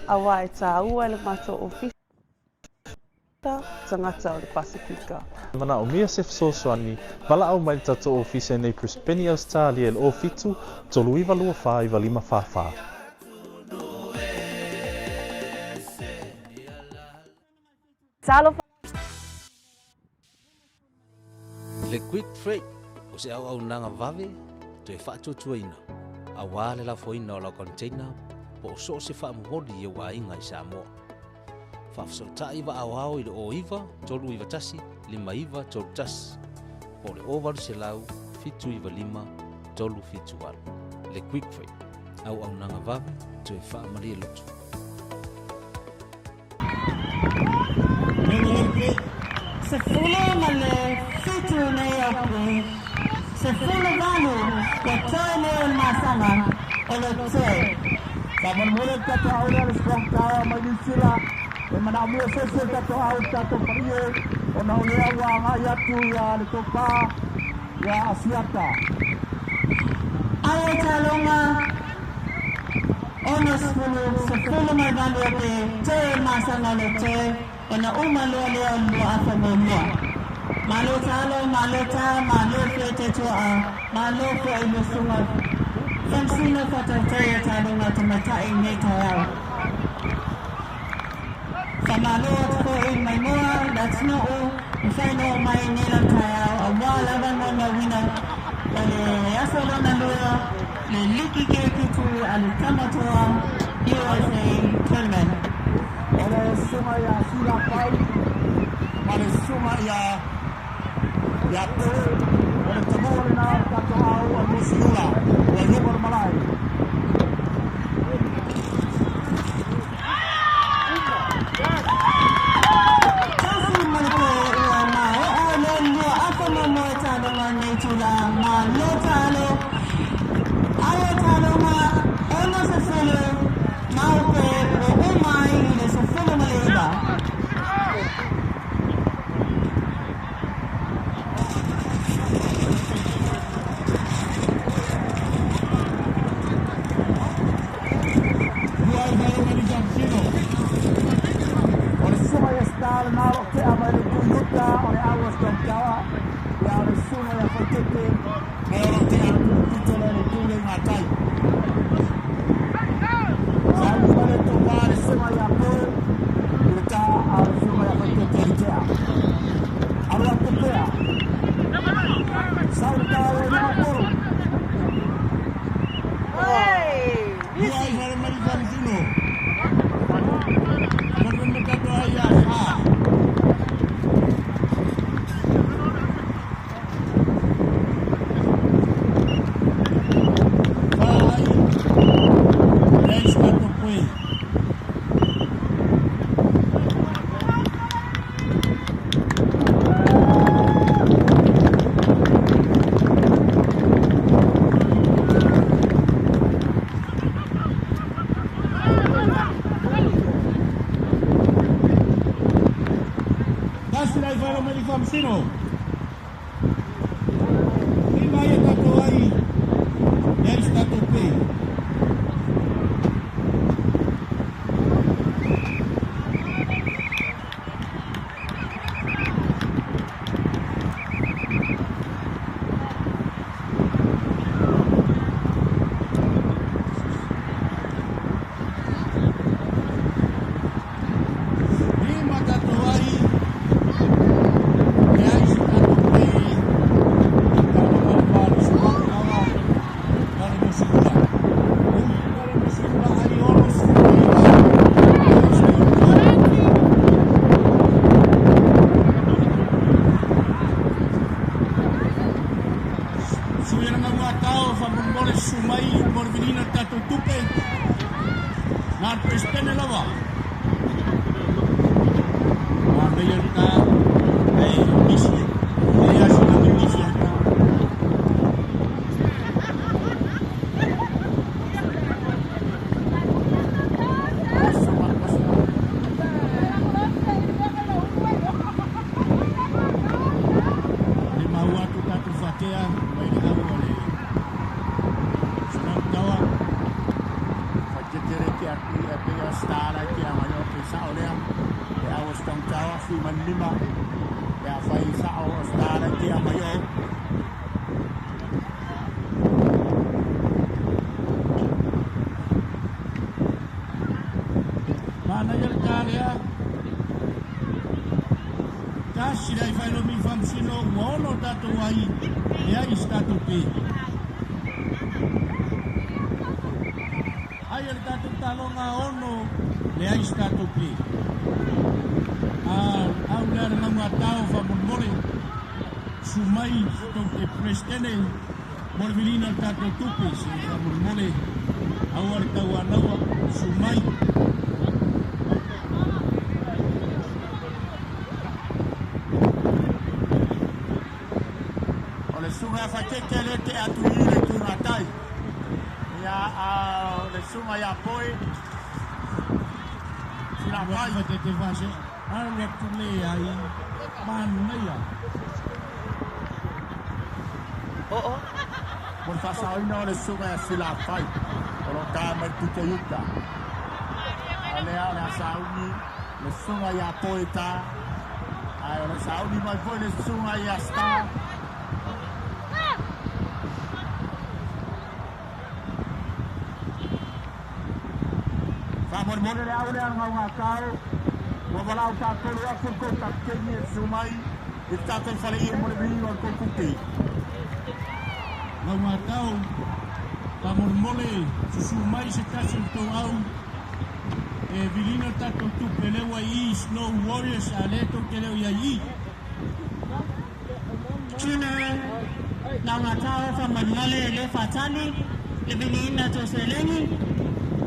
Awa e tā ua le mato ofisa tangata o le Pasifika. Mana o mia se fesoasoani, wala au mai tato ofisa nei Brisbane Australia e o fitu, tolu iwa lua wha iwa 5 whawha. Talo Le quick freight o se au nanga vave to e whaatutuaina. A wale la foina o la container po o so se wha muhodi e wa inga i Samoa. Whafsautai wa au i le o iwa, tolu iwa tasi, 5 iwa, tolu tasi. Po le o waru se lau, 7 iwa 5, tolu 7 waru. Le Quick Trade, au nanga vave, tu e wha maria lotu. Se fula ma le fitu nei au se fula vanu, ke toi leo masanga, o le toe. Kaman mula tato aura le strong tower mai sila. E mana mua sese tato au tato parie. O na ulea wa ngai atu ya le toka ya asiata. Ayo talonga ono sefulu mai vanu ke toe masanga le toe. O na uma leo lua afa mua. Malo talo, malo ta, malo fete toa, malo ko ai musunga. Fansina fatataya talo na tumatai nei tayao. Famalo ko ai mai moa, that's no o. Ifano mai nilang tayao, awala van mo na wina. Ale asalo na lua, le liki ke kitu ale tamatoa, USA tournament. Ole suma ya sila pai, ole suma ya tu, ole temu ole na tato au al musula, ole lumar malai. Kasi malko uama, ole lua ako mo talo na netula, malo talo, ayo talo ma, ono sa solo, maupe o umai ile sa solo maliba. Naro ke amai le tuyuta o le awas tong jawa ya le suna ya fotete naro ke aku titolo le tule ngatai sabu male toba le suna ya po kita al suna ya fotete dia ala tepea sauta le na po dia hari mari kan sino Mungkin kata ayah Sino? Lima ya tato ai. Ya está tope. Lima tato ai. Ayer tatu talonga ono le ai stato qui. Au lera ngamata fa mole sumai to ke prestene morvilina tato tupi si fa mole awar tawanawa sumai. Sunga fakeke lete atuile tunatai ya le sunga ya poi sila mai fakeke vase ala tule ai manaya por fasao no le sunga ya sila pai kalau kama tutayuka ale ala sauni le sunga ya poi ta ai le sauni mai foi le sunga ya sta. Mone le aure ang ngakau wa balau ta ko ya ko ta kenye sumai ita ko fale ir mone bi or ko kupi ngakau pa mole sumai se kasil to au vilino ta to tu pele wa i snow warriors aleto kele ya yi chine na ngakau fa manale le fatani le vilina to seleni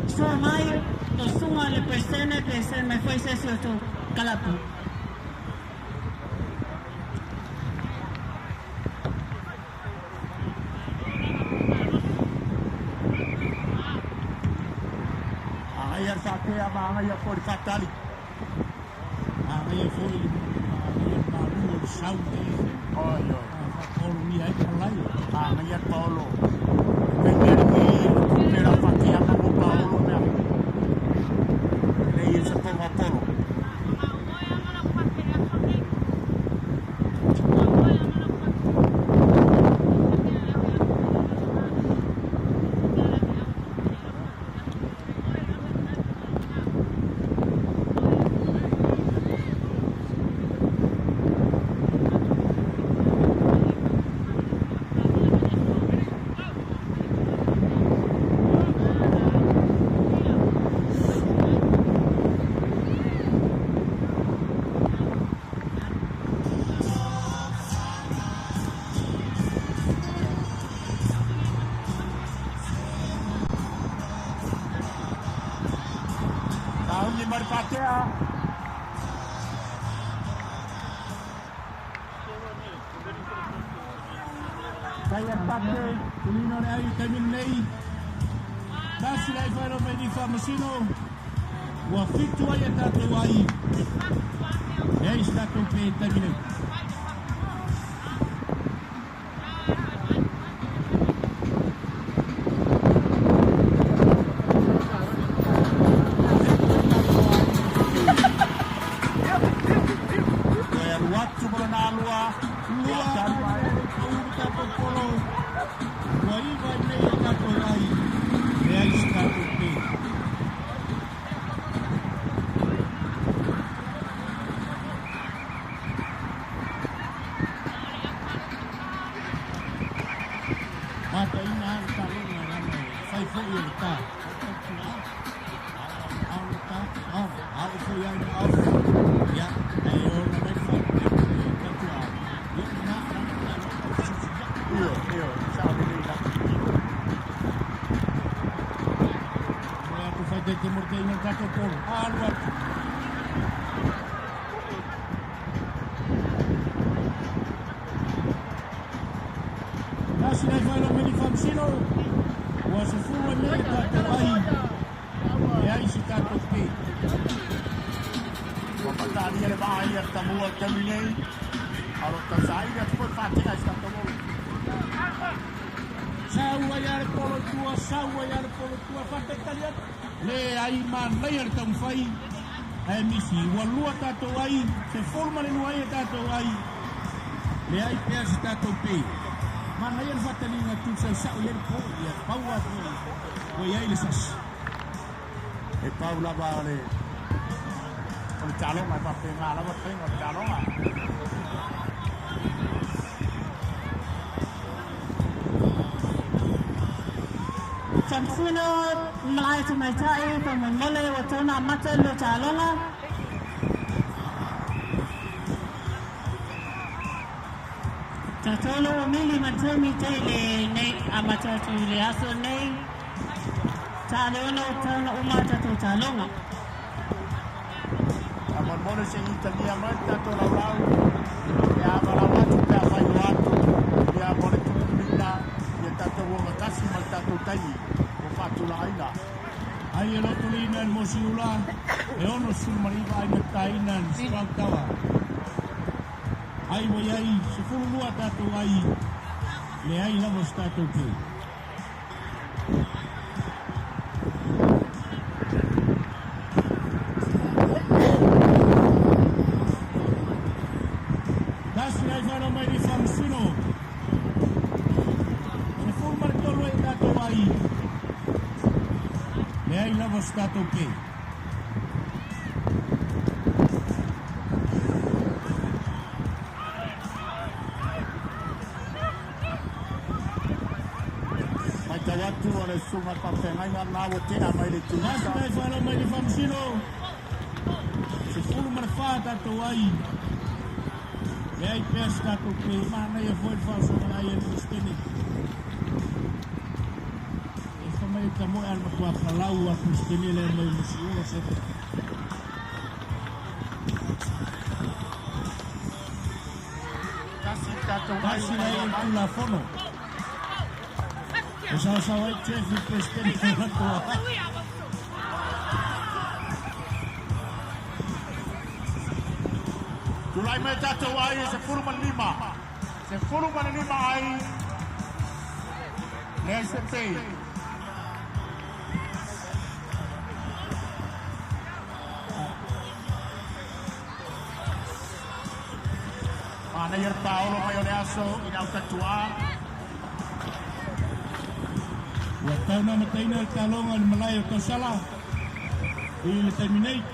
sumai to sunga le persene que se me fue ese to calapu ayar sake ama ayar for fatali ayar for ayar malu saudi oh yo polo ni ay palai ayar polo pero fatia como polo se ponga polo. Saya pakai kulino ni ayu kamin nei. Nasi lai faro medi famasino. Wa fitu ay tato ai. Ei está com pe tamine. Nasi lai faro medi famasino. Wa se fu nei tato ai. Ei está com pe. Dia le bahaya tamu terminei. Kalau tersai dia pun pakai esta tamu. Sawayar polo tua fata kalian. Le ai man layer tam fai. Ai misi walua tato ai, se forma le nuai tato ai. Le ai pes tato pe. Man layer fata ni ngatu sa yen po ya pawa ko ai le sas. E Paula vale. Con calong mai pa penga la ba penga calong ah. Tamsino Malaya to my tie from Mole or Tona Mata Lutalona. Tatolo Mili Matemi Tele, Nate Amata to Liaso Nate. Talono Tona Umata to Talona. Amon Mole se Italia Mata to la Lau. Ya Marawatu ta Faiwatu. Ya Mole to Mina. Ya Tato Wakasi Mata to Tai. Fatu laina. Ai elo tulina mosiula. E ono sulmariva ai metainan strangtawa. Ai mo ai se fulu lua tatu ai. Le ai la mostatu ke. Das ai fano mai di Famsino. Se fulu martolo ai tatu ai. Le ai la mostatu ke. Tawatu oleh sungai Papengai ngawo tena mai le tu. Das ai fano mai di Famsino. Se fulu marfata to ai. Le ai pesca to ke mana e foi falso ai en stene. Mai kamu al matua kalau aku stene le mai musuh se. Kasih lai pula fono. Usaha-usaha itu presiden tua. Tulai meta tuai sepuluh lima ai. Nesete. Mana yer Paulo Mayoneaso inau ketua. Watana mataina kalongan Melayu to salah. Il terminate.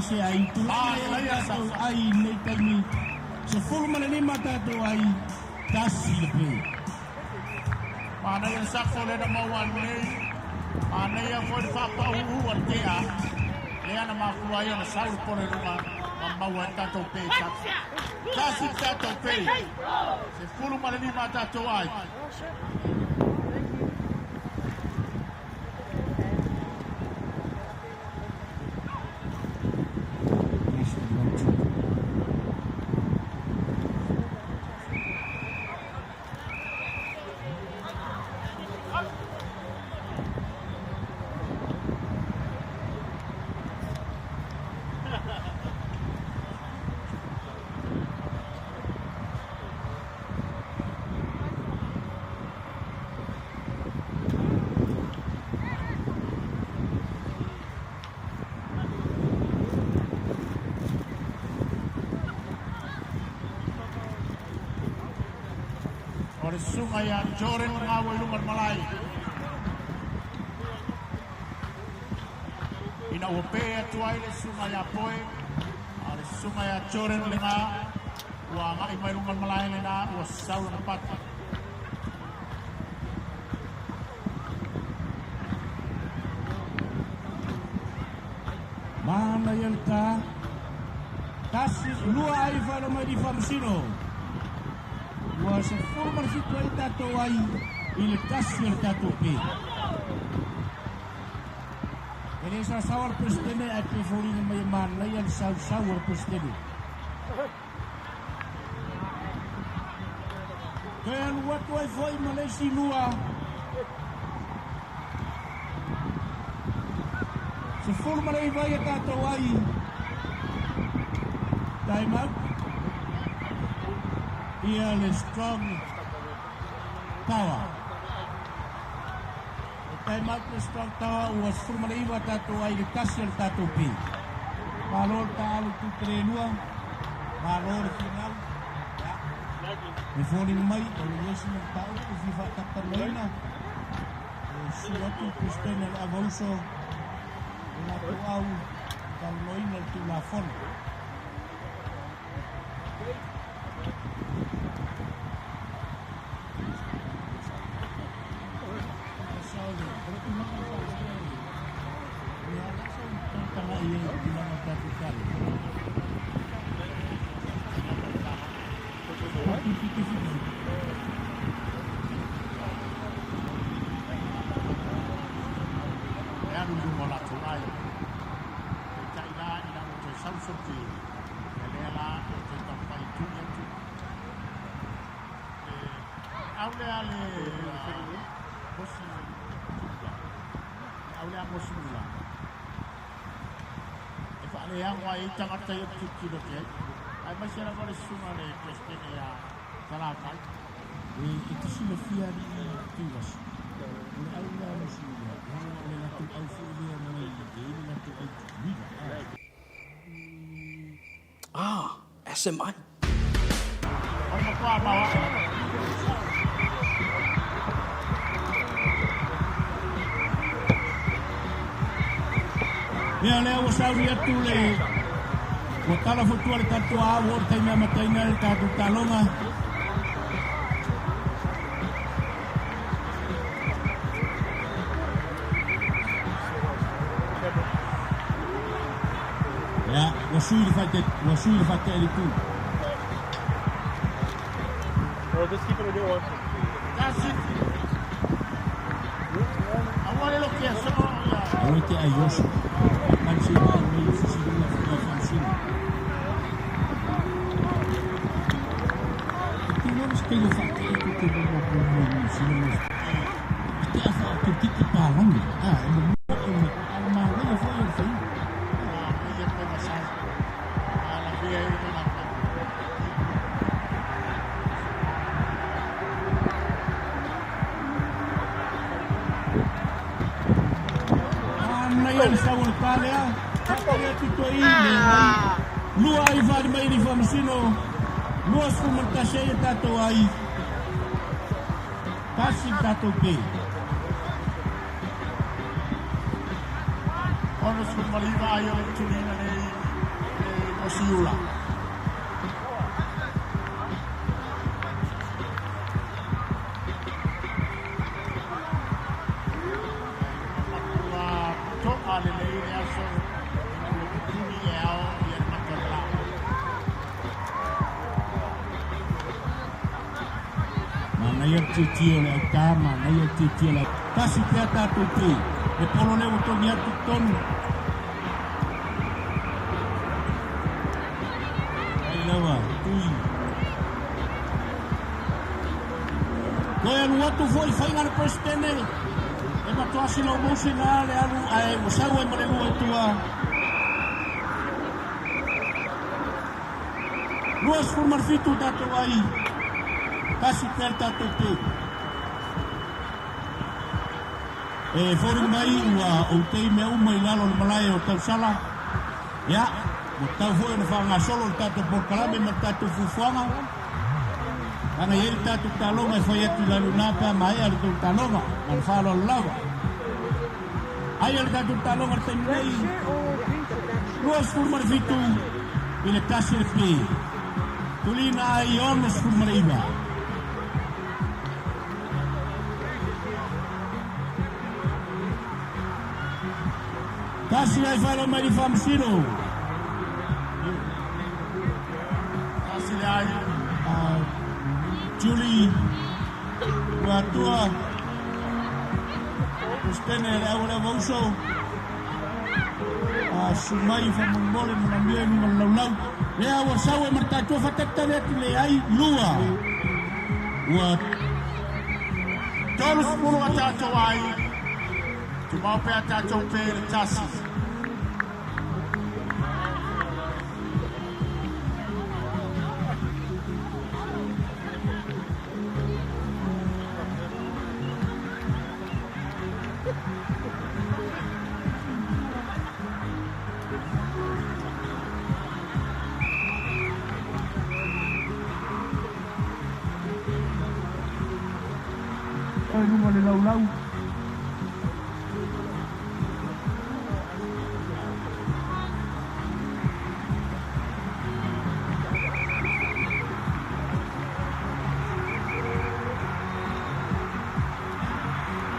Le ai tulai ai nei tani se fulu mana ni mata to ai dasi le mana yang sakso le na mawan nei mana yang foi fa pa u artea le ana ma kuaya na sau por rumah mawan tato pe dasi tato pe se fulu mana ni mata to ai sungai yang joren ngawai lumar malai. Ina upe tuai le sungai apoe, ale sungai joren lenga, wa ngai mai lumar malai lena, wa sau tempat. Mana yang kasih lua ai falo mai di Famsino. Was a former situation tato ai il kasir tato pe. Ele sa sawar presidente at pefori ng may man na yan sawar presidente. Kaya luwat way foy Malaysia lua. Sa former ay vaya tato ai. Time out. Ian is strong power. kai Marcus Tautawa ua sumaliwa tatu ai le kasi le tatu pi. Malor ta alu tu trenua. Malor final. E foni mai o le yesu na tau o fifa taparloina. Suatu Kristene le avauso la tuau talloina tu la fon. Yang wai jangan saya cuci dokter. Ay masih ada baris sungai le Kristene ya salakan. Itu sudah via di Tiwas. Allah Rasulullah. Orang nak al-Fulia mana ini nak al SMI. Orang tua bawa. Mea lea o sauri atu le o tala futua le tatu a o te mea mataina le tatu talonga. Ya, wasui le fate le tu. Well, just keep it a bit one. That's it. Awale lo que eso ya. Awale te ayoso. Mansi ba may sisigaw na fansin. Ito na mas kayo fate ito ko mo ko mo sino. Ito afa ko tiki palang. Ang mga na foi foi. Iya ko masay. Ala biya ito na. Ngayon sa Wolfania, kaya tito ini, lua ay fad may ni famsino, lua sumunta siya tato ay, kasi tato ke. Ono sumaliva ayo le tulina le Mosiula. Titio le tama na yo titio le kasi kata tuti e polo le utonia tuton ai lawa tui koyan watu foi final Kristene e matoasi lo musina le alu ai usawa e mole lu tua luas formar fitu dato ai kasi kerta tutu. Forum mai ua o tei mea umai lalo le malai o tau sala. Ya, o tau foi na whanga solo tatu porkalame ma tatu fufuanga. Ana yeri tatu talonga e whai atu lalu napa mai ali tau talonga. Man whalo lawa. Ai ali tatu talonga te mei. Luas formar fitu ile kasi le pi. Tulina ai onos formar iba. Kasi ay falo mai famsino. Kasi ay Julie Watua Kristene awala vauso sumai famongole manambia ni malaulau le awa sawe martatua fatata le le ai lua wa todos puro atato ai Tumau pe atato pe tasi. Numa le lau.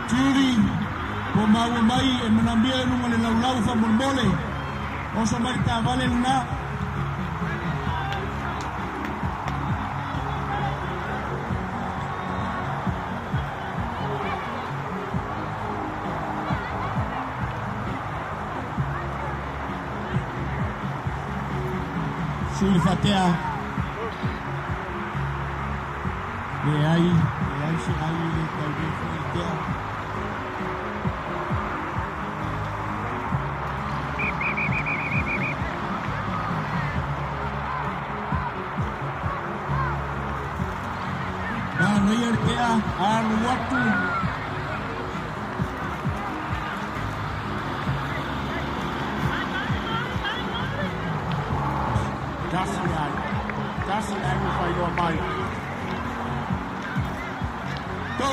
Turi, mau mai e menambia numa le lau fa molmole. Oso marita vale luna. Sui fatea. Le ai se ai le tau fatea. Dan layar kea al waktu.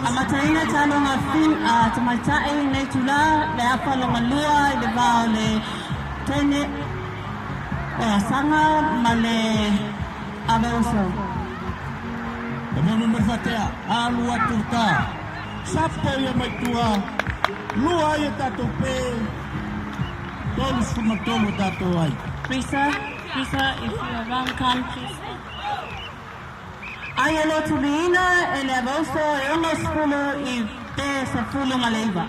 Amataina talo nga fin tamatai nei tula le apalo ngalua le bao le tene sanga male abauso. Teman berfatea alu aturka sapo yang maitua lua ya tato pe tolus kuma tolu tato ai. Risa, if you are around countries. Ayalo tuliina ele abauso e unos fulo I te se fulo maleiba.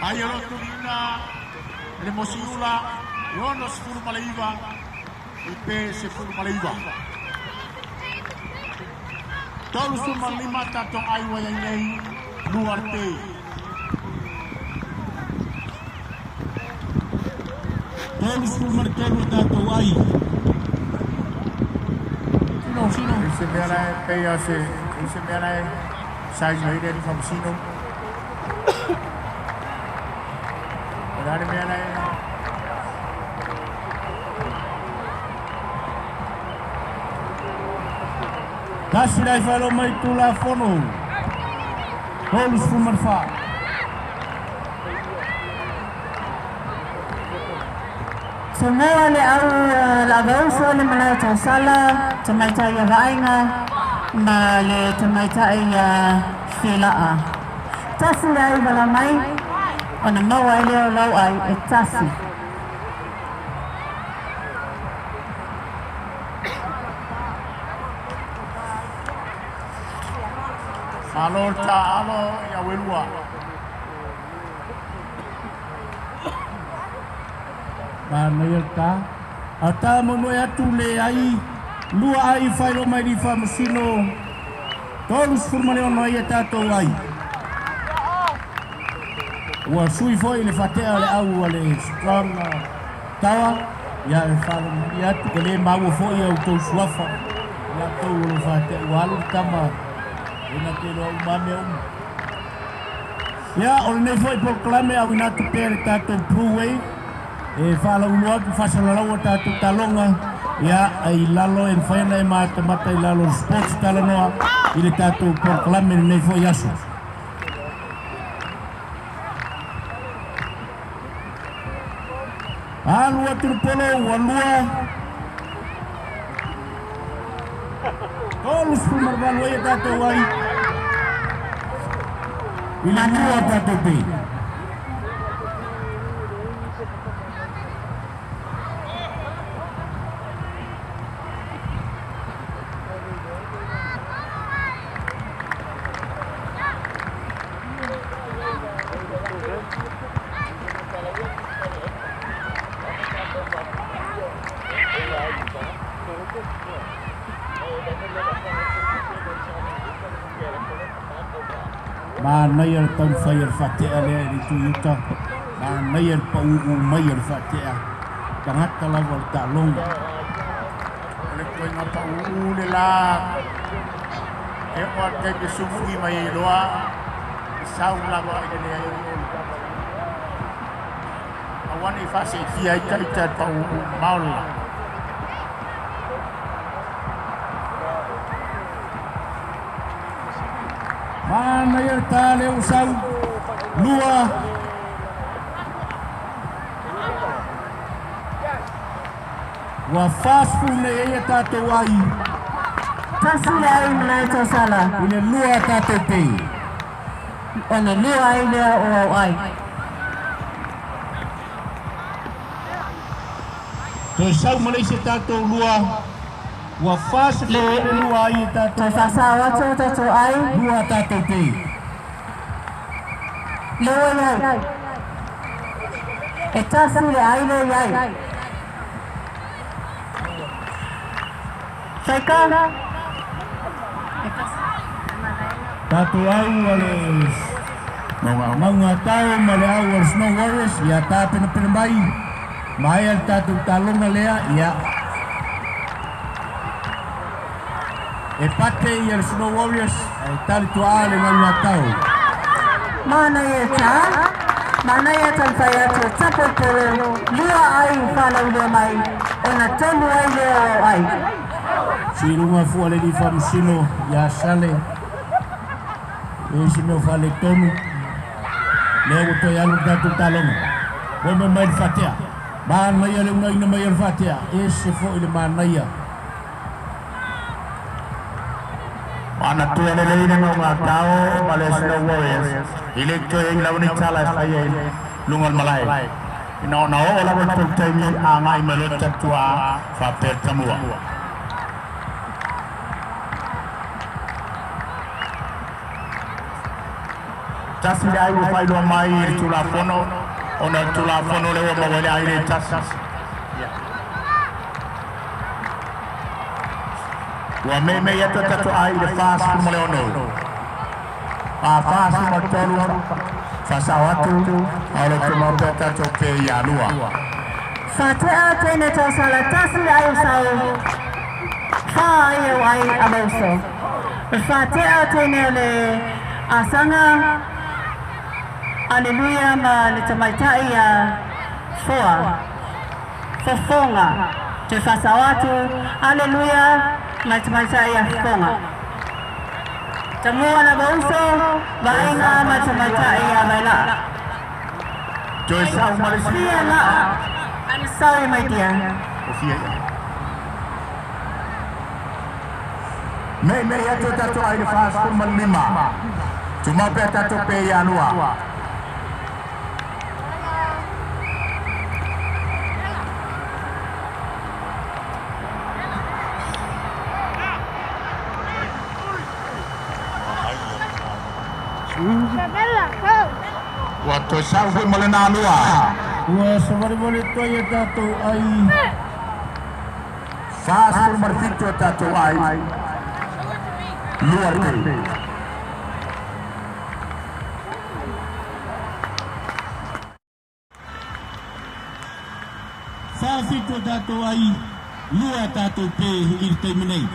Ayalo tuliina ele mosiula e unos fulo maleiba I te se fulo maleiba. Tolu suma lima tato aiwa yang nei luar te. Tolu suma tolu tato ai. Sino. Ese me ana peia se ese me ana sai mai de famsino. Ada me ana Kasih falo mai tula fono. Tolus fumarfa. Semua le au abauso le malata sala tamaita ya vainga ma le tamaita ya filaa. Tasi ai bala mai ona mawa le lau ai etasi. Alo ya welua. Banayaka ata mono ya tule ai lua ai failo mai di famusino tolus furmane ono ya tato ai wa sui foi le fatea le au le strong tawa ya le falo ya tu le mawo foi ya to suafa ya to le fatea walu tama ina ke lo mame ya on ne foi proclame au na tu per tato pruwe e fala ulo ki fasala lawa tatu talonga ya ai lalo en faina e mata mata i lalo sports talanoa ile tatu proclame nei foi yasu alu atur polo walua tolus pumar balua ya tatu wai ile tua tatu pe Manayar tam fire fatea le itu yuta manayar pau mayar fatea jangat kalau volta long Le koi ngapa le la e o te ke sufi mai loa sau la ba ile le awan i fase tia ita tau maula. Mana ia tale usau lua wa fast food ne ia tatou ai Tasila ai mulai tau sala. ile lua tatou te Ona lua ai lea o au ai. to sau Malaysia tatou lua wa fast food ne lua ai tatou Tau sasawa tau ai. lua tatou te Lua ai. E tasila ai lea ai. Saika. tatou au ale maunga tau male au al Snow Warriors ia tāpena pena mai al tatou talonga lea ia e pate i al Snow Warriors e tali tua ale maunga tau Mana ia ta? Mana ia tanpai atu tapo polo lua ai whanau lua mai. Ona tonu ai lea o ai. Sirunga fuale di famusino ia sale e si meu fale tonu leo to ia lu tatou talonga wema mai fatea man mai ale una ina mai fatea e se fo ile manaya Mana tu ele leina no matao Malaysia Warriors. Ile to yang lawan chala saya lungal malai. Ino no ola betul temi angai melot tua fa per tamua. Tasmi ai wo fai do mai tula fono ona tula fono le wo mawale ai tas. Wa me ya tatu ai de fast mole ono. Fast mo tolu fasawatu ala tuma beta toke ya lua. Fatea tene tau sala tasila ai usau. Fa ai abauso. Fatea tene le asanga. Aleluia ma le tamaitai a foa. Fofonga. Te fasawatu. Aleluia ma tamaitai a fofonga. Tamua na bauso. Bainga ma tamaitai a baila. Joy sau Malaysia na. I'm sorry my dear. Me ya tatu ai de fast pun lima. Cuma beta tope ya lua. Waktu sau pun melena lua. Wa sabari to ia tatou ai Fast pun merfito tatu ai. Luar ni. Fafito tatou ai lua tatou pe il terminei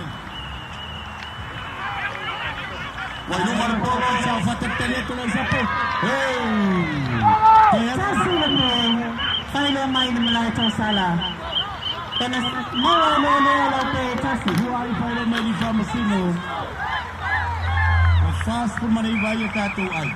Wai lumar tolo sa fatetele tolo sa po Tasi na po. Kailo may namalay tau sala. Kana mawa lo pe tasi. Huai failo mai di famusino o fast pun manai vai tatou ai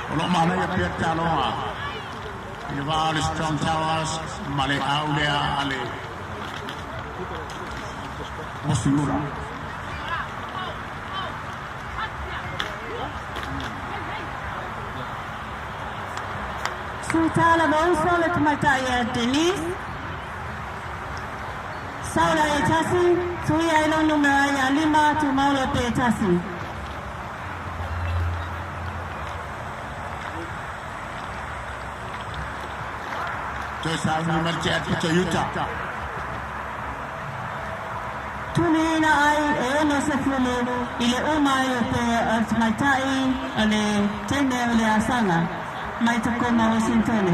Kalau mana ya pihak calon Ival Strong Towers Male Aulia Ale Mosiura Sutala bauso le tumataya Denise. Saula ya tasi. Suya ilo numera ya 5 tu maulo pe tasi. Terus saya mercet ke Utah. Tunina ai ono se fulu ile umai pe maitai ale tene ole asanga mai tukona Washington.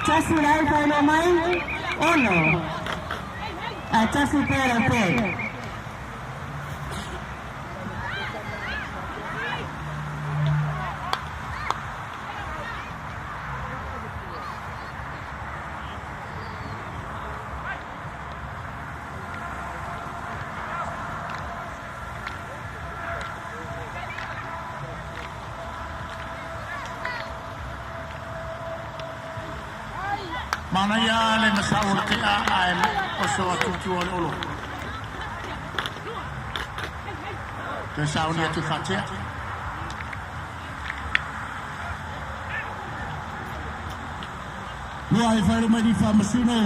Tasi lai palo mai ono. Tasi pera pe. Mana ya le masawul kia ai oso atu olo olo. Ke sauni atu fatia. Lua e whaere mai ni whamasino.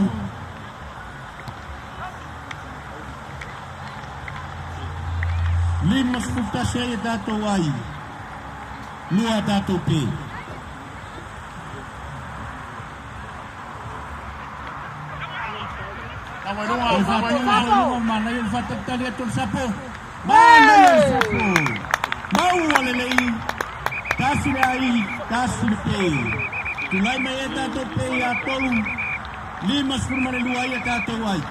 Lima sputa se e tātou ai. Lua tātou pe. Mana yung fatatali atong sapo. Mana yung sapo. Mau walelei. Kasi na ai. Kasi na pe. Tulay may e tātou pe atong. Limas purmane luay e tātou ai.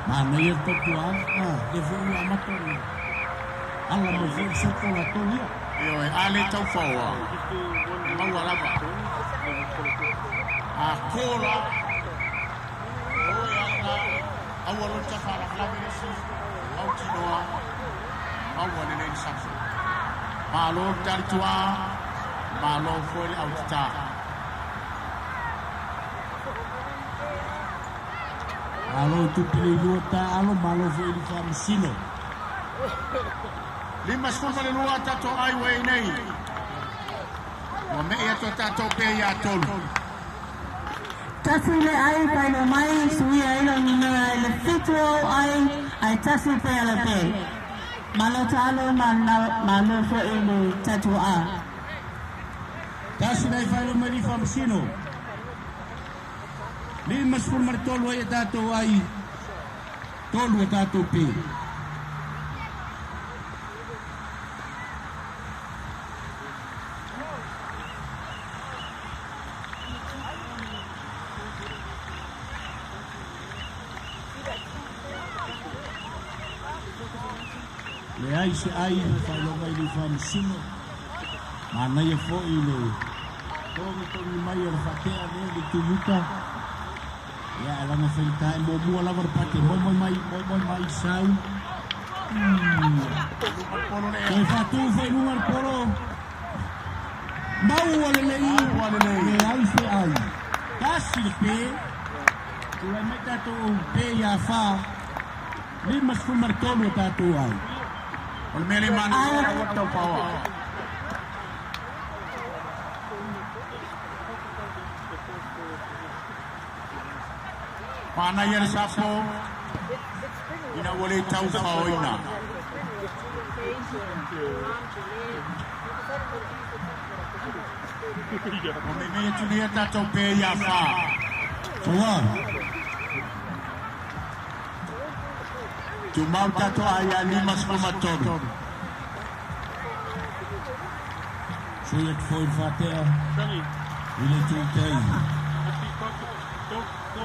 Mana yung pagkuhan. Devo yung amator. Alam mo yung sapo atong niya. Iyo e ali tau fawa. Mau walaba. Kola. Awal utafara labirisi au tinoa au wanene sakso malo tartua malo foi au ta alo tu pili luta alo malo foi di famsino lima sfuma le luata to ai we nei mo me ya to tato pe ya tolu. Tasile ai paino mai sui ai lo nina le fitro ai tasi pe ala pe. Malo talo malo fo ele tatua. Tasile ai paino mai di famsino. Lima spul martolo ai tato ai. Tolu tato pe. Le ai se ai na whaelo mai ni whamasino. Mana ia fo i le. Tongi mai ala whakea lea le tumuta. Ia ala na whaitae mo mua lava pate. Moi mai sau. Koi whatu whai nungar polo. Mau wale lei. Le ai se ai. Kasi le pe. Tulai mai tato pe ia wha. Limas fumartolo tato ai. Olmeli man wato pawa. Mana yer sapo ina wale tau faoina. Omeme tunia tato pe ya fa. Tua. Tumau tato aya limas fumatoro. Sulit foi fatea. Ile tutei.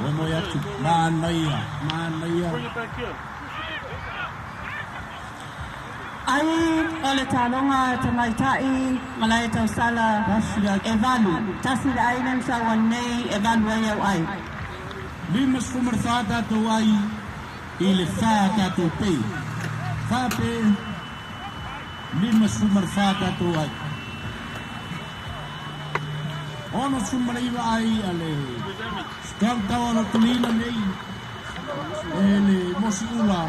Wemo yatu. Manaya. Ai ole talonga tamaitai malai tau sala evalu. Tasile ai nem sa wanei evalu ai. Limas fumarfata to ai. Ile fata to pe. Fape. Limas fumarfata to ai. Ono sumaliva ai ale. Skam tawa no tulina nei. Ele mosiula.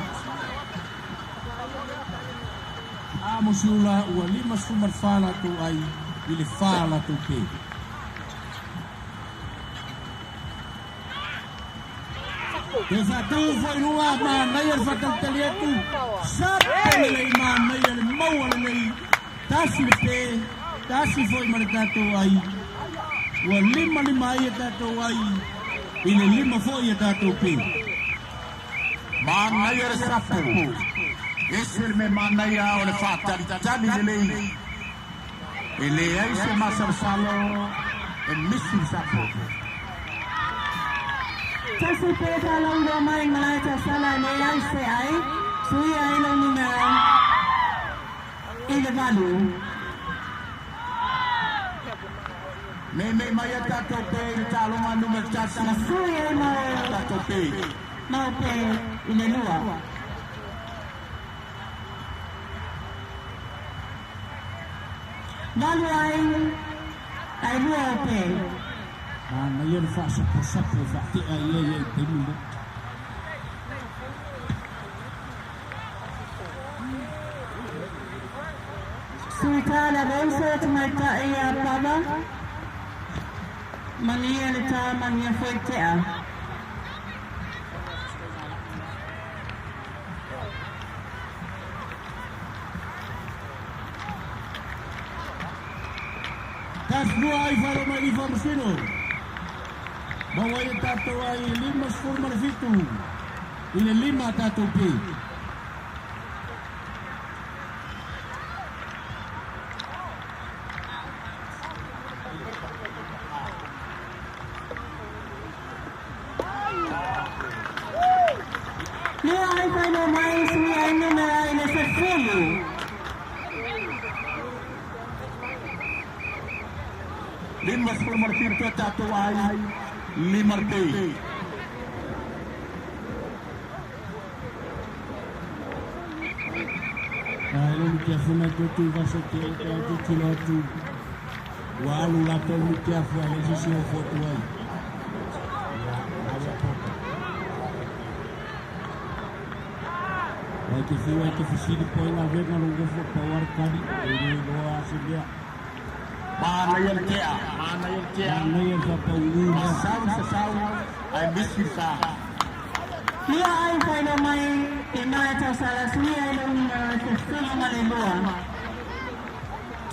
Mosiula ua lima sumar fala tu ai. Ile fala tu pe. Satu foi rua mana yang fakal terlihat tu. Sampai lei mana yang mau lei. Tasi foi mereka tu ai. Lima ia tu ai. Ini 5 foi ia tu pi. Mana yang sapu. Esir me mana ya oleh fakta jadi lei. Ele ai se masa salo en misi sapu. Kasi peta lang ramai malaya sala nilai se ai suya ai lang numero elevalu me maya tato pe talongan numero tasi suya mau tato pe mau pe inelua malu ai lua pe Mana yang sapu fakti ayah demi. Sultan Rosa Tomata iya Baba Mania Lita Mania Fuetea Kas dua ai faro mai formsino. Bawa yang tato ai 5 formar situ. Ini 5 tato pi. Ni ai fano mai sui ai numera ina se fumu Lima formar situ tato ai 5 pe. Kalau kita funa tu vasa tu tu. Walu la tu kita funa sisi foto ai. Ya, ada foto. Waktu siwa itu fisik poin ada kalau kita power kali ini doa sedia. Mana yang kea, Mana yang siapa ulu sesau ai misi sa. Lia ai fano mai Imata sala sui ai numero se fumu malelua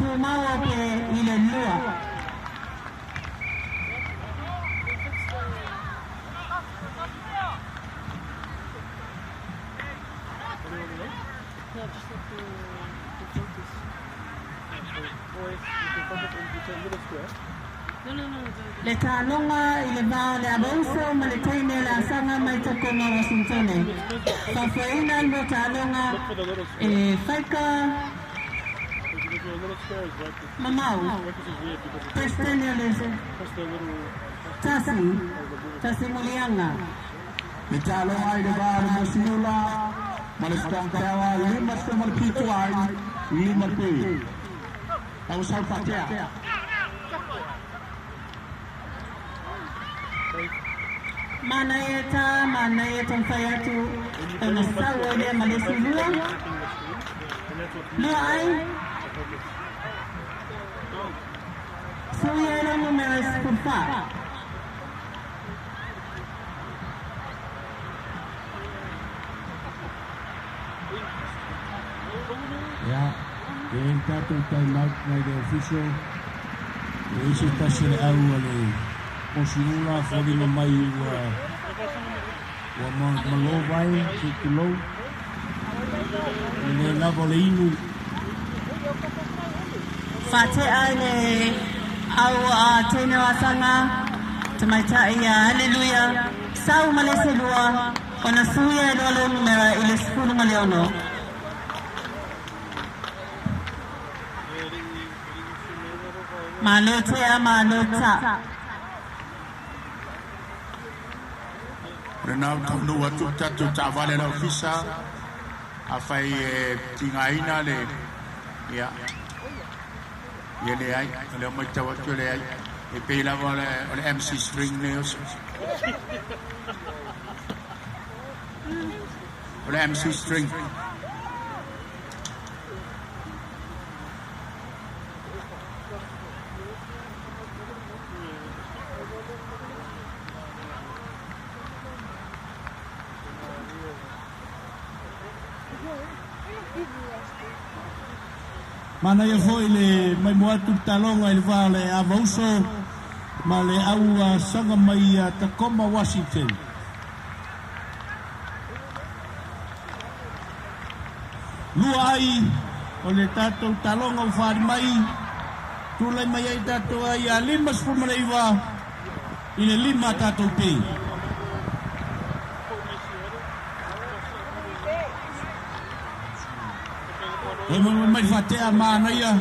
Tu mau pe ilelua Le talonga ile bao le abonso maletaine la sanga mai tokoma Washington. Kafaina le talonga faika mamau. Prestenelese. Tasi mulianga. Le talonga ile bao mosinula malestang kawa 5 formar pitu ai 5 pe. Tahu sal patia. Mana yata fayatu Onasawa de Malesilua Lua ai Suya no numeros kurfa Ya, yang satu time out by the official. Isi tasir awal Mosinula fodi na mai wa malovai kilo ne la volinu Fate ale au tena wasanga tumaita ya haleluya sau maleselua onasuya lolo numera ile sifuru maleono malota Renau tonu watu tatu tavale la ofisa afai tingaina le ya yele ai le mata watu le ai e pela ole MC string neos ole MC string Mana ia foi le mai moatu talonga i le vale a vauso ma le au sanga mai a Tacoma, Washington. Lua ai o le tatou talonga o whaari mai tūlai mai ai tatou ai a 5 i le 5 tatou pe. E mai whatea mana ia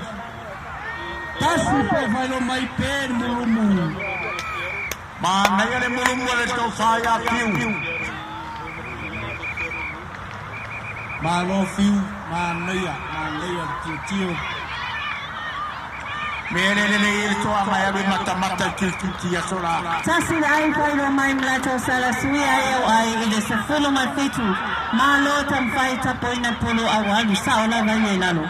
tasu pe whaero mai pe mulumu mana ia le mulumu le tau whae a piu malo fiu mana ia tio Mere le toa mai abe mata ki asola. Tasi ai whaero mai mlato sala sui ai au ai i le sefulu mai fitu. Malo tam whai tapoina pulu awalu saola vai e lalo.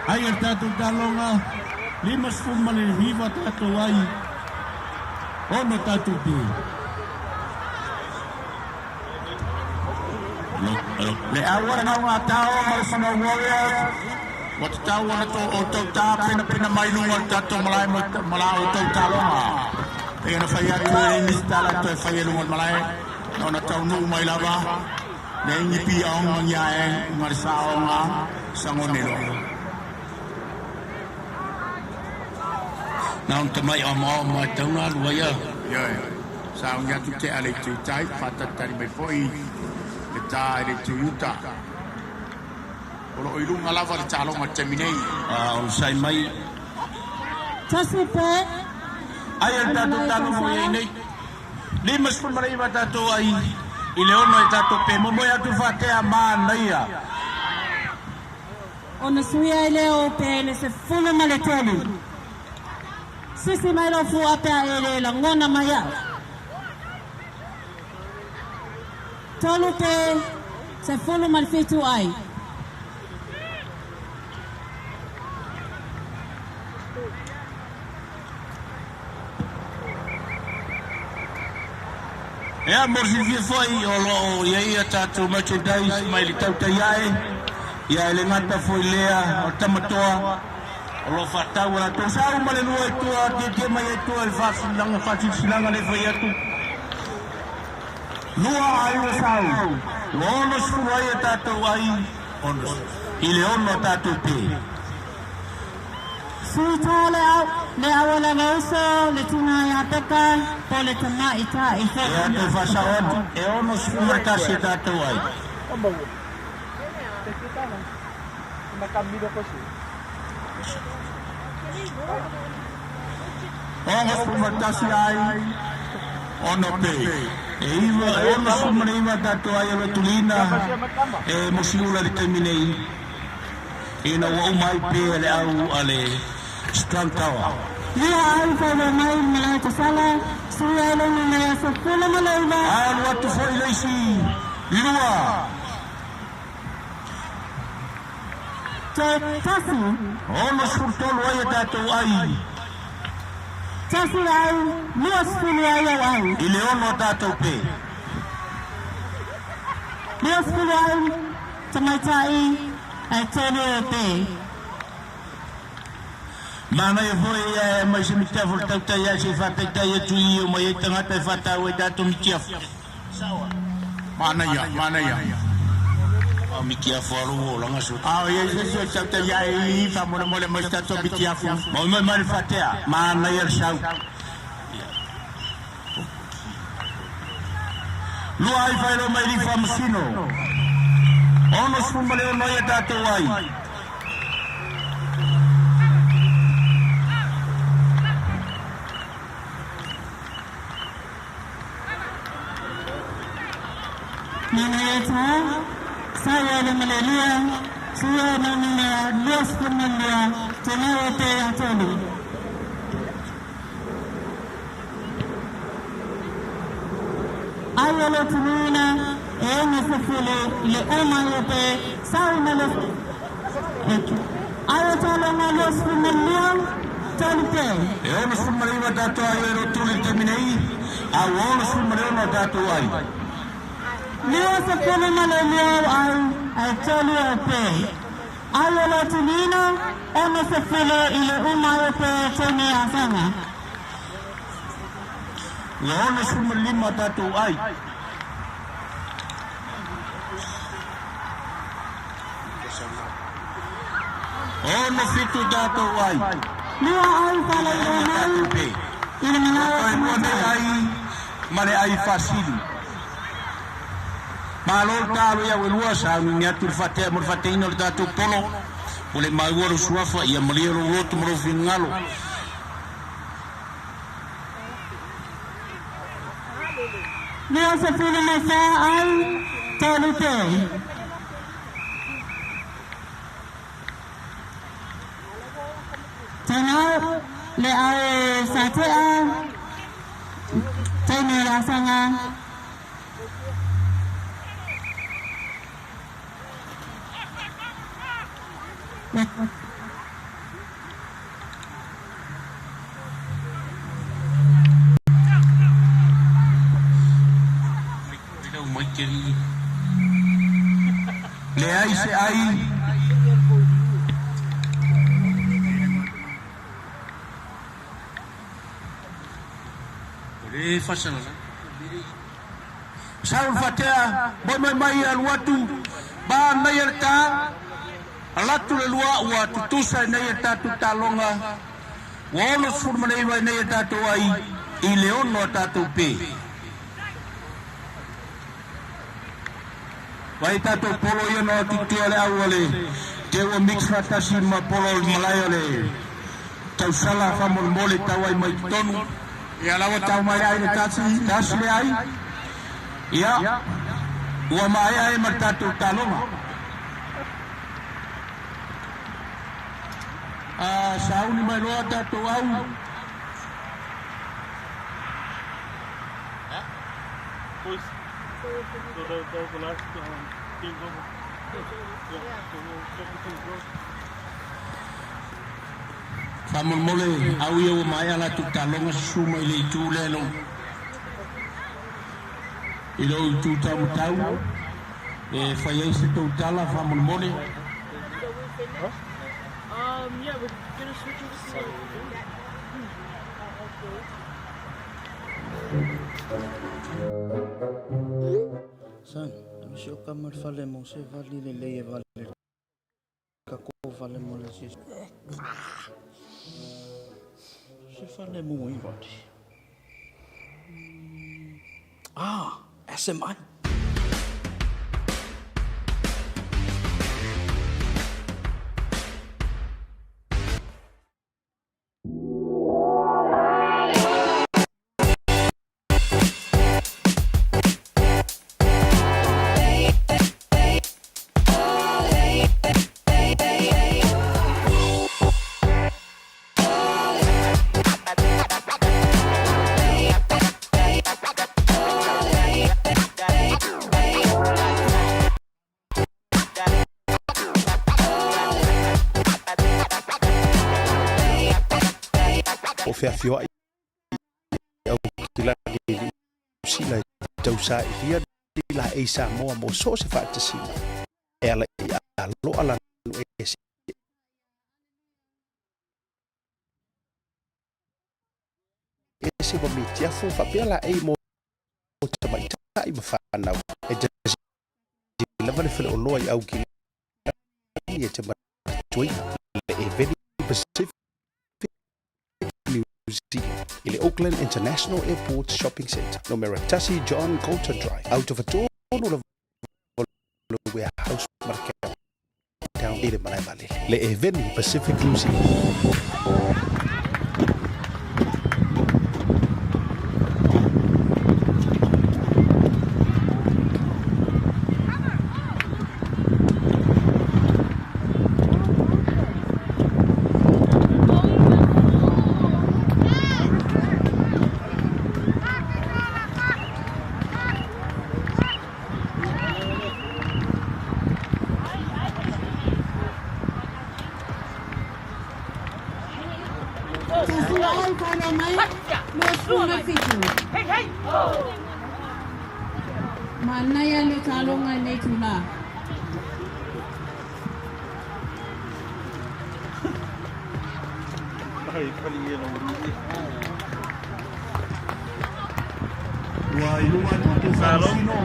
Ai e tatou talonga 5 le hiva tatou ai. Ono tatou te. Le awara na nga tao Marisama Warriors. Wat tau wana to o tau tā pena mai lunga tatou malai o tau talonga. E na whai atu e nisi tala to e whai lunga malai. Nona tau nuu mai lava. Ne ingi pi aonga ngia e ngarisa aonga sangonero. Nau te mai o mai taunga luaya. Yoi. Sao ngia tu te ale tu tai patatari mai foi. Le tā ele tu yuta. Olo ilunga lava le talonga te minei. O sai mai. Tasi pe. Ai e tatou tanu mo e nei. 5 marai wa tatou ai. I le ono e tatou pe mo moia tu whatea mana ia. Ona sui ai leo pe le se fulu ma le tolu. Sisi mai lo fu apea e le la ngona mai au. Tolu pe se fulu ma le fitu ai. Ea morsi fie foi o lo ia ia tatou merchandise mai le tau tai ai. Ia ele ngata foi lea o tamatoa. O lo whatau ana tau sau ma le lua e tua te mai e tua e whasilanga le whai atu. Lua ai o sau. Lo ono suru ai e tatou ai. I le ono tatou pe. Suita le awala ngauso le tuna ya peka po le tama ita ife. E atu whasaon e ono suru mai kasi e tatou ai. Onga sumatasi ai. Ono pe. E iwa e ono sumane iwa tatou ai alo tulina. E mosiula le taiminei. E na wau mai pe le au ale Strong Tower. Ia ai whaile mai mele te sala. Sui ai longa mea sa pula malaiva. Alu atu foi leisi. Lua. Tasi. Ono surtolu ai e tatou ai. Tasi ai. Lua sfili ai au ai. I le ono tatou pe. Lua sfili ai. Tamaitai. Ai tonu e pe. Mana e foi e mai se mitafu tau tai ai se fatai tai e tui o mai e tangata e fatau e tatou mitiaf. Mana ia. O mitiafu alu o langa su. Ia se tau tai ai fa mole mai tatou mitiafu. Mai mai fatea. Mana ia sau. Lua ai whaero mai rifa masino. Ono sumale o noi e tatou ai. Nanayata, saya le malaria, saya nanaya luas pemandua, tenawa te atolu. Ayolo tununa, ene sefule le oma yope, sao nalo. Ayo talo na luas pemandua, tolpe. E ono sumale wa tatou ai e rotuli taminei, a ono sumale o tatou ai. Leo se pone malaria ai tolu pe. Ayo lo tulino, ono se fele ile umayo pe tene asanga. Ono suma 5 tātou ai. Ono 7 tātou ai. Lua au pala ile nau. Ile manawa Mone ai, mare ai fasili. Malol talo ya welua sa ngia turfate morfate ino tātou polo. Ole mauaro suafa ia maliero lotu moro fingalo. Lua se fele me sa ai tolu te. Tanau le au satea. Tene rasanga. Le ai se ai. Le fasana. Saul fatea, boy mai al watu, ba mai ta. Alatu le lua ua tutusa nei tatu talonga. Wa ono furmanei vai nei tatu ai I leono tatu pe. Vai tatu polo ia no tutua le awale. Te o mix fatasi ma polo malaya le. Tau sala famol mole tau ai mai tonu. Ia lawa tau mai ai tasi le ai. Ia. Ua mai ai ma tatu talonga. Sauni mai loa tatu au. Pois, the last team Famol mole au ia o mai ala tu talonga suma I le tu lelo. I lo tu tau tau. E fai ai se tu tala famol mole. Yeah, we're gonna switch over to San, si o kamar fale mo se vali le leie vale kako vale mo le si fale mo I vali. SMI. Feafioa au kila ni sila tausa ia la e Samoa mo so se fatasina ela lo ala ese bo mitia fu fa pela e mo tamaita I mafana e just level fil oloi au kila ni te matoi e very specific in the Auckland International Airport Shopping Centre, no Meratasi John Coulter Drive, out of a total of warehouse market down in the Malay Valley. Le event Pacific Lucy. Manaya le talonga nei tula. Wah, ilunga tu Falasino.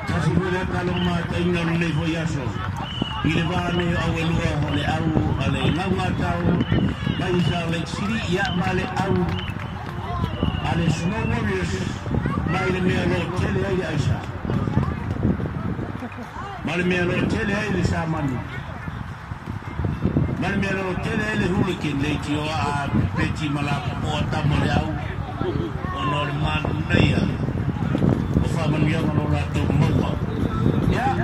Kasi boleh kalau mata ingat le voyaso. Ile vane awelua ole au ale nganga tau baisa le siri ya male au ale snow warriors male me lo tele ai aisha. Male me lo tele ai samani. Male me lo tele ai hurricane le tio a peti mala po tamole au onor man neia. Faman yang orang tu mahu, ya.